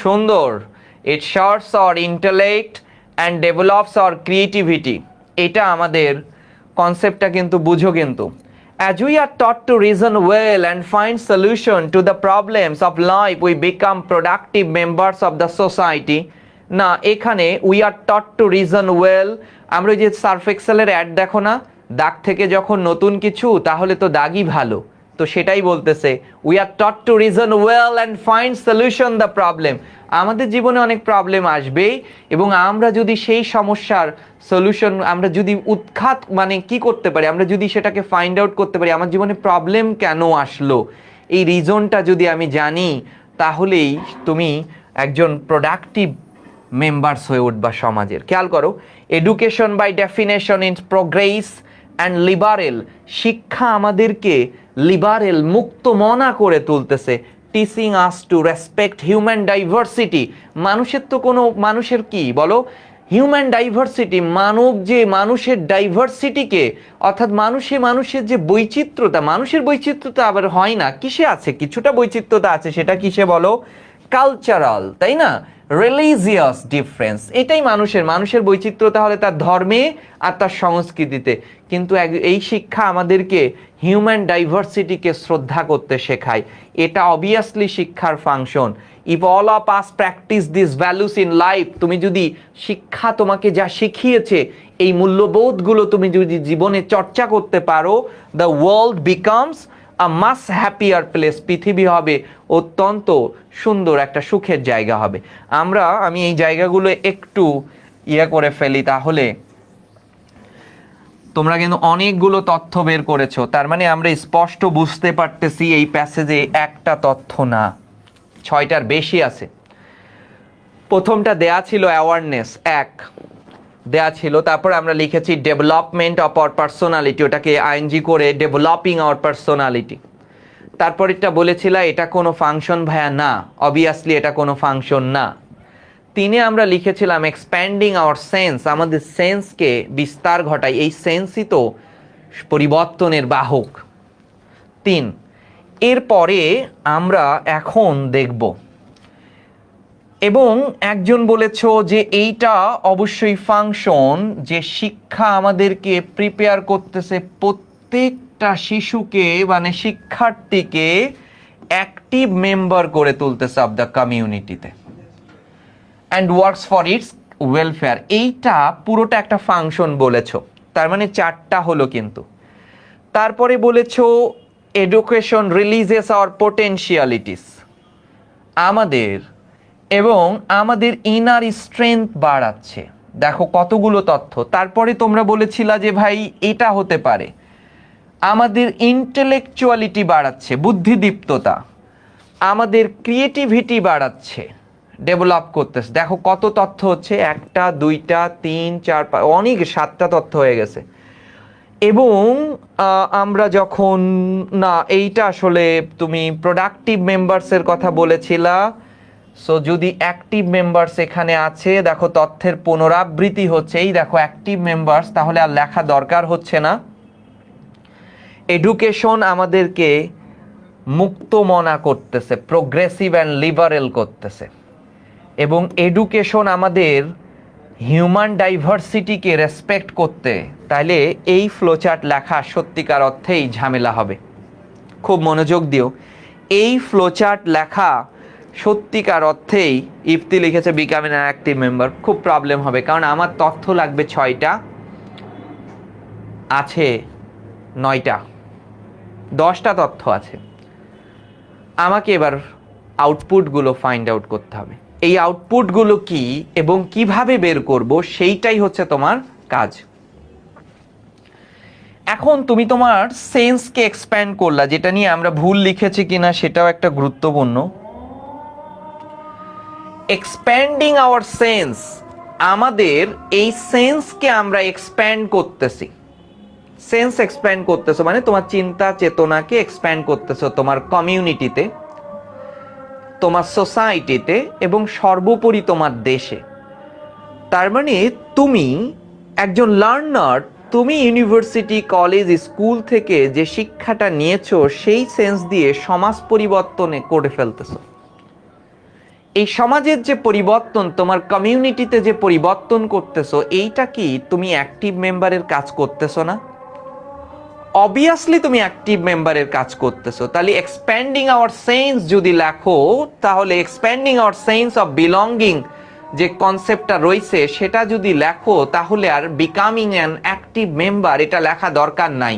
সুন্দর। It sharps our intellect and develops our creativity, এটা আমাদের কনসেপ্টটা কিন্তু বুঝো কিন্তু। As we are taught to reason well and find solution to the problems of life, we become productive members of the society. না, এখানে we are taught to reason well, আমরা যে সার্ফ এক্সেলের অ্যাড দেখো না, দাগ থেকে যখন নতুন কিছু, তাহলে তো দাগই ভালো, তো সেটাই বলতেছে we are taught to reason well and find solution the problem. আমাদের জীবনে অনেক প্রবলেম আসবে, এবং আমরা যদি সেই সমস্যার সলিউশন, আমরা যদি উৎখাত, মানে কি করতে পারি, আমরা যদি সেটাকে ফাইন্ড আউট করতে পারি, আমার জীবনে প্রবলেম কেন আসলো, এই রিজনটা যদি আমি জানি, তাহলেই তুমি একজন প্রোডাক্টিভ মেম্বার্স হয়ে উঠবা সমাজের। খেয়াল করো, education by definition in progress and liberal, শিক্ষা আমাদেরকে লিবারেল, মুক্ত মনা করে তুলতেছে, teaching us to respect human diversity, মানুষের তো কোনো, মানুষের কি বলো, হিউম্যান ডাইভার্সিটি, মানব যে মানুষের ডাইভার্সিটিকে, অর্থাৎ মানুষের যে বৈচিত্র্যতা, মানুষের বৈচিত্র্যতা আবার হয় না, কিসে আছে, কিছুটা বৈচিত্র্যতা আছে, সেটা কিসে বলো, কালচারাল, তাই না, রিলিজিয়াস ডিফারেন্স, এটাই মানুষের বৈচিত্র্যতা হলে তার ধর্মে আর তার সংস্কৃতিতে। কিন্তু এই শিক্ষা আমাদেরকে হিউম্যান ডাইভার্সিটিকে শ্রদ্ধা করতে শেখায়, এটা অবভিয়াসলি শিক্ষার function. If all of us practice this values in life, তুমি যদি শিক্ষা তোমাকে যা শিখিয়েছে, এই মূল্যবোধগুলো তুমি যদি জীবনে চর্চা করতে পারো, the world becomes a much happier place, পৃথিবী হবে অত্যন্ত সুন্দর একটা সুখের জায়গা হবে। আমি এই জায়গাগুলো একটু করে ফেলি, তাহলে তোমরা কিন্তু অনেকগুলো তথ্য বের করেছো, তার মানে আমরা স্পষ্ট বুঝতে পারতেছি এই প্যাসেজে একটা তথ্য না, 6টার বেশি আছে। প্রথমটা দেয়া ছিল অ্যাওয়ারনেস, এক দেয়া ছিল, তারপর আমরা লিখেছি ডেভেলপমেন্ট অফ আওয়ার পার্সোনালিটি, ওটাকে আইএনজি করে ডেভেলপিং আওয়ার পার্সোনালিটি। তারপর এটা বলেছিলাম এটা কোনো ফাংশন ভাইয়া না, অবভিয়াসলি এটা কোনো ফাংশন না। তিনে আমরা লিখেছিলাম এক্সপ্যান্ডিং আওয়ার সেন্স, আমাদের সেন্সকে বিস্তার ঘটাই, এই সেন্সই তো পরিবর্তনের বাহক। তিন, এরপরে আমরা এখন দেখব, এবং একজন বলেছ যে এইটা অবশ্যই ফাংশন, যে শিক্ষা আমাদেরকে প্রিপেয়ার করতেছে প্রত্যেকটা শিশুকে মানে শিক্ষার্থীকে অ্যাক্টিভ মেম্বার করে তুলতেছে অফ দ্য কমিউনিটিতে, and works for its welfare. এইটা পুরোটা একটা ফাংশন বলেছ, তার মানে 4টা হলো কিন্তু। তারপরে বলেছ এডুকেশন রিলিজেস আওয়ার পোটেনশিয়ালিটিস, আমাদের ইনার স্ট্রেংথ বাড়াচ্ছে। দেখো কতগুলো তথ্য। তারপরে তোমরা বলেছিলা যে ভাই এটা হতে পারে আমাদের ইন্টেলেকচুয়ালিটি বাড়াচ্ছে, বুদ্ধিদীপ্ততা, আমাদের ক্রিয়েটিভিটি বাড়াচ্ছে, ডেভেলপ করতেছে। দেখো কত তথ্য হচ্ছে, 1টা 2টা 3 4 5, অনেক 7টা তথ্য হয়ে গেছে। এবং আমরা যখন না, এইটা আসলে তুমি প্রোডাক্টিভ মেম্বার্সের কথা বলেছিলা, সো যদি অ্যাক্টিভ মেম্বার্স এখানে আছে, দেখো তথ্যের পুনরাবৃত্তি হচ্ছে, এই দেখো অ্যাক্টিভ মেম্বার্স, তাহলে আর লেখা দরকার হচ্ছে না। এডুকেশন আমাদেরকে মুক্তমনা করতেছে, প্রোগ্রেসিভ অ্যান্ড লিবারেল করতেছে, এবং এডুকেশন আমাদের হিউম্যান ডাইভার্সিটিকে রেসপেক্ট করতে, তাইলে এই ফ্লোচার্ট লেখা সত্যিকার অর্থেই ঝামেলা হবে। খুব মনোযোগ দিও, এই ফ্লোচার্ট লেখা সত্যিকার অর্থেই, ইফতি লিখেছে বিকামিং অ্যান অ্যাক্টিভ মেম্বার, খুব প্রবলেম হবে, কারণ আমার তথ্য লাগবে 6টা, আছে 9টা, 10টা তথ্য আছে। আমাকে এবার আউটপুটগুলো ফাইন্ড আউট করতে হবে। এই আউটপুটগুলো কি এবং কিভাবে বের করব, সেইটাই হচ্ছে তোমার কাজ। এখন তুমি তোমার সেন্সকে এক্সপ্যান্ড করলা, যেটা নিয়ে আমরা ভুল লিখেছি কিনা সেটাও একটা গুরুত্বপূর্ণ। এক্সপ্যান্ডিং আওয়ার সেন্স, আমাদের এই সেন্সকে আমরা এক্সপ্যান্ড করতেছি। সেন্স এক্সপ্যান্ড করতেছো মানে তোমার চিন্তা চেতনাকে এক্সপ্যান্ড করতেছো তোমার কমিউনিটিতে, তোমার সোসাইটিতে, এবং সর্বোপরি তোমার দেশে। তার মানে তুমি একজন লার্নার, তুমি ইউনিভার্সিটি কলেজ স্কুল থেকে যে শিক্ষাটা নিয়েছো সেই সেন্স দিয়ে সমাজ পরিবর্তনে করে ফেলতেছো। এই সমাজের যে পরিবর্তন, তোমার কমিউনিটিতে যে পরিবর্তন করতেছো, এইটা কি তুমি অ্যাক্টিভ মেম্বারের কাজ করতেছো না? অবভিয়াসলি তুমি অ্যাক্টিভ মেম্বারের কাজ করতেছো। তাহলে এক্সপ্যান্ডিং আওয়ার সেন্স যদি লেখো, তাহলে expanding our sense of belonging যে কনসেপ্টটা রয়েছে সেটা যদি লেখো, তাহলে আর বিকামিং অ্যান অ্যাক্টিভ মেম্বার এটা লেখা দরকার নাই।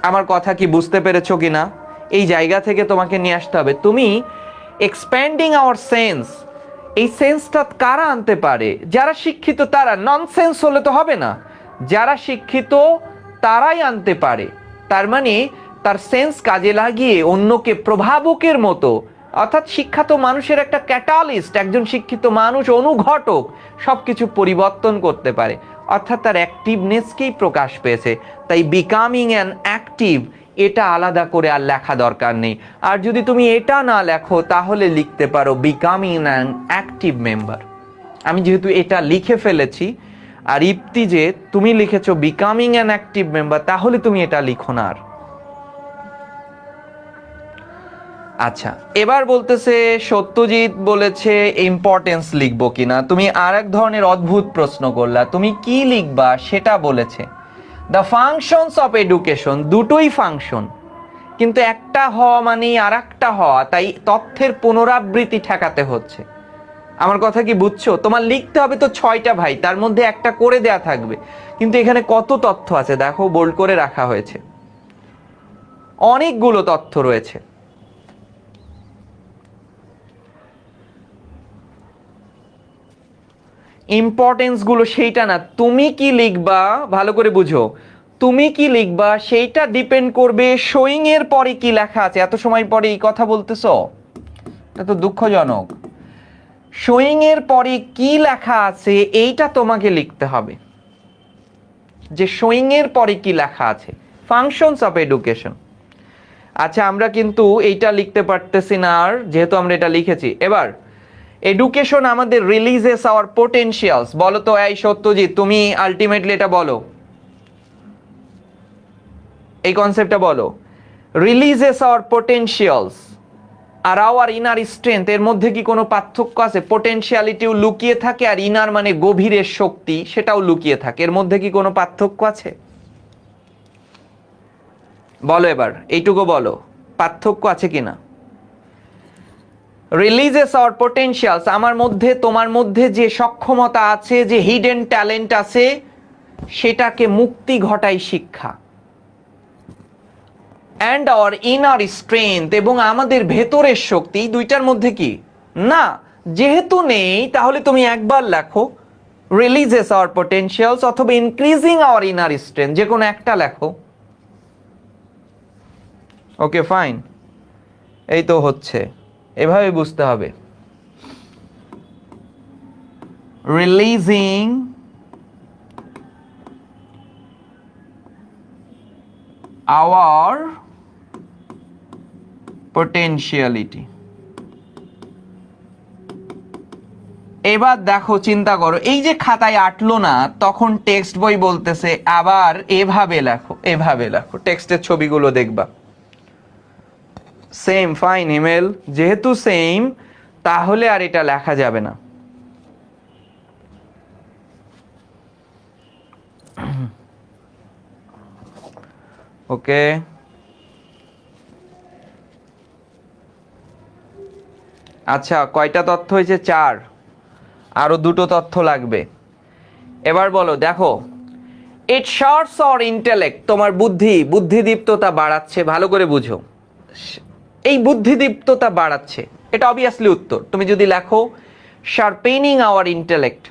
আমার কথা কি বুঝতে পেরেছো কিনা? এই জায়গা থেকে তোমাকে নিয়ে আসতে হবে। তুমি এক্সপ্যান্ডিং আওয়ার সেন্স, এই সেন্সটা কারা আনতে পারে? যারা শিক্ষিত তারা, ননসেন্স হলে তো হবে না। যারা শিক্ষিত তারাই আনতে পারে। তার মানে তার সেন্স কাজে লাগিয়ে অন্যকে প্রভাবকের মতো, অর্থাৎ শিক্ষা তো মানুষের একটা ক্যাটালিস্ট, একজন শিক্ষিত মানুষ অনুঘটক, সবকিছু পরিবর্তন করতে পারে, অর্থাৎ তার অ্যাক্টিভনেসকেই প্রকাশ পেয়েছে। তাই বিকামিং অ্যান অ্যাক্টিভ, এটা আলাদা করে আর লেখা দরকার নেই। আর যদি তুমি এটা না লেখো, তাহলে লিখতে পারো বিকামিং অ্যান অ্যাক্টিভ মেম্বার। আমি যেহেতু এটা লিখে ফেলেছি, আর ইপ্তি যে তুমি লিখেছো বিকামিং অ্যান অ্যাক্টিভ মেম্বার, তাহলে তুমি এটা লিখো না আর। আচ্ছা, এবার বলতেছে সত্যজিৎ বলেছে ইম্পর্টেন্স লিখবো কিনা। তুমি আর এক ধরনের অদ্ভুত প্রশ্ন করলা, তুমি কি লিখবা সেটা বলেছে। দ্য ফাংশনস অফ এডুকেশন, দুটোই ফাংশন, কিন্তু একটা হওয়া মানে আর একটা হওয়া, তাই তথ্যের পুনরাবৃত্তি ঠেকাতে হচ্ছে। আমার কথা কি বুঝছো? তোমার লিখতে হবে তো 6টা ভাই, তার মধ্যে একটা করে দেয়া থাকবে, কিন্তু এখানে কত তথ্য আছে দেখো, বোল্ড করে রাখা হয়েছে। অনেকগুলো তথ্য রয়েছে। ইম্পর্টেন্স গুলো সেইটা না, তুমি কি লিখবা ভালো করে বুঝো, তুমি কি লিখবা সেইটা ডিপেন্ড করবে শোয়িং এর পরে কি লেখা আছে। এত সময় পরে এই কথা বলতেছো, এটা তো দুঃখজনক। শোয়িং এর পরে কি লেখা আছে এইটা তোমাকে লিখতে হবে, যে শোয়িং এর পরে কি লেখা আছে। Functions of education. আচ্ছা, আমরা কিন্তু এইটা লিখতে পারতেছি না আর, যেহেতু আমরা এটা লিখেছি। এবার এডুকেশন আমাদের রিলিজেস আওয়ার পোটেনশিয়ালস। বলো তো এই সত্যজিৎ, তুমি আলটিমেটলি এটা বলো, এই কনসেপ্টটা বলো। Releases our পোটেনশিয়ালস R hour inner strength, এর মধ্যে কি কোনো পার্থক্য আছে? পোটেনশিয়ালিটিও লুকিয়ে থাকে আর ইনার মানে গভীরের শক্তি, সেটাও লুকিয়ে থাকে। এর মধ্যে কি কোনো পার্থক্য আছে? বলো এবার, এইটুকু বলো, পার্থক্য আছে কিনা? রিলিজেস আওয়ার পোটেনশিয়ালস, আমার মধ্যে তোমার মধ্যে যে সক্ষমতা আছে, যে হিডেন ট্যালেন্ট আছে, সেটাকে মুক্তি ঘটায় শিক্ষা। অ্যান্ড আওয়ার ইনার স্ট্রেংথ, এবং আমাদের ভেতরের শক্তি, দুইটার মধ্যে কি না, যেহেতু নেই তাহলে তুমি একবার লেখো রিলিজেস আওয়ার পোটেনশিয়ালস অথবা ইনক্রিজিং আওয়ার ইনার স্ট্রেংথ, যে কোনো একটা লেখো। ওকে ফাইন, এই তো হচ্ছে, এভাবে বুঝতে হবে। Releasing our potentiality. এবার দেখো, চিন্তা করো, এই যে খাতায় আটলো না, তখন টেক্সট বই বলতেছে আবার এভাবে লেখো, এভাবে লেখো, টেক্সটের ছবিগুলো দেখবা সেম। ফাইন ইমেল, যেহেতু সেম তাহলে আর এটা লেখা যাবে না। ওকে, আচ্ছা, কয়টা তথ্য হয়েছে? 4, আরো 2টো তথ্য লাগবে। এবার বলো, দেখো, ইট শার্পস অর ইন্টেলেক্ট, তোমার বুদ্ধিদীপ্ততা বাড়াচ্ছে। ভালো করে বুঝো, এই বুদ্ধিদীপ্ততা বাড়াচ্ছে, এটা অবভিয়াসলি উত্তর। তুমি যদি লেখো শার্পেনিং আওয়ার ইন্টেলেক্ট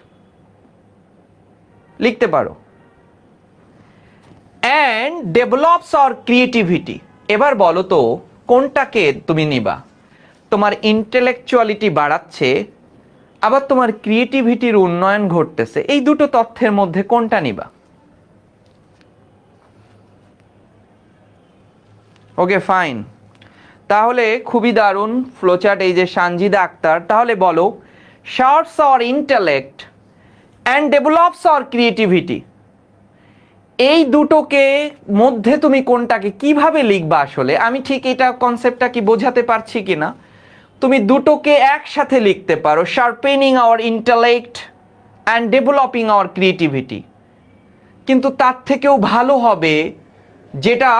লিখতে পারো। And develops our creativity. এবার বলো তো কোনটাকে তুমি নিবা? তোমার ইন্টেলেকচুয়ালিটি বাড়াচ্ছে, আবার তোমার ক্রিয়েটিভিটির উন্নয়ন ঘটতেছে, এই দুটো তথ্যের মধ্যে কোনটা নিবা? ওকে ফাইন, তাহলে খুবই দারুণ ফ্লোচার্ট, এই যে সানজিদা আক্তার। তাহলে বলো, sharps our intellect and develops our creativity, এই দুটোকে মধ্যে তুমি কোনটাকে কিভাবে লিখবা? আসলে আমি ঠিক এটা কনসেপ্টটা কি বোঝাতে পারছি কিনা। তুমি দুটোকে একসাথে লিখতে পারো, sharpening our intellect and developing our creativity. কিন্তু তার থেকেও ভালো হবে যেটা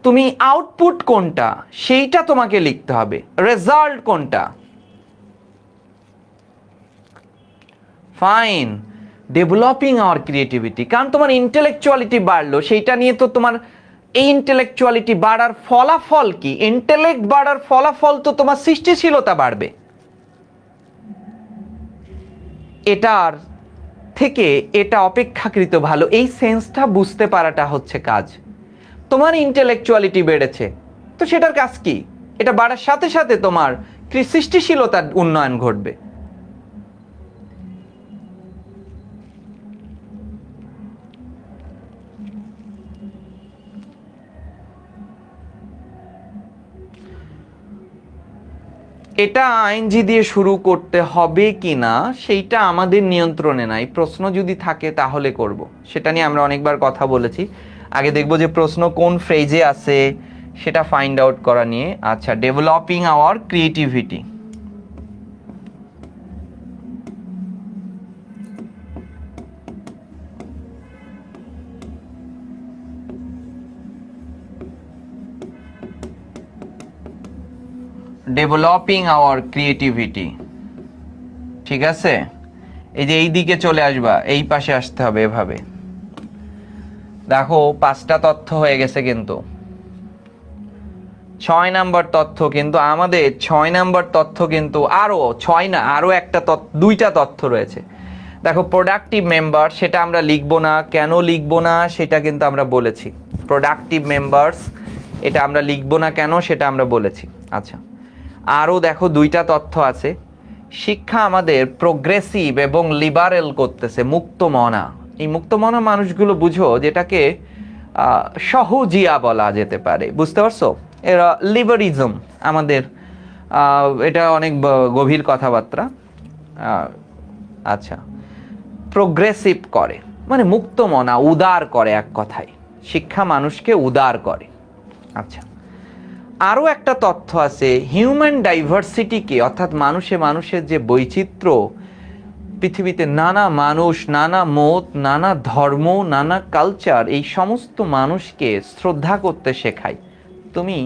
তুমি আউটপুট কোনটা সেইটা তোমাকে লিখতে হবে, রেজাল্ট কোনটা। ফাইন, ডেভেলপিং আওয়ার ক্রিয়েটিভিটি, কারণ তোমার ইন্টেলেকচুয়ালিটি বাড়লো, সেইটা নিয়ে তো তোমার এই ইন্টেলেকচুয়ালিটি বাড়ার ফলাফল কি? ইন্টেলেক্ট বাড়ার ফলাফল তো তোমার সৃষ্টিশীলতা বাড়বে। এটার থেকে এটা অপেক্ষাকৃত ভালো, এই সেন্সটা বুঝতে পারাটা হচ্ছে কাজ। তোমার ইন্টেলেকচুয়ালিটি বেড়েছে, তো সেটার কাজ কি? এটা বাড়ার সাথে সাথে তোমার সৃষ্টিশীলতার উন্নয়ন ঘটবে। এটা আইএনজি দিয়ে শুরু করতে হবে কিনা সেইটা আমাদের নিয়ন্ত্রণে নাই। প্রশ্ন যদি থাকে তাহলে করব, সেটা নিয়ে আমরা অনেকবার কথা বলেছি। আগে দেখব যে প্রশ্ন কোন ফ্রেজে আছে সেটা ফাইন্ড আউট করা নিয়ে। আচ্ছা, developing our creativity, developing our creativity, ঠিক আছে। এই যে এই দিকে চলে আসবা, এই পাশে আসতে হবে এভাবে। দেখো 5টা তথ্য হয়ে গেছে কিন্তু। 6 নাম্বার তথ্য কিন্তু আমাদের 6 নাম্বার তথ্য কিন্তু আরো 6 না, আরো একটা দুইটা তথ্য রয়েছে। দেখো প্রোডাক্টিভ মেম্বার, সেটা আমরা লিখবো না, কেন লিখবো না সেটা কিন্তু আমরা বলেছি। প্রোডাক্টিভ মেম্বার্স এটা আমরা লিখবো না কেন সেটা আমরা বলেছি। আচ্ছা, আরও দেখো দুইটা তথ্য আছে। শিক্ষা আমাদের প্রোগ্রেসিভ এবং লিবারেল করতেছে, মুক্তমনা। এই মুক্তমনা মানুষগুলো বুঝো, যেটাকে সহজিয়া বলা যেতে পারে, বুঝতে পারছো? এরা লিবারিজম আমাদের, এটা অনেক গভীর কথাবার্তা। আচ্ছা, প্রোগ্রেসিভ করে মানে মুক্তমনা, উদার করে, এক কথায় শিক্ষা মানুষকে উদার করে। আচ্ছা, আরও একটা তথ্য আছে, হিউম্যান ডাইভার্সিটিকে, অর্থাৎ মানুষের যে বৈচিত্র্য, পৃথিবীতে নানা মানুষ, নানা মত, নানা ধর্ম, নানা কালচার, এই সমস্ত মানুষকে শ্রদ্ধা করতে শেখায়। তুমি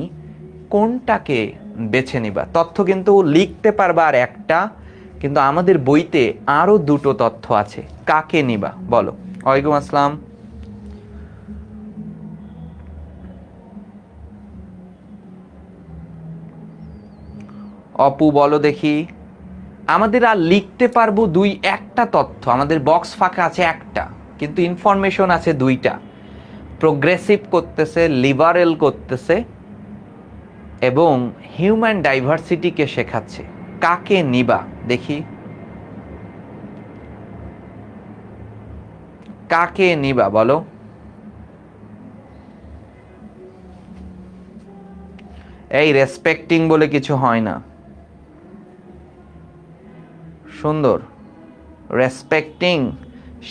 কোনটাকে বেছে নিবা? তথ্য কিন্তু লিখতে পারবা আর একটা, কিন্তু আমাদের বইতে আরও দুটো তথ্য আছে, কাকে নিবা বলো? ওয়ালাইকুম আসসালাম। অপু বলো দেখি। আমাদের আর লিখতে পারবো একটা তথ্য, আমাদের বক্স ফাঁকা আছে একটা, কিন্তু ইনফরমেশন আছে দুইটা। প্রোগ্রেসিভ করতেছে, লিবারেল করতেছে এবং হিউম্যান ডাইভার্সিটিকে শেখাচ্ছে। কাকে নিবা দেখি? কাকে নিবা বলো? এই রেসপেক্টিং বলে কিছু হয় না। সুন্দর, রেসপেক্টিং।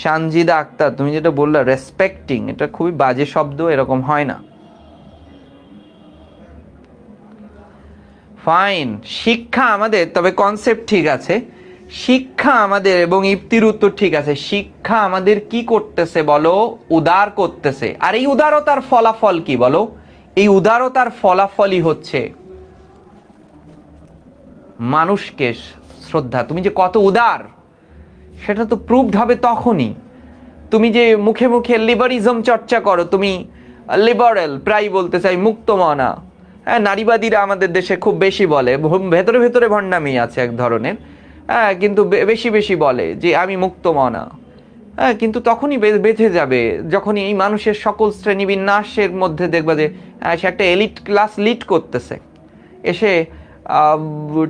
সানজিদা আক্তার, তুমি যেটা বললে রেসপেক্টিং, এটা খুবই বাজে শব্দ, এরকম হয় না। ফাইন, শিক্ষা আমাদের, তবে কনসেপ্ট ঠিক আছে। শিক্ষা আমাদের, এবং ইফতির উত্তর ঠিক আছে, শিক্ষা আমাদের কি করতেছে বলো? উদার করতেছে। আর এই উদারতার ফলাফল কি বলো? এই উদারতার ফলাফলই হচ্ছে মানুষকে শ্রদ্ধা। তুমি যে কত উদার সেটা তো প্রুভড হবে তখনই। তুমি যে মুখে মুখে লিবারিজম চর্চা করো, তুমি লিবারেল, প্রায় বলতে চাই মুক্তমনা। হ্যাঁ, নারীবাদীরা আমাদের দেশে খুব বেশি বলে, ভেতরে ভেতরে ভণ্ডামি আছে এক ধরনের। হ্যাঁ, কিন্তু বেশি বেশি বলে যে আমি মুক্তমনা। হ্যাঁ, কিন্তু তখনই বেঁচে যাবে যখনই এই মানুষের সকল শ্রেণীবিন্যাসের মধ্যে দেখবা যে সে একটা এলিট ক্লাস লিড করতেছে, এসে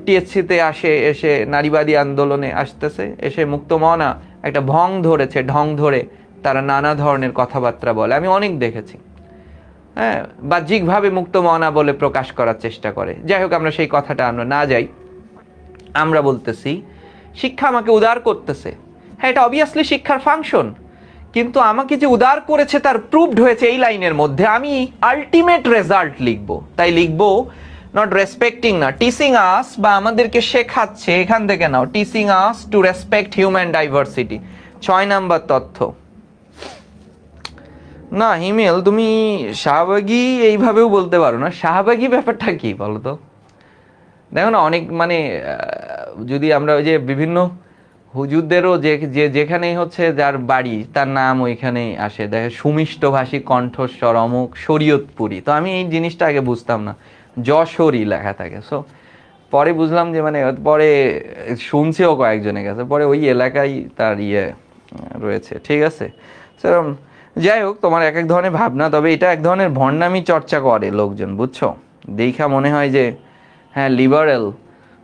টিএসসিতে আসে, এসে নারীবাদী আন্দোলনে আসতেছে, এসে মুক্তমনা একটা ধরেছে, ঢং ধরে তারা নানা ধরনের কথাবার্তা বলে, আমি অনেক দেখেছি। হ্যাঁ, বাহ্যিকভাবে মুক্তমনা বলে প্রকাশ করার চেষ্টা করে। যাই হোক, আমরা সেই কথাটা আমরা না যাই। আমরা বলতেছি শিক্ষা আমাকে উদার করতেছে। হ্যাঁ, এটা অবভিয়াসলি শিক্ষার ফাংশন, কিন্তু আমাকে যে উদার করেছে তার প্রুভড হয়েছে এই লাইনের মধ্যে। আমি আলটিমেট রেজাল্ট লিখবো, তাই লিখবো নট রেসপেক্টিং না, টিচিং আস, বা আমাদেরকে শেখাচ্ছে, এখান থেকে নাও, teaching us to respect human diversity. 6 number তথ্য। না হিমেল, তুমি শাহবাগী এইভাবেও বলতে পারো না। শাহবাগী ব্যাপারটা কি বলো তো? দেখো না, অনেক মানে যদি আমরা ওই যে বিভিন্ন হুজুরদেরও যেখানেই হচ্ছে যার বাড়ি তার নাম ওইখানেই আসে, দেখে সুমিষ্টভাষী কণ্ঠস্বর অমুক শরীয়তপুরি। তো আমি এই জিনিসটা আগে বুঝতাম না, যশোরই লেখা থাকে। সো পরে বুঝলাম যে মানে পরে শুনছেও কয়েকজনের কাছে, পরে ওই এলাকায় তার রয়েছে। ঠিক আছে, যাই হোক, তোমার এক এক ধরনের ভাবনা, তবে এটা এক ধরনের ভণ্ডামি চর্চা করে লোকজন, বুঝছো? দেখা মনে হয় যে হ্যাঁ লিবারেল,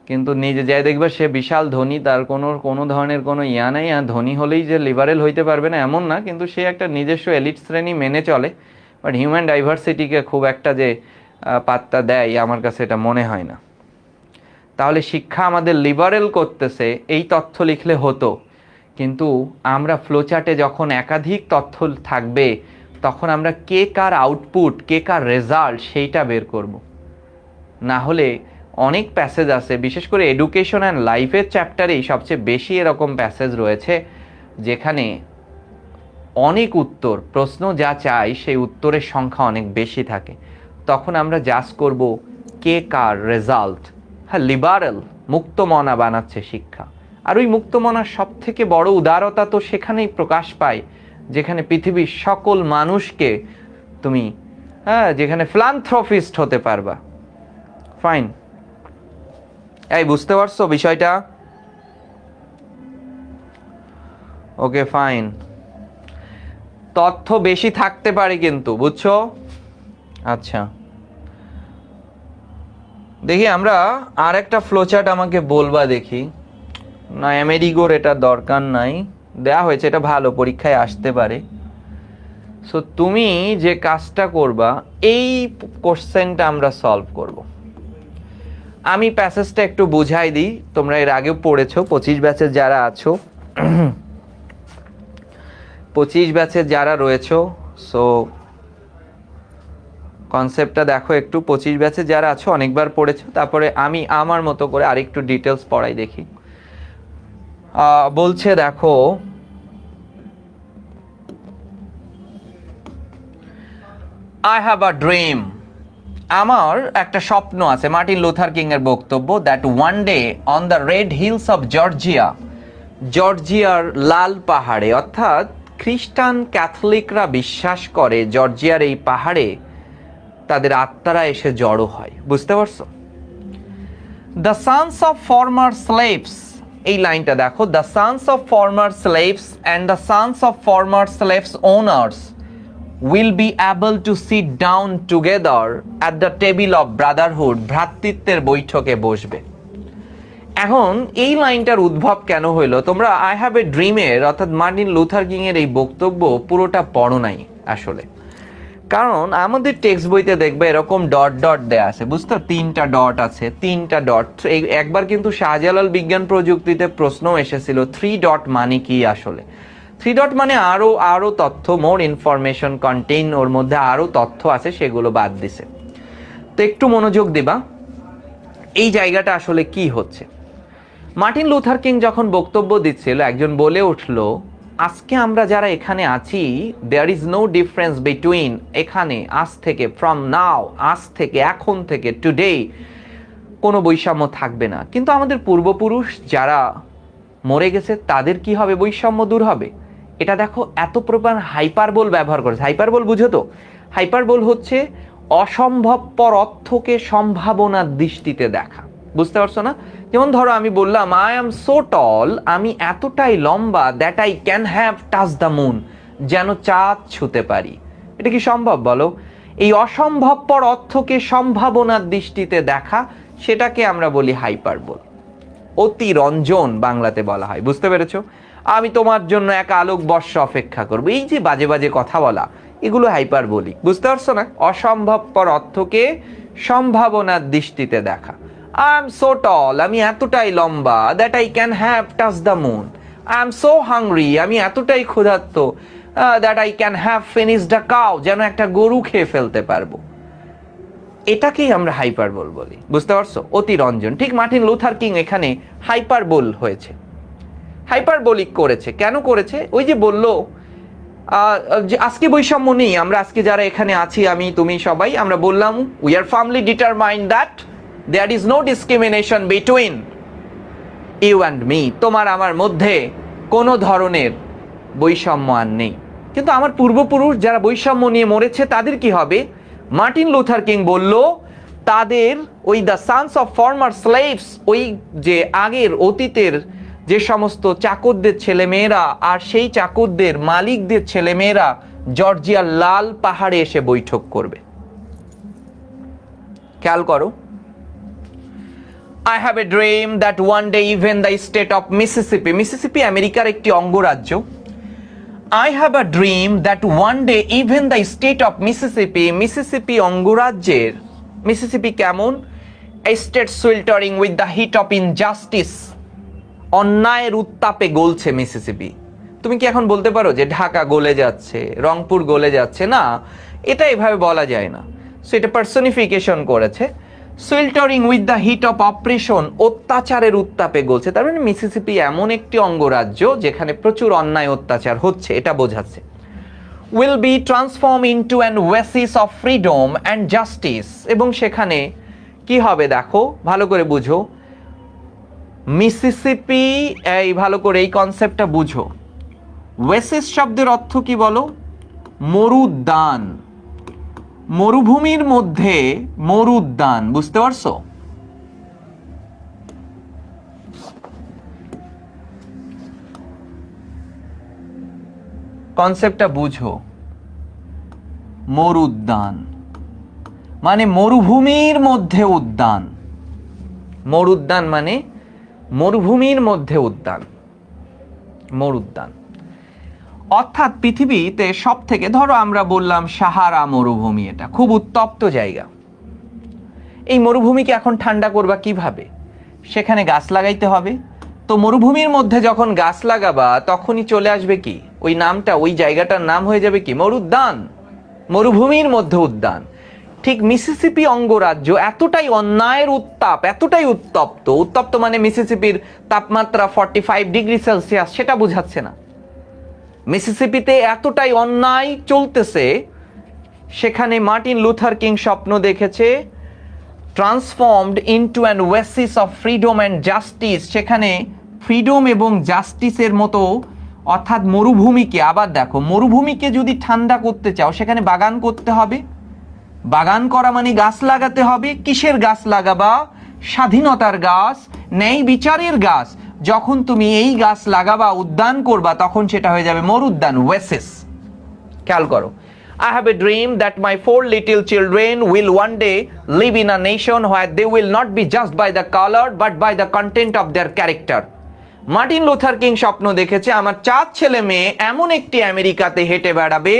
কিন্তু নিজে যাই দেখবে সে বিশাল ধনী, তার কোনো ধরনের কোনো নেই। আর ধনী হলেই যে লিবারেল হইতে পারবে না এমন না, কিন্তু সে একটা নিজস্ব এলিট শ্রেণী মেনে চলে। বাট হিউম্যান ডাইভার্সিটিকে খুব একটা যে পাত্তা দেয় আমার কাছে এটা মনে হয় না। তাহলে শিক্ষা আমাদের লিবারেল করতেছে, এই তথ্য লিখলে হতো, কিন্তু আমরা ফ্লোচার্টে যখন একাধিক তথ্য থাকবে তখন আমরা কে কার আউটপুট, কে কার রেজাল্ট সেইটা বের করব। না হলে অনেক প্যাসেজ আছে, বিশেষ করে এডুকেশন অ্যান্ড লাইফের চ্যাপ্টারেই সবচেয়ে বেশি এরকম প্যাসেজ রয়েছে, যেখানে অনেক উত্তর, প্রশ্ন যা চাই সেই উত্তরের সংখ্যা অনেক বেশি থাকে। তখন আমরা জাজ করব কে কার রেজাল্ট। হ্যাঁ, লিবারেল, মুক্তমনা বানাচ্ছে শিক্ষা। আর ওই মুক্তমনার সব থেকে বড় উদারতা তো সেখানেই প্রকাশ পায়, যেখানে পৃথিবীর সকল মানুষকে তুমি, হ্যাঁ, যেখানে ফিলান্থ্রপিস্ট হতে পারবা। ফাইন। এই বুঝতে পারছো বিষয়টা? Okay fine. তথ্য বেশি থাকতে পারে কিন্তু, বুঝছো? আচ্ছা দেখি আমরা আর একটা ফ্লোচার্ট আমাকে বলবা দেখি। না আমেরিগোর এটা দরকার নাই, দেয়া হয়েছে, এটা ভালো, পরীক্ষায় আসতে পারে। সো তুমি যে কাজটা করবা, এই কোশ্চেনটা আমরা সলভ করব। আমি প্যাসেজটা একটু বুঝাই দিই, তোমরা এর আগেও পড়েছো 25 ব্যাচের যারা আছো, 25 ব্যাচের যারা রয়েছো, সো কনসেপ্টটা দেখো একটু। 25 ব্যাচে যারা আছো অনেকবার পড়েছো, তারপরে আমি আমার মতো করে আরেকটু ডিটেলস পড়াই দেখি। বলছে দেখো, আই হ্যাভ আ ড্রিম, আমার একটা স্বপ্ন আছে। মার্টিন লুথার কিং এর বক্তব্য, that one day on the red hills of Georgia, জর্জিয়ার লাল পাহাড়ে, অর্থাৎ খ্রিস্টান ক্যাথলিকরা বিশ্বাস করে জর্জিয়ার এই পাহাড়ে তাদের আত্মারা এসে জড়ো হয়। বুঝতে পারছো? The Sans of former slaves, এই লাইনটা দেখো, the Sans of former slaves and the Sans of former slaves owners will be able to sit down together at the table of brotherhood, ভ্রাতৃত্বের বৈঠকে বসবে। এখন এই লাইনটার উদ্ভব কেন হইলো? তোমরা আই হ্যাভ এ ড্রিমের অর্থাৎ মার্টিন লুথার কিং এর এই বক্তব্য পুরোটা পড়ো নাই আসলে, কারণ আমাদের টেক্সট বইতে দেখবে এরকম ডট ডট দেয়া আছে, বুঝতো? 3টা ডট আছে, 3টা ডট। একবার কিন্তু শাহজালাল বিজ্ঞান প্রযুক্তিতে প্রশ্ন এসেছিল 3 ডট মানে কি আসলে। 3 ডট মানে আরো তথ্য, মোর ইনফরমেশন কন্টেইন, ওর মধ্যে আরো তথ্য আছে, সেগুলো বাদ দিছে। তো একটু মনোযোগ দিবা, এই জায়গাটা আসলে কি হচ্ছে। মার্টিন লুথার কিং যখন বক্তব্য দিচ্ছিল, একজন বলে উঠলো, আজকে আমরা যারা এখানে আছি, there is no difference between, এখানে আজ থেকে, ফ্রম নাও, আজ থেকে, এখন থেকে, টুডে, কোনো বৈষম্য থাকবে না। কিন্তু আমাদের পূর্বপুরুষ যারা মরে গেছে তাদের কি হবে? বৈষম্য দূর হবে। এটা দেখো, এত প্রকার হাইপারবোল ব্যবহার করেছে। হাইপারবোল বুঝো তো? হাইপারবোল হচ্ছে অসম্ভবপর অর্থকে সম্ভাবনার দৃষ্টিতে দেখা। বুঝতে পারছো না? যেমন ধরো আমি বললাম আই এম সো টল, আমি এতটাই লম্বা, that I can have touch the moon, যেন চাঁদ ছুঁতে পারি। এটা কি সম্ভব বলো? এই অসম্ভবপর অর্থকে সম্ভাবনার দৃষ্টিতে দেখা, সেটাকে আমরা বলি হাইপারবোল। অতিরঞ্জন বাংলাতে বলা হয়। বুঝতে পেরেছো? আমি তোমার জন্য এক আলোক বর্ষ অপেক্ষা করবো, এই যে বাজে বাজে কথা বলা, এগুলো হাইপারবোলিক। বুঝতে পারছো না? অসম্ভবপর অর্থকে সম্ভাবনার দৃষ্টিতে দেখা। আই এম সো টল, আমি এতটাই লম্বা, that I can have touch the moon. I am so hungry, আমি এতটাই ক্ষুধার্ত, that I can have finished a cow, যেন একটা গরু খেয়ে ফেলতে পারবো। এটাকেই আমরা হাইপারবোল বলি। বুঝতে পারছো? অতিরঞ্জন। ঠিক মার্টিন লুথার কিং এখানে হাইপারবোল হয়েছে, হাইপারবোলিক করেছে। কেন করেছে? ওই যে বললো যে আজকে বৈষম্য নেই, আমরা আজকে যারা এখানে আছি, আমি তুমি সবাই, আমরা বললাম we are firmly determined that there is no discrimination between you and me, তোমার আমার মধ্যে কোনো ধরনের বৈষম্য আর নেই। কিন্তু আমার পূর্বপুরুষ যারা বৈষম্য নিয়ে মরেছে তাদের কি হবে? মার্টিন লুথার কিং বলল, তাদের ওই the Sans of former slaves, ওই যে আগের অতীতের যে সমস্ত চাকরদের ছেলেমেয়েরা আর সেই চাকরদের মালিকদের ছেলেমেয়েরা জর্জিয়ার লাল পাহাড়ে এসে বৈঠক করবে। খেয়াল করো, I have a dream that one day even the state of Mississippi, Mississippi আমেরিকার একটি অঙ্গরাজ্য, I have a dream that one day even the state of Mississippi, Mississippi অঙ্গরাজ্যের, মিসিসিপি কেমন? A state sweltering with the heat of injustice, অন্যায়ের উত্তাপে গলছে Mississippi. তুমি কি এখন বলতে পারো যে ঢাকা গলে যাচ্ছে, রংপুর গলে যাচ্ছে? না, এটা এভাবে বলা যায় না। সো এটা পার্সনিফিকেশন করেছে। Sweltering with the heat of operation, অত্যাচারের উত্তাপে গলছে। তার মানে মিসিসিপি এমন একটি অঙ্গরাজ্য যেখানে প্রচুর অন্যায় অত্যাচার হচ্ছে, এটা বোঝাচ্ছে। Will be transform into an oasis of freedom and justice, এবং সেখানে কি হবে দেখো, ভালো করে বুঝো। মিসিসিপি, এই ভালো করে এই কনসেপ্টটা বুঝো। ওয়েসিস শব্দের অর্থ কি বলো? মরুদ্যান, মরুভূমির মধ্যে মরুদ্যান। বুঝতে পারছো? কনসেপ্টটা বুঝো। মরুদ্যান মানে মরুভূমির মধ্যে উদ্যান। মরুদ্যান মানে মরুভূমির মধ্যে উদ্যান, মরুদ্যান। অর্থাৎ পৃথিবীতে সব থেকে, ধরো আমরা বললাম সাহারা মরুভূমি, এটা খুব উত্তপ্ত জায়গা। এই মরুভূমিকে এখন ঠান্ডা করবা কিভাবে? সেখানে গাছ লাগাইতে হবে। তো মরুভূমির মধ্যে যখন গাছ লাগাবা তখনই চলে আসবে কি, ওই নামটা, ওই জায়গাটার নাম হয়ে যাবে কি, মরুদ্যান, মরুভূমির মধ্যে উদ্যান। ঠিক মিসিসিপি অঙ্গরাজ্য এতটাই অন্যায়ের উত্তাপ, এতটাই উত্তপ্ত, উত্তপ্ত মানে মিসিসিপির তাপমাত্রা 45°C, সেটা বোঝাচ্ছে না। মিসিসিপিতে এতটাই অন্যায় চলতেছে, সেখানে মার্টিন লুথার কিং স্বপ্ন দেখেছে transformed into an oasis of freedom and justice. সেখানে ফ্রিডম এবং জাস্টিসের মতো, অর্থাৎ মরুভূমিকে, আবার দেখো, মরুভূমিকে যদি ঠান্ডা করতে চাও সেখানে বাগান করতে হবে। বাগান করা মানে গাছ লাগাতে হবে। কিসের গাছ লাগাবা? স্বাধীনতার গাছ, ন্যায় বিচারের গাছ। যখন তুমি এই গাছ লাগাবা, উদ্যান করবা, তখন সেটা হয়ে যাবে মরুদ্যান, ওয়েসিস। খেয়াল করো, I have a dream that my 4 little children will one day live in a nation where they will not be judged by the color but by the content of their character. Martin Luther king স্বপ্ন দেখেছে আমার 4 ছেলে মেয়ে এমন একটি আমেরিকাতে হেঁটে বেড়াবে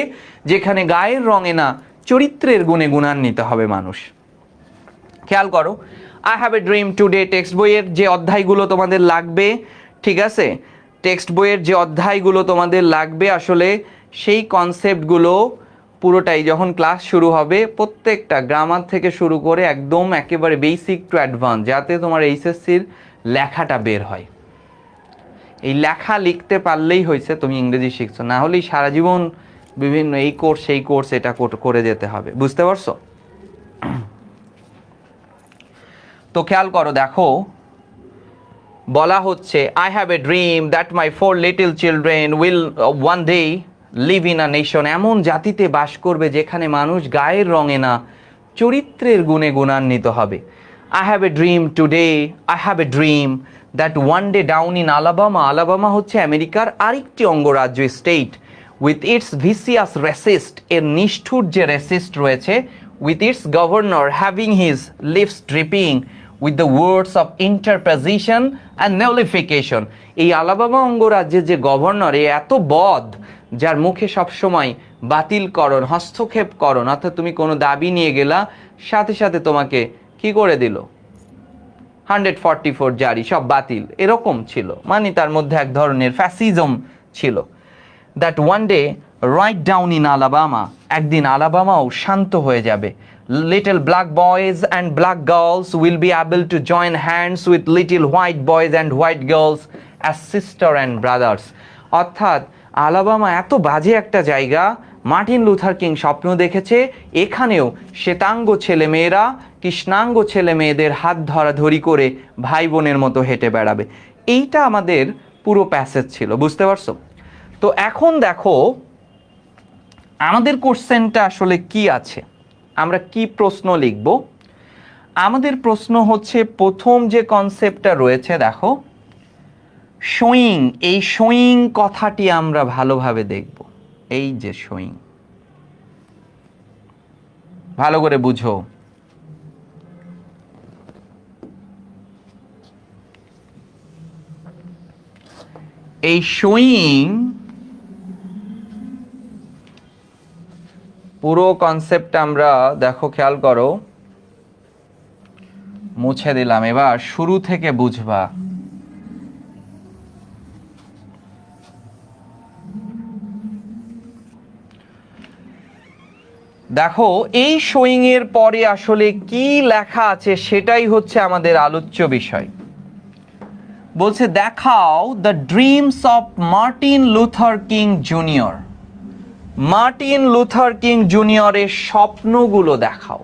যেখানে গায়ের রঙে না, চরিত্রের গুণে গুণান্বিত হবে মানুষ। খেয়াল করো, I have a dream today text বইয়ের যে অধ্যায়গুলো তোমাদের লাগবে, ঠিক আছে, টেক্সট বইয়ের যে অধ্যায়গুলো তোমাদের লাগবে, আসলে সেই কনসেপ্টগুলো পুরোটাই যখন ক্লাস শুরু হবে, প্রত্যেকটা গ্রামার থেকে শুরু করে একদম একেবারে বেসিক টু অ্যাডভান্স, যাতে তোমার এইচএসসির লেখাটা বের হয়। এই লেখা লিখতে পারলেই হয়েছে তুমি ইংরেজি শিখছো, না হলেই সারা জীবন বিভিন্ন এই কোর্স সেই কোর্স এটা করে যেতে হবে। বুঝতে পারছো? তো খেয়াল করো, দেখো বলা হচ্ছে I have a dream that my 4 little children will one day live in a nation, এমন জাতিতে বাস করবে যেখানে মানুষ গায়ের রঙে না, চরিত্রের গুণে গুণান্বিত হবে। I have a dream today, I have a dream that one day down in Alabama, Alabama হচ্ছে আমেরিকার আরেকটি অঙ্গরাজ্য, state, with its vicious racist, এর নিষ্ঠুর যে রেসিস্ট রয়েছে, with its governor having his lips dripping with the words of interposition and nullification. এই Alabama অঙ্গরাজ্যের যে গভর্নর, এত বদ, যার মুখে সবসময় বাতিলকরণ, হস্তক্ষেপকরণ, অর্থাৎ তুমি কোনো দাবি নিয়ে গেলা, সাথে সাথে তোমাকে কি করে দিল, 144 জারি, সব বাতিল, এরকম ছিল। মানে তার মধ্যে এক ধরনের ফ্যাসিজম ছিল। That one day write down in Alabama, একদিন আলাবামাও শান্ত হয়ে যাবে। Little black boys and black girls will be able to join hands with little white boys and white girls as sister and brothers. অর্থাৎ Alabama এত বাজে একটা জায়গা, Martin Luther king স্বপ্ন দেখেছে এখানেও শ্বেতাঙ্গ ছেলেমেয়েরা কৃষ্ণাঙ্গ ছেলে মেয়েদের হাত ধরাধরি করে ভাই বোনের মতো হেঁটে বেড়াবে। এইটা আমাদের পুরো প্যাসেজ ছিল। বুঝতে পারছো? তো এখন দেখো আমাদের কোশ্চেনটা আসলে কি আছে, আমরা কি প্রশ্ন লিখব। আমাদের প্রশ্ন হচ্ছে, প্রথম যে কনসেপ্টটা রয়েছে, দেখো শোয়িং, এই শোয়িং কথাটি আমরা ভালোভাবে দেখব। এই যে শোয়িং, ভালো করে বুঝো। এই শোয়িং পুরো কনসেপ্টটা আমরা দেখো, খেয়াল করো, মুছে দিলাম, এবার শুরু থেকে বুঝবা। দেখো এই শোয়িং এর পরে আসলে কি লেখা আছে সেটাই হচ্ছে আমাদের আলোচ্য বিষয়। বলছে দেখাও the dreams of Martin Luther King junior. Martin Luther King জুনিয়রের স্বপ্নগুলো দেখাও।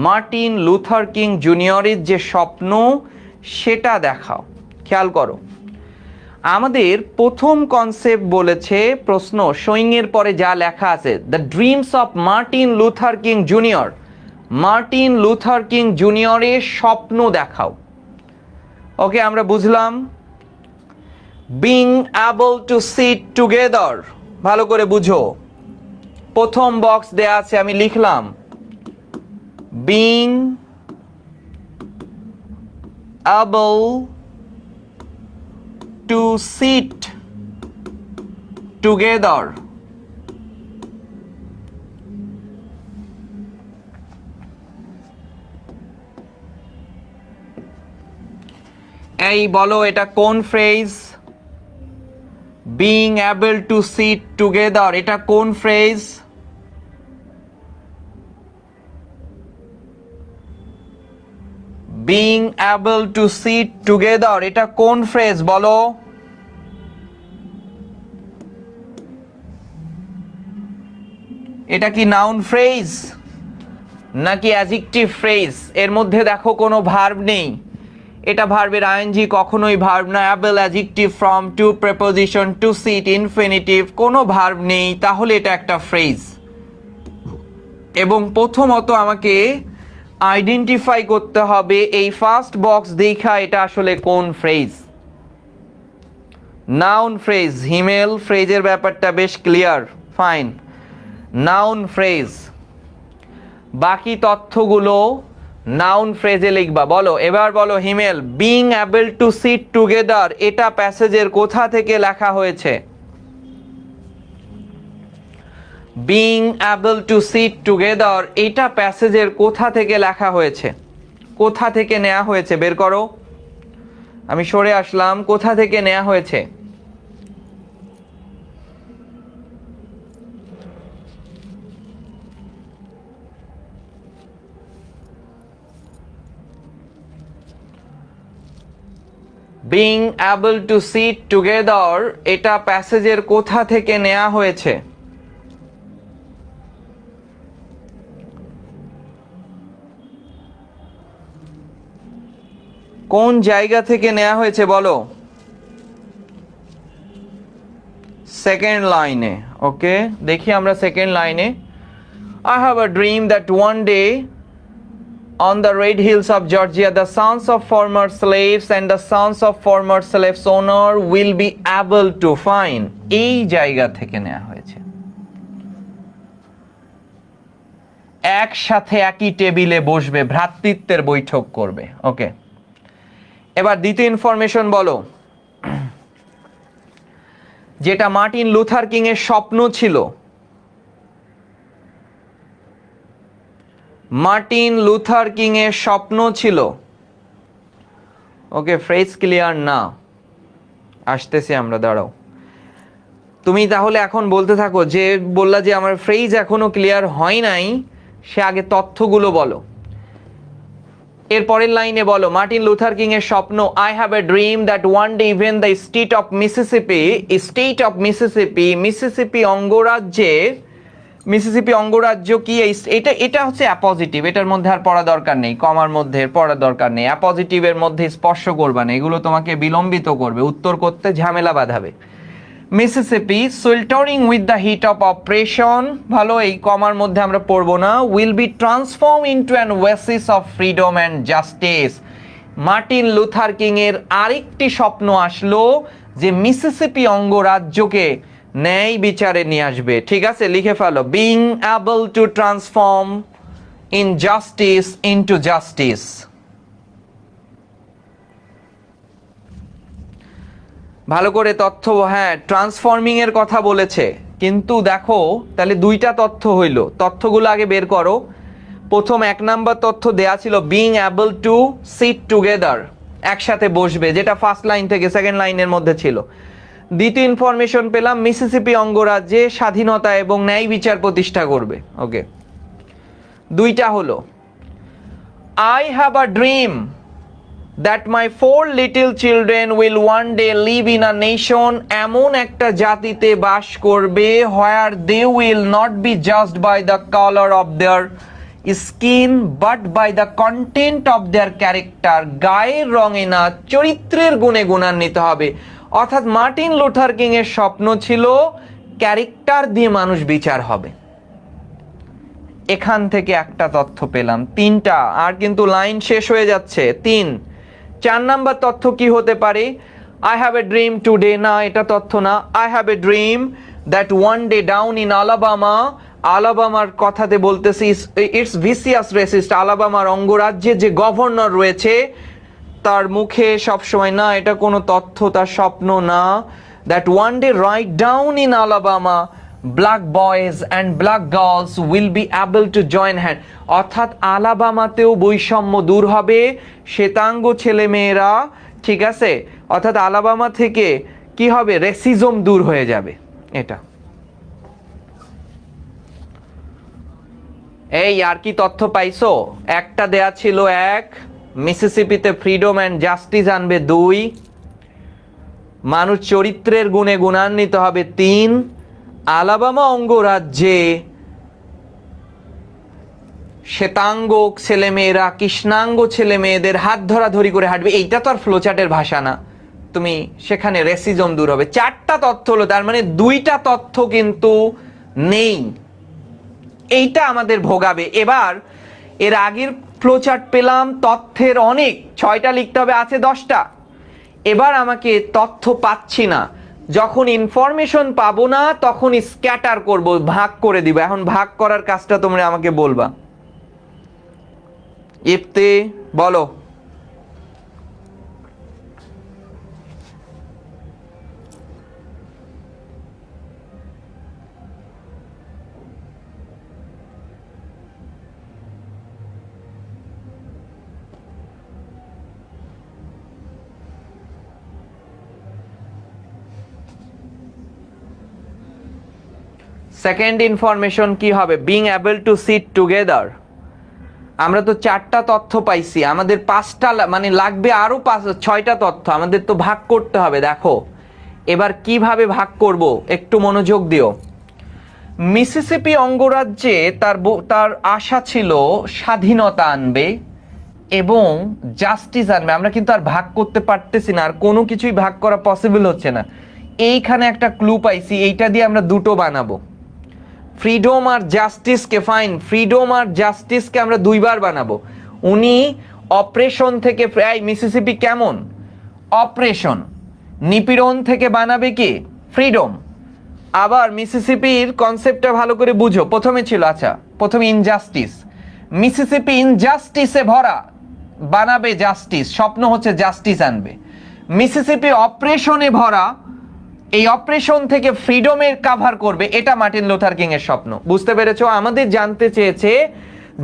মার্টিন লুথার কিং জুনিয়রের যে স্বপ্ন সেটা দেখাও। খেয়াল করো, আমাদের প্রথম কনসেপ্ট বলেছে, প্রশ্ন শোয়িং এর পরে যা লেখা আছে, the dreams of Martin Luther King junior, Martin Luther King জুনিয়রের স্বপ্ন দেখাও। ওকে, আমরা বুঝলাম being able to sit together, ভালো করে বুঝো। প্রথম বক্স দেয়া আছে, আমি লিখলাম being able to sit together. এই বলো এটা কোন phrase? Being able to sit together, এটা কোন phrase? Being able to sit together, এটা কোন ফ্রেজ বলো? এটা কি নাউন ফ্রেজ নাকি অ্যাডজেক্টিভ ফ্রেজ? এর মধ্যে দেখো কোনো ভার্ব নেই, এটা ভার্বের আইএনজি, কখনোই ভার্ব না। Able adjective, form, to, preposition, to sit, infinitive, কোনো ভার্ব নেই, তাহলে এটা একটা ফ্রেজ। এবং প্রথমত আমাকে আইডেন্টিফাই করতে হবে এই ফার্স্ট বক্স দেখা এটা আসলে কোন ফ্রেজ। Noun phrase. হিমেল ফ্রেজের ব্যাপারটা বেশ ক্লিয়ার, ফাইন, নাউন ফ্রেজ। বাকি তথ্যগুলো নাউন ফ্রেজে লিখবা। বলো এবার, বলো Himel, being able to sit together এটা প্যাসেজের কোথা থেকে লেখা হয়েছে? Being able to sit together এটা প্যাসেজের কোথা থেকে লেখা হয়েছে? কোথা থেকে নেওয়া হয়েছে বের করো। আমি সরে আসলাম, কোথা থেকে নেওয়া হয়েছে? Being able to sit together এটা প্যাসেজের কোথা থেকে নেওয়া হয়েছে? কোন জায়গা থেকে নেওয়া হয়েছে বলো? সেকেন্ড লাইনে। ওকে, দেখি আমরা সেকেন্ড লাইনে। I have a dream that one day on the red hills of Georgia the sons of former slaves and the sons of former slaves owner will be able to find, এই জায়গা থেকে নেওয়া হয়েছে। একসাথে একই টেবিলে বসবে, ভ্রাতৃত্বের বৈঠক করবে। ওকে, এবার দ্বিতীয় ইনফরমেশন বলো, যেটা মার্টিন লুথার কিং এর স্বপ্ন ছিল। মার্টিন লুথার কিং এর স্বপ্ন ছিল। ওকে, ফ্রেজ ক্লিয়ার না, আসতেছি আমরা, দাঁড়াও। তুমি তাহলে এখন বলতে থাকো, যে বললা যে আমার ফ্রেজ এখনো ক্লিয়ার হয় নাই, সে আগে তথ্যগুলো বলো। এর পরের লাইনে বলো, মার্টিন লুথার কিং এর স্বপ্ন, I have a dream that one day even the state of Mississippi অঙ্গরাজ্যে, মিসিসিপি অঙ্গরাজ্য কি, এটা এটা হচ্ছে অ্যাপজিটিভ, এটার মধ্যে আর পড়া দরকার নেই, কমার মধ্যে পড়া দরকার নেই। অ্যাপজিটিভের মধ্যে স্পর্শ করবা না, এগুলো তোমাকে বিলম্বিত করবে, উত্তর করতে ঝামেলা বাঁধাবে। Mississippi sweltering with the heat of oppression, ভালো, এই কমার মধ্যে আমরা পড়বো না, will be transform into an oasis of freedom and justice. Martin Luther King এর আরেকটি স্বপ্ন আসলো যে মিসিসিপি অঙ্গরাজ্যকে ন্যায় বিচারে নিয়ে আসবে। ঠিক আছে, লিখে ফেলো, being able to transform injustice into justice. ভালো করে তথ্য, হ্যাঁ ট্রান্সফর্মিং এর কথা বলেছে, কিন্তু দেখো তাহলে দুইটা তথ্য হইল, তথ্যগুলো আগে বের করো। প্রথম এক নাম্বার তথ্য দেয়া ছিল being able to sit together, একসাথে বসবে, যেটা ফার্স্ট লাইন থেকে সেকেন্ড লাইনের মধ্যে ছিল। দ্বিতীয় ইনফরমেশন পেলাম মিসিসিপি অঙ্গরাজ্যে স্বাধীনতা এবং ন্যায় বিচার প্রতিষ্ঠা করবে। ওকে, দুইটা হলো, I have a dream that my 4 little children will one day live in a nation, এমন একটা জাতিতে বাস করবে where they will not be judged by the color of their skin but by the content of their character, গায়ের রঙে না, চরিত্রের গুণে গুণান্বিত হবে। অর্থাৎ মার্টিন লুথার কিং এর স্বপ্ন ছিল ক্যারেক্টার দিয়ে মানুষ বিচার হবে। এখান থেকে একটা তথ্য পেলাম, তিনটা, আর কিন্তু লাইন শেষ হয়ে যাচ্ছে। 3 4 নাম্বার তথ্য কি হতে পারে? I have a dream today, না এটা তথ্য না। I have a dream that one day down in Alabama, আলাবামার কথাতে বলতেছি ইটস ভিসিয়াস রেসিস্ট, আলাবামার অঙ্গরাজ্যে যে গভর্নর রয়েছে তার মুখে সবসময়, না এটা কোনো তথ্য, তার স্বপ্ন না। That one day write down in Alabama black boys and black girls will be able to join hand, অর্থাৎ আলাবামাতেও বৈষম্য দূর হবে, শ্বেতাঙ্গ ছেলেমেয়েরা, ঠিক আছে, অর্থাৎ আলাবামা থেকে কি হবে, রেসিজম দূর হয়ে যাবে। এটা এই আর কি তথ্য পাইছো? একটা দেয়া ছিল 1, মিসিসিপিতে ফ্রিডম অ্যান্ড জাস্টিস আনবে 2, মানুষ চরিত্রের গুণে গুণান্বিত হবে 3, আলাবামা অঙ্গরাজ্যে শ্বেতাঙ্গ ছেলেমেয়েরা কৃষ্ণাঙ্গ ছেলেমেয়েদের হাত ধরাধরি করে হাঁটবে। এইটা তো আর ফ্লোচার্টের ভাষা না, তুমি সেখানে রেসিজম দূর হবে। 4টা তথ্য হলো, তার মানে 2টা তথ্য কিন্তু নেই, এইটা আমাদের ভোগাবে। এবার এর আগের ফ্লোচার্ট পেলাম তথ্যের অনেক, 6টা লিখতে হবে, আছে 10টা। এবার আমাকে তথ্য পাচ্ছি না, যখন ইনফরমেশন পাবো না তখন স্ক্যাটার করব, ভাগ করে দিব। এখন ভাগ করার কাজটা তোমরা আমাকে বলবা। ইফতি বলো। সেকেন্ড ইনফরমেশন কি হবে? Being able two sit together. আমরা তো 4টা তথ্য পাইছি, আমাদের 5টা মানে লাগবে আরো 6টা তথ্য, আমাদের তো ভাগ করতে হবে। দেখো এবার কিভাবে ভাগ করব, একটু মনোযোগ দিও। মিসিসিপি অঙ্গরাজ্যে তার আশা ছিল স্বাধীনতা আনবে এবং জাস্টিস আনবে। আমরা কিন্তু আর ভাগ করতে পারতেছি না, আর কোনো কিছুই ভাগ করা পসিবল হচ্ছে না। এইখানে একটা ক্লু পাইছি, এইটা দিয়ে আমরা দুটো বানাবো। ফ্রিডম আর জাস্টিসকে, ফাইন, ফ্রিডম আর জাস্টিসকে আমরা 2বার বানাবো। উনি অপারেশন থেকে, মিসিসিপি কেমন অপারেশন, নিপীড়ন থেকে বানাবে কি ফ্রিডম। আবার মিসিসিপির কনসেপ্টটা ভালো করে বুঝো। প্রথমে ছিল, আচ্ছা প্রথমে ইনজাস্টিস, মিসিসিপি ইনজাস্টিসে ভরা, বানাবে জাস্টিস, স্বপ্ন হচ্ছে জাস্টিস আনবে। মিসিসিপি অপারেশনে ভরা, এই অপারেশন থেকে ফ্রিডমের কাভার করবে, এটা মার্টিন লুথার কিং এর স্বপ্ন। বুঝতে পেরেছো? আমাদের জানতে চেয়েছে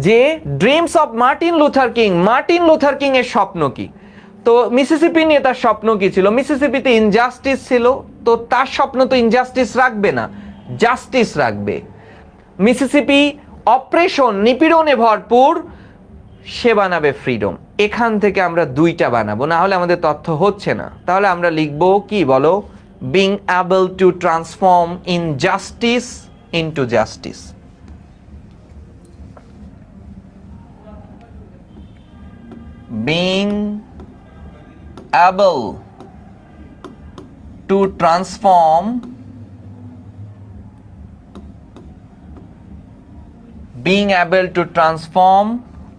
যে dreams of Martin Luther king, Martin Luther King এর স্বপ্ন কি। তো মিসিসিপি নিয়ে তার স্বপ্ন কি ছিল? মিসিসিপিতে ইনজাস্টিস ছিল, তো তার স্বপ্ন তো ইনজাস্টিস রাখবে না, জাস্টিস রাখবে। মিসিসিপি অপারেশন, নিপীড়নে ভরপুর, সে বানাবে ফ্রিডম। এখান থেকে আমরা 2টা বানাবো, না হলে আমাদের তথ্য হচ্ছে না। তাহলে আমরা লিখবো কি বলো? being able to transform injustice into justice. Being able to transform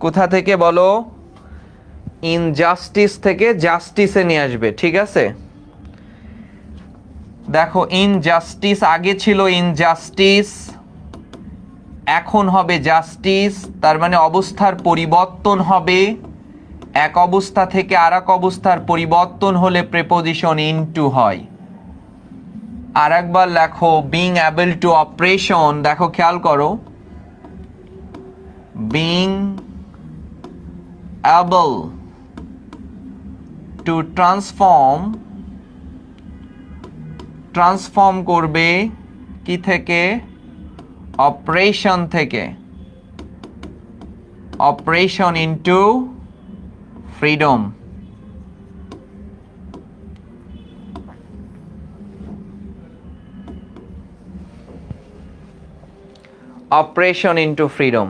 কোথা থেকে বলো? ইনজাস্টিস থেকে জাস্টিসে নিয়ে আসবে, ঠিক আছে? দেখো ইনজাস্টিস, আগে ছিল ইনজাস্টিস, এখন হবে জাস্টিস, তার মানে অবস্থার পরিবর্তন হবে। এক অবস্থা থেকে আর এক অবস্থার পরিবর্তন হলে প্রিপোজিশন ইনটু হয়। আর একবার লেখো বিং অ্যাবল টু অপারেশন, দেখো খেয়াল করো, বিং অ্যাবল টু ট্রান্সফর্ম করবে কি থেকে? অপারেশন থেকে, operation into freedom. Operation into freedom.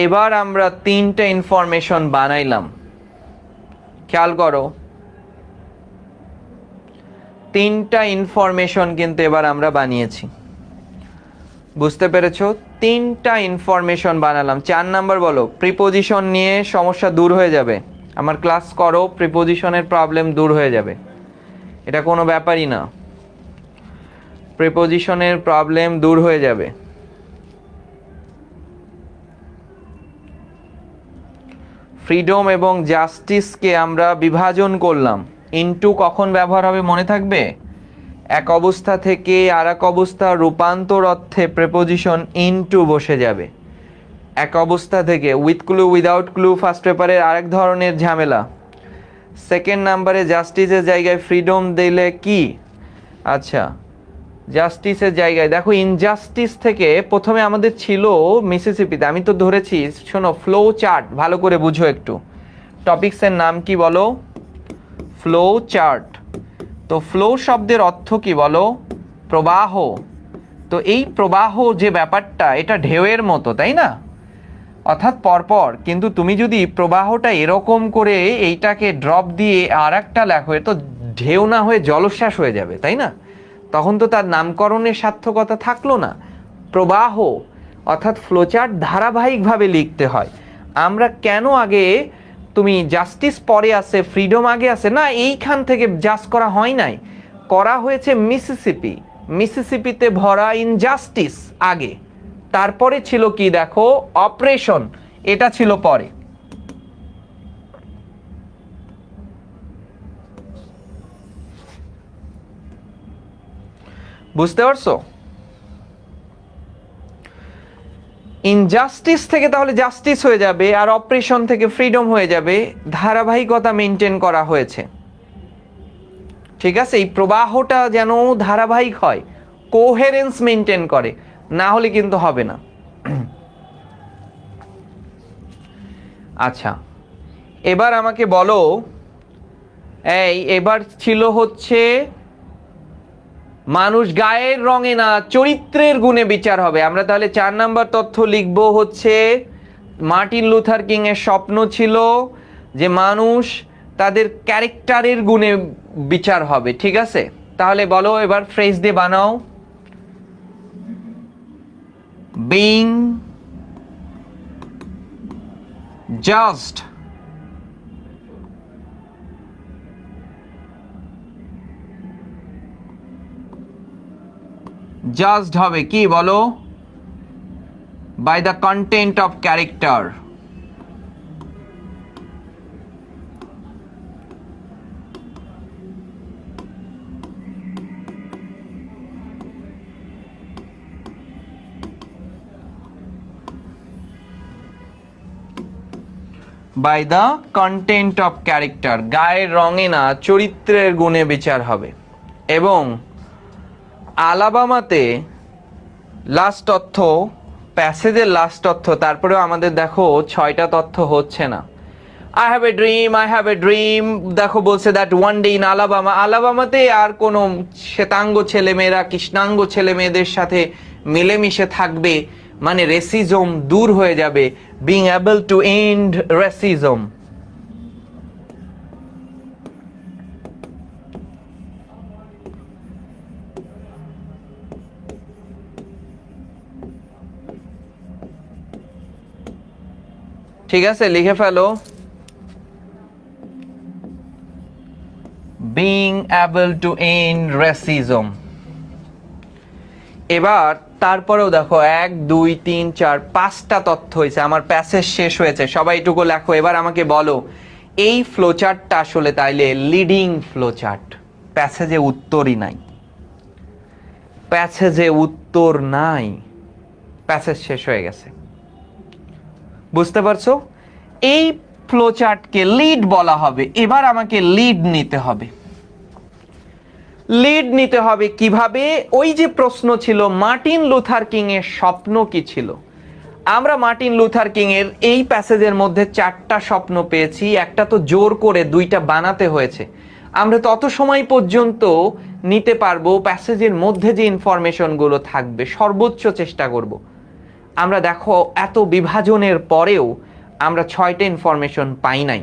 এবার আমরা 3টা ইনফরমেশন বানাইলাম, খেয়াল করো 3টা ইনফরমেশন কিন্তু এবার আমরা বানিয়েছি। বুঝতে পেরেছো? 3টা ইনফরমেশন বানালাম। 4 নাম্বার বলো, প্রিপোজিশন নিয়ে সমস্যা দূর হয়ে যাবে। আমার ক্লাস করো, প্রিপোজিশনের প্রবলেম দূর হয়ে যাবে, এটা কোনো ব্যাপারই না, প্রিপোজিশনের প্রবলেম দূর হয়ে যাবে। ফ্রিডম এবং জাস্টিসকে আমরা বিভাজন করলাম, ইনটু কখন ব্যবহার হবে মনে থাকবে? এক অবস্থা থেকে আর এক অবস্থা রূপান্তর অর্থে প্রিপোজিশন ইনটু বসে যাবে। এক অবস্থা থেকে, with clue without clue first পেপারের আরেক ধরনের ঝামেলা। সেকেন্ড নাম্বারে জাস্টিসের জায়গায় ফ্রিডম দিলে কি? আচ্ছা, জাস্টিসের জায়গায় দেখো ইনজাস্টিস থেকে প্রথমে আমাদের ছিল মিসিসিপিতে, আমি তো ধরেছি, শোনো ফ্লো চার্ট ভালো করে বুঝো একটু, টপিকসের নাম কি বলো? Flow chart. তো ফ্লো শব্দের অর্থ কি বলো? প্রবাহ। তো এই প্রবাহ যে ব্যাপারটা, এটা ঢেউয়ের মতো, তাই না? অর্থাৎ পরপর, কিন্তু তুমি যদি প্রবাহটা এরকম করে এইটাকে ড্রপ দিয়ে আর একটা লেখো, এ তো ঢেউ না হয়ে জলোচ্ছ্বাস হয়ে যাবে, তাই না? তখন তো তার নামকরণের সার্থকতা থাকলো না। প্রবাহ অর্থাৎ ফ্লোচার্ট ধারাবাহিকভাবে লিখতে হয়। আমরা কেন আগে, তুমি জাস্টিস পরে আসে ফ্রিডম আগে আসে না, এইখান থেকে জাস্ট করা হয় নাই, করা হয়েছে মিসিসিপি, মিসিসিপিতে ভরা ইনজাস্টিস আগে, তারপরে ছিল কি দেখো অপারেশন, এটা ছিল পরে। বুঝতে পারছো? ইনজাস্টিস থেকে তাহলে জাস্টিস হয়ে যাবে, আর অপারেশন থেকে ফ্রিডম হয়ে যাবে, ধারাবাহিকতা মেনটেন করা হয়েছে। ঠিক আছে, এই প্রবাহটা যেন ধারাবাহিক হয়, কোহেরেন্স মেনটেন করে, না হলে কিন্তু হবে না। আচ্ছা, এবার আমাকে বলো, এবার ছিল হচ্ছে মানুষ গায়ের রঙে না চরিত্রের গুণে বিচার হবে। আমরা তাহলে 4 নাম্বার তথ্য লিখব হচ্ছে মার্টিন লুথার কিং এর স্বপ্ন ছিল যে মানুষ তাদের ক্যারেক্টারের গুণে বিচার হবে। ঠিক আছে, তাহলে বলো এবার ফ্রেজ দিয়ে বানাও, বিং জাস্ট, জাস্ট হবে কি বলো? By the content of character. By the content of character, গায়ের রঙে না চরিত্রের গুণে বিচার হবে। এবং আলাবামাতে লাস্ট তথ্য, প্যাসেজের লাস্ট তথ্য, তারপরেও আমাদের দেখো 6টা তথ্য হচ্ছে না। আই হ্যাভ এ ড্রিম, দেখো বলছে that one day in Alabama, আলাবামাতে আর কোনো শ্বেতাঙ্গ ছেলেমেয়েরা কৃষ্ণাঙ্গ ছেলে মেয়েদের সাথে মিলেমিশে থাকবে, মানে রেসিজম দূর হয়ে যাবে, being able to end racism. ঠিক আছে, লিখে ফেলো, being able to end racism। এবার তারপরেও দেখো 1 2 3 4 5টা তথ্য হয়েছে, আমার প্যাসেজ শেষ হয়েছে, সবাই এটুকু লেখো। এবার আমাকে বলো এই ফ্লোচার্টটা আসলে তাইলে লিডিং ফ্লোচার্ট, প্যাসেজে উত্তরই নাই, প্যাসেজে উত্তর নাই, প্যাসেজ শেষ হয়ে গেছে। বুঝতে পারছো? এই ফ্লোচার্টকে লিড বলা হবে। এবার আমাকে লিড নিতে হবে। লিড নিতে হবে কিভাবে? ওই যে প্রশ্ন ছিল মার্টিন লুথার কিং এর স্বপ্ন কি ছিল, আমরা মার্টিন লুথার কিং এর এই প্যাসেজের মধ্যে 4টা স্বপ্ন পেয়েছি, একটা তো জোর করে 2টা বানাতে হয়েছে। আমরা তত সময় পর্যন্ত নিতে পারবো, প্যাসেজের মধ্যে যে ইনফরমেশনগুলো থাকবে সর্বোচ্চ চেষ্টা করব। আমরা দেখো এত বিভাজনের পরেও আমরা 6টা ইনফরমেশন পাই নাই,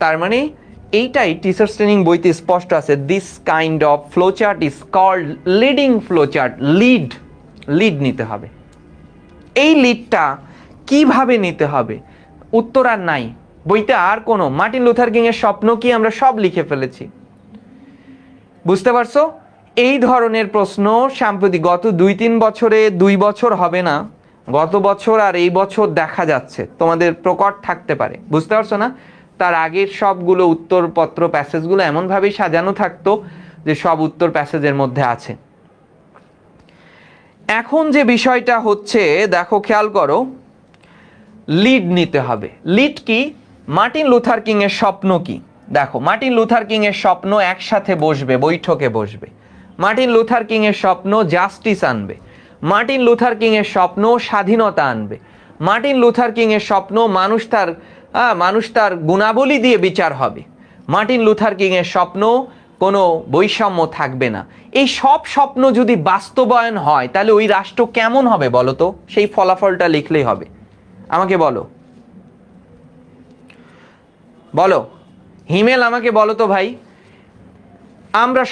তার মানে এইটাই টিচার্স ট্রেনিং বইতে স্পষ্ট আছে, this kind of flowchart is called leading flowchart. Lead, lead নিতে হবে। এই লিডটা কিভাবে নিতে হবে উত্তর আর নাই, বইতে আর কোনো মার্টিন লুথার কিং এর স্বপ্ন কি আমরা সব লিখে ফেলেছি। বুঝতে পারছো? এই ধরনের প্রশ্ন সাম্প্রতিক গত 2-3 বছরে, 2 বছর হবে না, গত বছর আর এই বছর দেখা যাচ্ছে, তোমাদের প্রকট থাকতে পারে। বুঝতে পারছো না? তার আগের সবগুলো উত্তরপত্র প্যাসেজগুলো এমনভাবেই সাজানো থাকতো যে সব উত্তর প্যাসেজের মধ্যে আছে। এখন যে বিষয়টা হচ্ছে দেখো, খেয়াল করো, লিড নিতে হবে। লিড কি? মার্টিন লুথার কিং এর স্বপ্ন কি? দেখো, মার্টিন লুথার কিং এর স্বপ্ন একসাথে বসবে, বৈঠকে বসবে। মার্টিন লুথার কিং এর স্বপ্ন জাস্টিস আনবে। মার্টিন লুথার কিং এর স্বপ্ন স্বাধীনতা আনবে। মার্টিন লুথার কিং এর স্বপ্ন মানুষ তার গুণাবলী দিয়ে বিচার হবে। মার্টিন লুথার কিং এর স্বপ্ন কোনো বৈষম্য থাকবে না। এই সব স্বপ্ন যদি বাস্তবায়ন হয় তাহলে ওই রাষ্ট্র কেমন হবে বলো তো? সেই ফলাফলটা লিখলেই হবে। আমাকে বলো, বলো হিমেল, আমাকে বলো তো ভাই। আমরা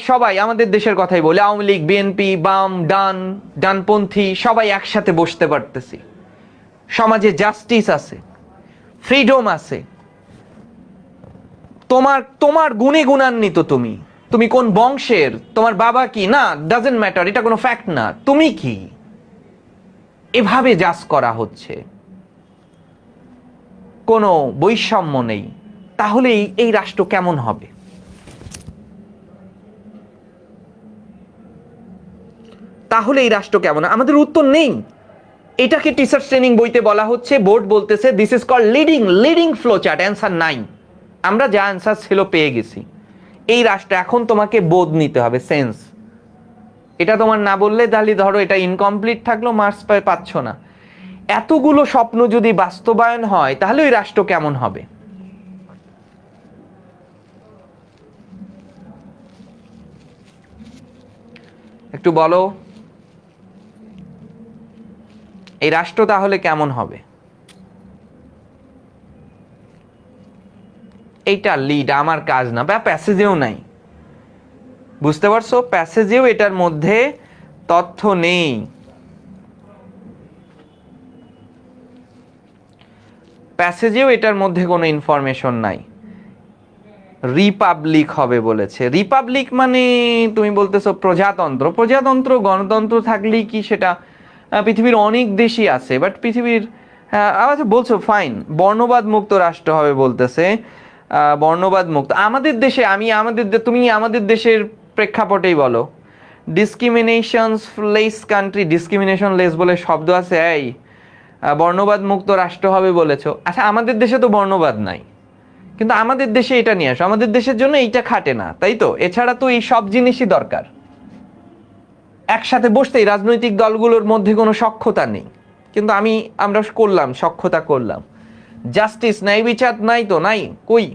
সবাই আমাদের দেশের কথাই বলি, আওয়ামী লীগ, বিএনপি, বাম, ডানপন্থী সবাই একসাথে বসতে পারতেছি। সমাজে জাস্টিস আছে, ফ্রিডম আছে। তোমার গুণে গুণান্বিত। তুমি কোন বংশের, তোমার বাবা কি, না ডাজন্ট ম্যাটার, এটা কোনো ফ্যাক্ট না। তুমি কি? এভাবে জাজ করা হচ্ছে, কোনো বৈষম্য নেই। তাহলে এই রাষ্ট্র কেমন হবে? তাহলে এই রাষ্ট্র কেমন? আমাদের উত্তর নেই। এটাকে টিচার ট্রেনিং বইতে বলা হচ্ছে, বোর্ড বলতেছে this is called leading flow chart, answer নাই। আমরা যা অ্যান্সার ছিল পেয়ে গেছি। এই রাষ্ট্র এখন তোমাকে বোধ নিতে হবে, সেন্স। এটা তোমার না বললে তাহলে ধরো এটা ইনকমপ্লিট থাকলো, মার্কস পাচ্ছ না। এতগুলো স্বপ্ন যদি বাস্তবায়ন হয় তাহলে ওই রাষ্ট্র কেমন হবে? একটু বলো, এই রাষ্ট্র তাহলে কেমন হবে? এইটা লিড আমার কাজ না, বা প্যাসেজেও নাই। বুঝতে পারছো? প্যাসেজেও এটার মধ্যে তথ্য নেই। প্যাসেজেও এটার মধ্যে কোনো ইনফরমেশন নাই। রিপাবলিক হবে বলেছে। রিপাবলিক মানে তুমি বলতেছো প্রজাতন্ত্র গণতন্ত্র থাকলেই কি সেটা? পৃথিবীর অনেক দেশই আছে, বাট পৃথিবীর আচ্ছা বলছো ফাইন, বর্ণবাদ মুক্ত রাষ্ট্র হবে বলতেছে। বর্ণবাদ মুক্ত আমাদের দেশে, তুমি আমাদের দেশের প্রেক্ষাপটেই বলো। Discrimination less country, discrimination less বলে শব্দ আছে। এই বর্ণবাদ মুক্ত রাষ্ট্র হবে বলেছো। আচ্ছা, আমাদের দেশে তো বর্ণবাদ নাই, কিন্তু আমাদের দেশে এটা নিয়ে আসো। আমাদের দেশের জন্য এইটা খাটে না, তাই তো? এছাড়া তো এই সব জিনিসই দরকার। একসাথে বসতেই রাজনৈতিক দলগুলোর মধ্যে কোনো সখ্যতা নেই, কিন্তু আমরা সখ্যতা করলাম। জাস্টিস, ন্যায় বিচার নাই তো, নাই। কই?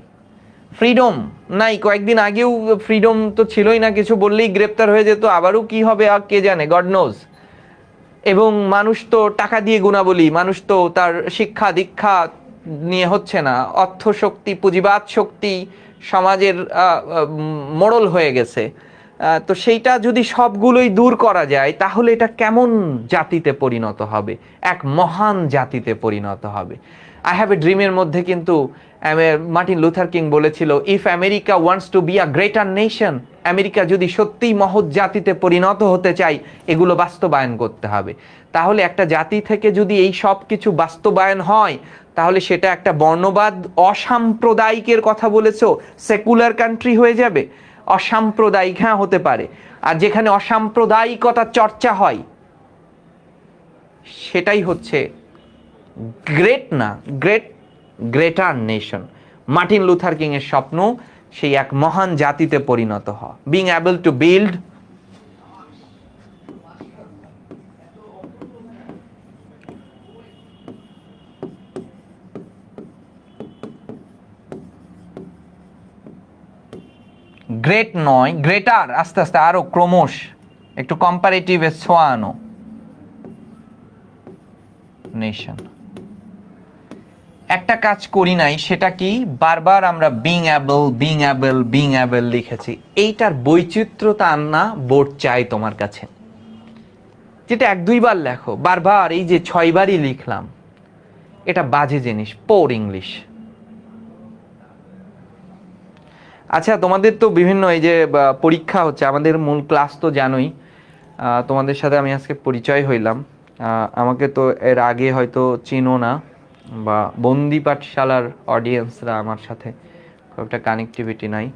ফ্রিডম নাই। কয়েকদিন আগেও ফ্রিডম তো ছিলই না, কিছু বললেই গ্রেপ্তার হয়ে যেত। আবারও কি হবে কে জানে, গড নোজ। এবং মানুষ তো টাকা দিয়ে গুণাবলী, মানুষ তো তার শিক্ষা দীক্ষা নিয়ে হচ্ছে না। অর্থ শক্তি, পুঁজিবাদ শক্তি সমাজের মোড়ল হয়ে গেছে। তো সেইটা যদি সবগুলোই দূর করা যায় তাহলে এটা কেমন জাতিতে পরিণত হবে? এক মহান জাতিতে পরিণত হবে। আই হ্যাভ এ ড্রিমের মধ্যে কিন্তু মার্টিন লুথার কিং বলেছিল, if America wants to be a greater nation, America যদি সত্যিই মহৎ জাতিতে পরিণত হতে চাই, এগুলো বাস্তবায়ন করতে হবে। তাহলে একটা জাতি থেকে যদি এই সব কিছু বাস্তবায়ন হয় তাহলে সেটা একটা বর্ণবাদ, অসাম্প্রদায়িকের কথা বলেছো, সেকুলার কান্ট্রি হয়ে যাবে। অসাম্প্রদায়িক, হ্যাঁ হতে পারে। আর যেখানে অসাম্প্রদায়িকতার চর্চা হয় সেটাই হচ্ছে greater nation. Martin Luther King এর স্বপ্ন সেই এক মহান জাতিতে পরিণত হওয়া, being able to build great নয়, গ্রেটার, আস্তে আস্তে আরো ক্রমশ একটু কম্পারেটিভে ছোঁয়া আনো। নেশন একটা কাজ করি নাই, সেটা কি? বারবার আমরা বিং অ্যাবল লিখেছি। এইটার বৈচিত্র্যতা আনা বোর্ড চাই তোমার কাছে। যেটা 1-2 বার লেখো, বারবার এই যে 6 বারই লিখলাম, এটা বাজে জিনিস, পোর ইংলিশ। আচ্ছা, তোমাদের তো বিভিন্ন এই যে পরীক্ষা হচ্ছে, আমাদের মূল ক্লাস তো জানোই। তোমাদের সাথে আমি আজকে পরিচয় হইলাম। আমাকে তো এর আগে হয়তো চিনো না, বা বন্দি পাঠশালার অডিয়েন্সরা আমার সাথে খুব একটা কানেক্টিভিটি নাই।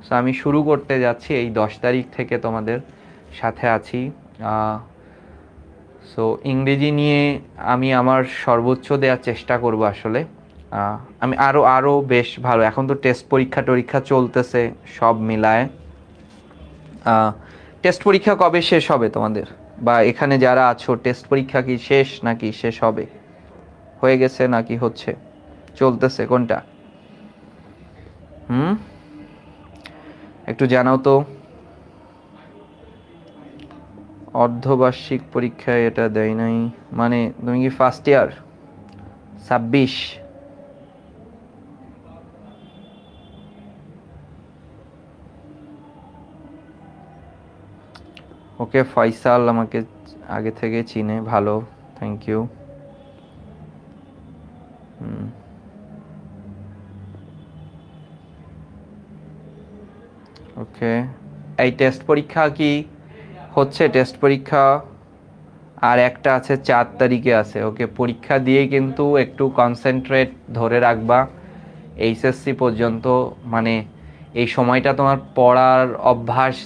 সো আমি শুরু করতে যাচ্ছি, এই 10 তারিখ থেকে তোমাদের সাথে আছি। সো ইংরেজি নিয়ে আমি আমার সর্বোচ্চ দেওয়ার চেষ্টা করব আসলে। আমি আরও আরও বেশ ভালো, এখন তো টেস্ট পরীক্ষা টরীক্ষা চলতেছে সব মিলায়। টেস্ট পরীক্ষা কবে শেষ হবে তোমাদের, বা এখানে যারা আছো টেস্ট পরীক্ষা কি শেষ নাকি শেষ হবে, হয়ে গেছে নাকি হচ্ছে, চলতেছে কোনটা? হুম, একটু জানাও তো। অর্ধবার্ষিক পরীক্ষায় এটা দেয় নাই মানে তুমি কি ফার্স্ট ইয়ার? 26? ওকে, ফয়সাল আমাকে আগে থেকে চিনে, ভালো, থ্যাংক ইউ। ওকে, এই টেস্ট পরীক্ষা কি হচ্ছে? টেস্ট পরীক্ষা আর একটা আছে, 4 তারিখে আছে। ওকে, পরীক্ষা দিয়ে কিন্তু একটু কনসেন্ট্রেট ধরে রাখবা এইচএসসি পর্যন্ত। মানে এই সময়টা তোমার পড়ার অভ্যাস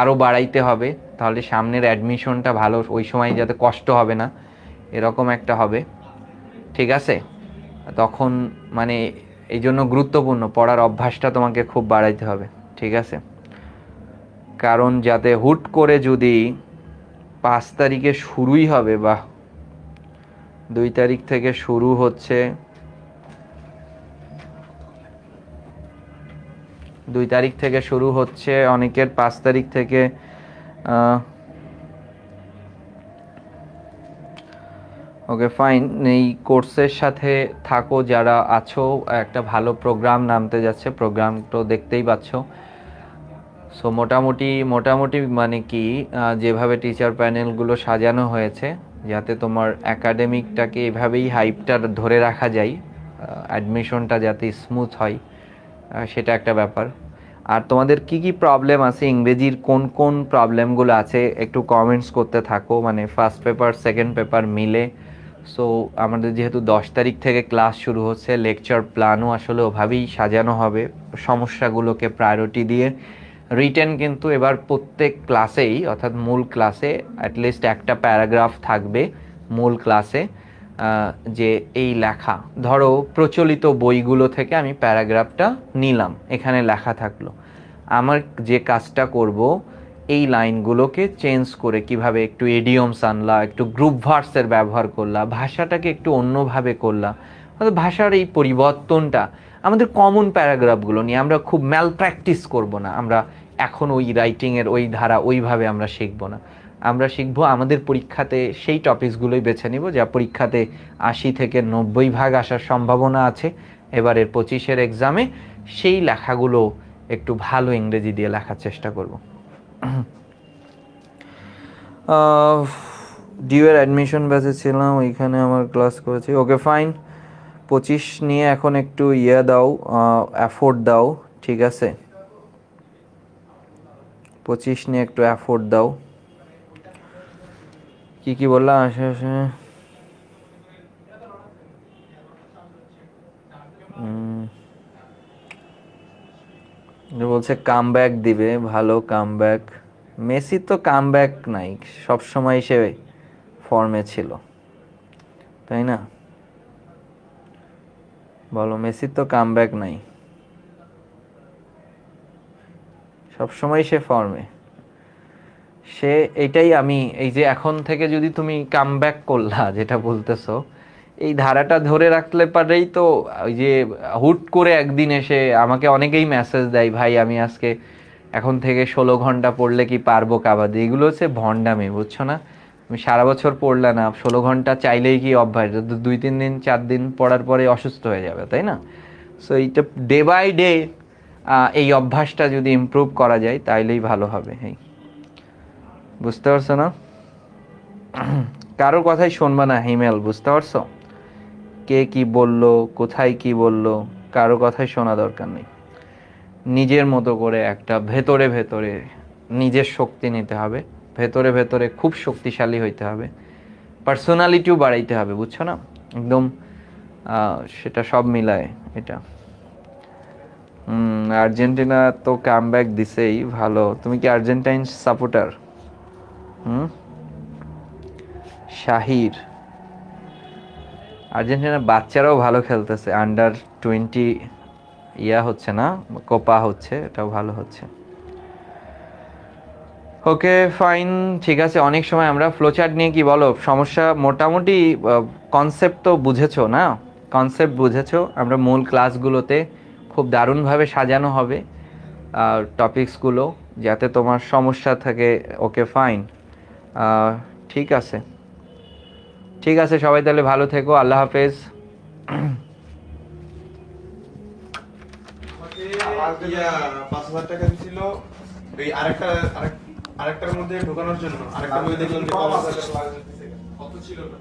আরও বাড়াইতে হবে, তাহলে সামনের অ্যাডমিশনটা ভালো, ওই সময় যাতে কষ্ট হবে না, এরকম একটা হবে, ঠিক আছে? তখন মানে এই জন্য গুরুত্বপূর্ণ, পড়ার অভ্যাসটা তোমাকে খুব বাড়াইতে হবে, ঠিক আছে? কারণ যাতে হুট করে যদি 5 তারিখে শুরুই হবে, বা 2 তারিখ থেকে শুরু হচ্ছে, 2 তারিখ থেকে শুরু হচ্ছে অনেকের, 5 তারিখ থেকে ওকে ফাইন, এই কোর্সের সাথে থাকো যারা আছো, একটা ভালো প্রোগ্রাম নামতে যাচ্ছে, প্রোগ্রাম তো দেখতেই পাচ্ছ। সো মোটামুটি মোটামুটি মানে কি, যেভাবে টিচার প্যানেলগুলো সাজানো হয়েছে, যাতে তোমার একাডেমিকটাকে এভাবেই হাইপটা ধরে রাখা যায়, অ্যাডমিশনটা যাতে স্মুথ হয়, সেটা একটা ব্যাপার। আর তোমাদের কি কি প্রবলেম আছে, ইংরেজির কোন কোন প্রবলেমগুলো আছে, একটু কমেন্টস করতে থাকো, মানে ফার্স্ট পেপার সেকেন্ড পেপার মিলে। সো আমাদের যেহেতু 10 তারিখ থেকে ক্লাস শুরু হচ্ছে, লেকচার প্ল্যানও আসলে ওভাবেই সাজানো হবে, সমস্যাগুলোকে প্রায়োরিটি দিয়ে। রিটেন কিন্তু এবার প্রত্যেক ক্লাসেই, অর্থাৎ মূল ক্লাসে অ্যাটলিস্ট একটা প্যারাগ্রাফ থাকবে মূল ক্লাসে, যে এই লেখা, ধরো প্রচলিত বইগুলো থেকে আমি প্যারাগ্রাফটা নিলাম, এখানে লেখা থাকলো, আমার যে কাজটা করব, এই লাইনগুলোকে চেঞ্জ করে কিভাবে একটু এডিয়মস আনলা, একটু গ্রুপ ভার্সের ব্যবহার করলা, ভাষাটাকে একটু অন্যভাবে করলা, অর্থাৎ ভাষার এই পরিবর্তনটা আমাদের কমন প্যারাগ্রাফগুলো নিয়ে আমরা খুব ম্যাল প্র্যাকটিস করব না, আমরা এখন ওই রাইটিংয়ের ওই ধারা ওইভাবে আমরা শিখব না, আমরা শিখবো আমাদের পরীক্ষাতে সেই টপিকসগুলোই বেছে নিব যা পরীক্ষাতে 80 থেকে 90 ভাগ আসার সম্ভাবনা আছে এবারের 25-এর এক্সামে, সেই লেখাগুলো একটু ভালো ইংরেজি দিয়ে লেখার চেষ্টা করব। ডিউয়ের অ্যাডমিশন ব্যাচে ছিলাম, ওইখানে আমার ক্লাস করেছি। ওকে ফাইন, 25 নিয়ে এখন একটু দাও, অ্যাফোর্ড দাও, ঠিক আছে? 25 নিয়ে একটু অ্যাফোর্ড দাও। কি কি বললাম আশেপাশে? বলছে কামব্যাক দিবে, ভালো কামব্যাক। মেসি তো কামব্যাক নাই, সবসময় সে ফর্মে ছিল, তাই না? বলো, মেসির তো কামব্যাক নাই, সবসময় সে ফর্মে। সে এটাই, আমি এই যে এখন থেকে যদি তুমি কামব্যাক করলা যেটা বলতেছো, এই ধারাটা ধরে রাখলে পারেই তো, ওই যে হুট করে একদিন এসে আমাকে অনেকেই মেসেজ দেয়, ভাই আমি আজকে এখন থেকে 16 ঘন্টা পড়লে কি পারবো কাবাডি, এগুলো হচ্ছে ভণ্ডামি, বুঝছো না? আমি সারা বছর পড়লে না, 16 ঘন্টা চাইলেই কি অভ্যাস, 2-3 দিন 4 দিন পড়ার পরে অসুস্থ হয়ে যাবে, তাই না? সো এইটা ডে বাই ডে এই অভ্যাসটা যদি ইমপ্রুভ করা যায় তাইলেই ভালো হবে। এই বুঝতে পারছো না? কারোর কথাই শুনবা না হিমেল, বুঝতে পারছো? কে কি বললো, কোথায় কি বললো, কারো কথাই শোনা দরকার নেই। নিজের মতো করে একটা ভেতরে ভেতরে নিজের শক্তি নিতে হবে, ভেতরে ভেতরে খুব শক্তিশালী হইতে হবে, পার্সোনালিটিও বাড়াইতে হবে, বুঝছো না? একদম সেটা সব মিলায় এটা। আর্জেন্টিনা তো কামব্যাক দিছেই, ভালো। তুমি কি আর্জেন্টাইন সাপোর্টার? হুম। শাহির, আর্জেন্টিনার বাচ্চারাও ভালো খেলতেছে, আন্ডার 20 ইয়া হচ্ছে না, কোপা হচ্ছে, এটাও ভালো হচ্ছে। ওকে ফাইন, ঠিক আছে। অনেক সময় আমরা ফ্লোচার্ট নিয়ে কি বলো সমস্যা, মোটামুটি কনসেপ্ট তো বুঝেছো না? কনসেপ্ট বুঝেছো? আমরা মূল ক্লাসগুলোতে খুব দারুণভাবে সাজানো হবে টপিকসগুলো, যাতে তোমার সমস্যা থাকে। ওকে ফাইন, ঠিক আছে, ঠিক আছে। সবাই তাহলে ভালো থেকো, আল্লাহ হাফেজ। আমাকে 5,000 টাকা দিছিল এই আরেকটার মধ্যে ঢোকানোর জন্য। আরেকটা বই দেখলাম যে 5,000 টাকা দিছে, কত ছিল না,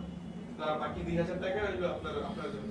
তার বাকি 2,000 টাকা হইলো আপনার জন্য।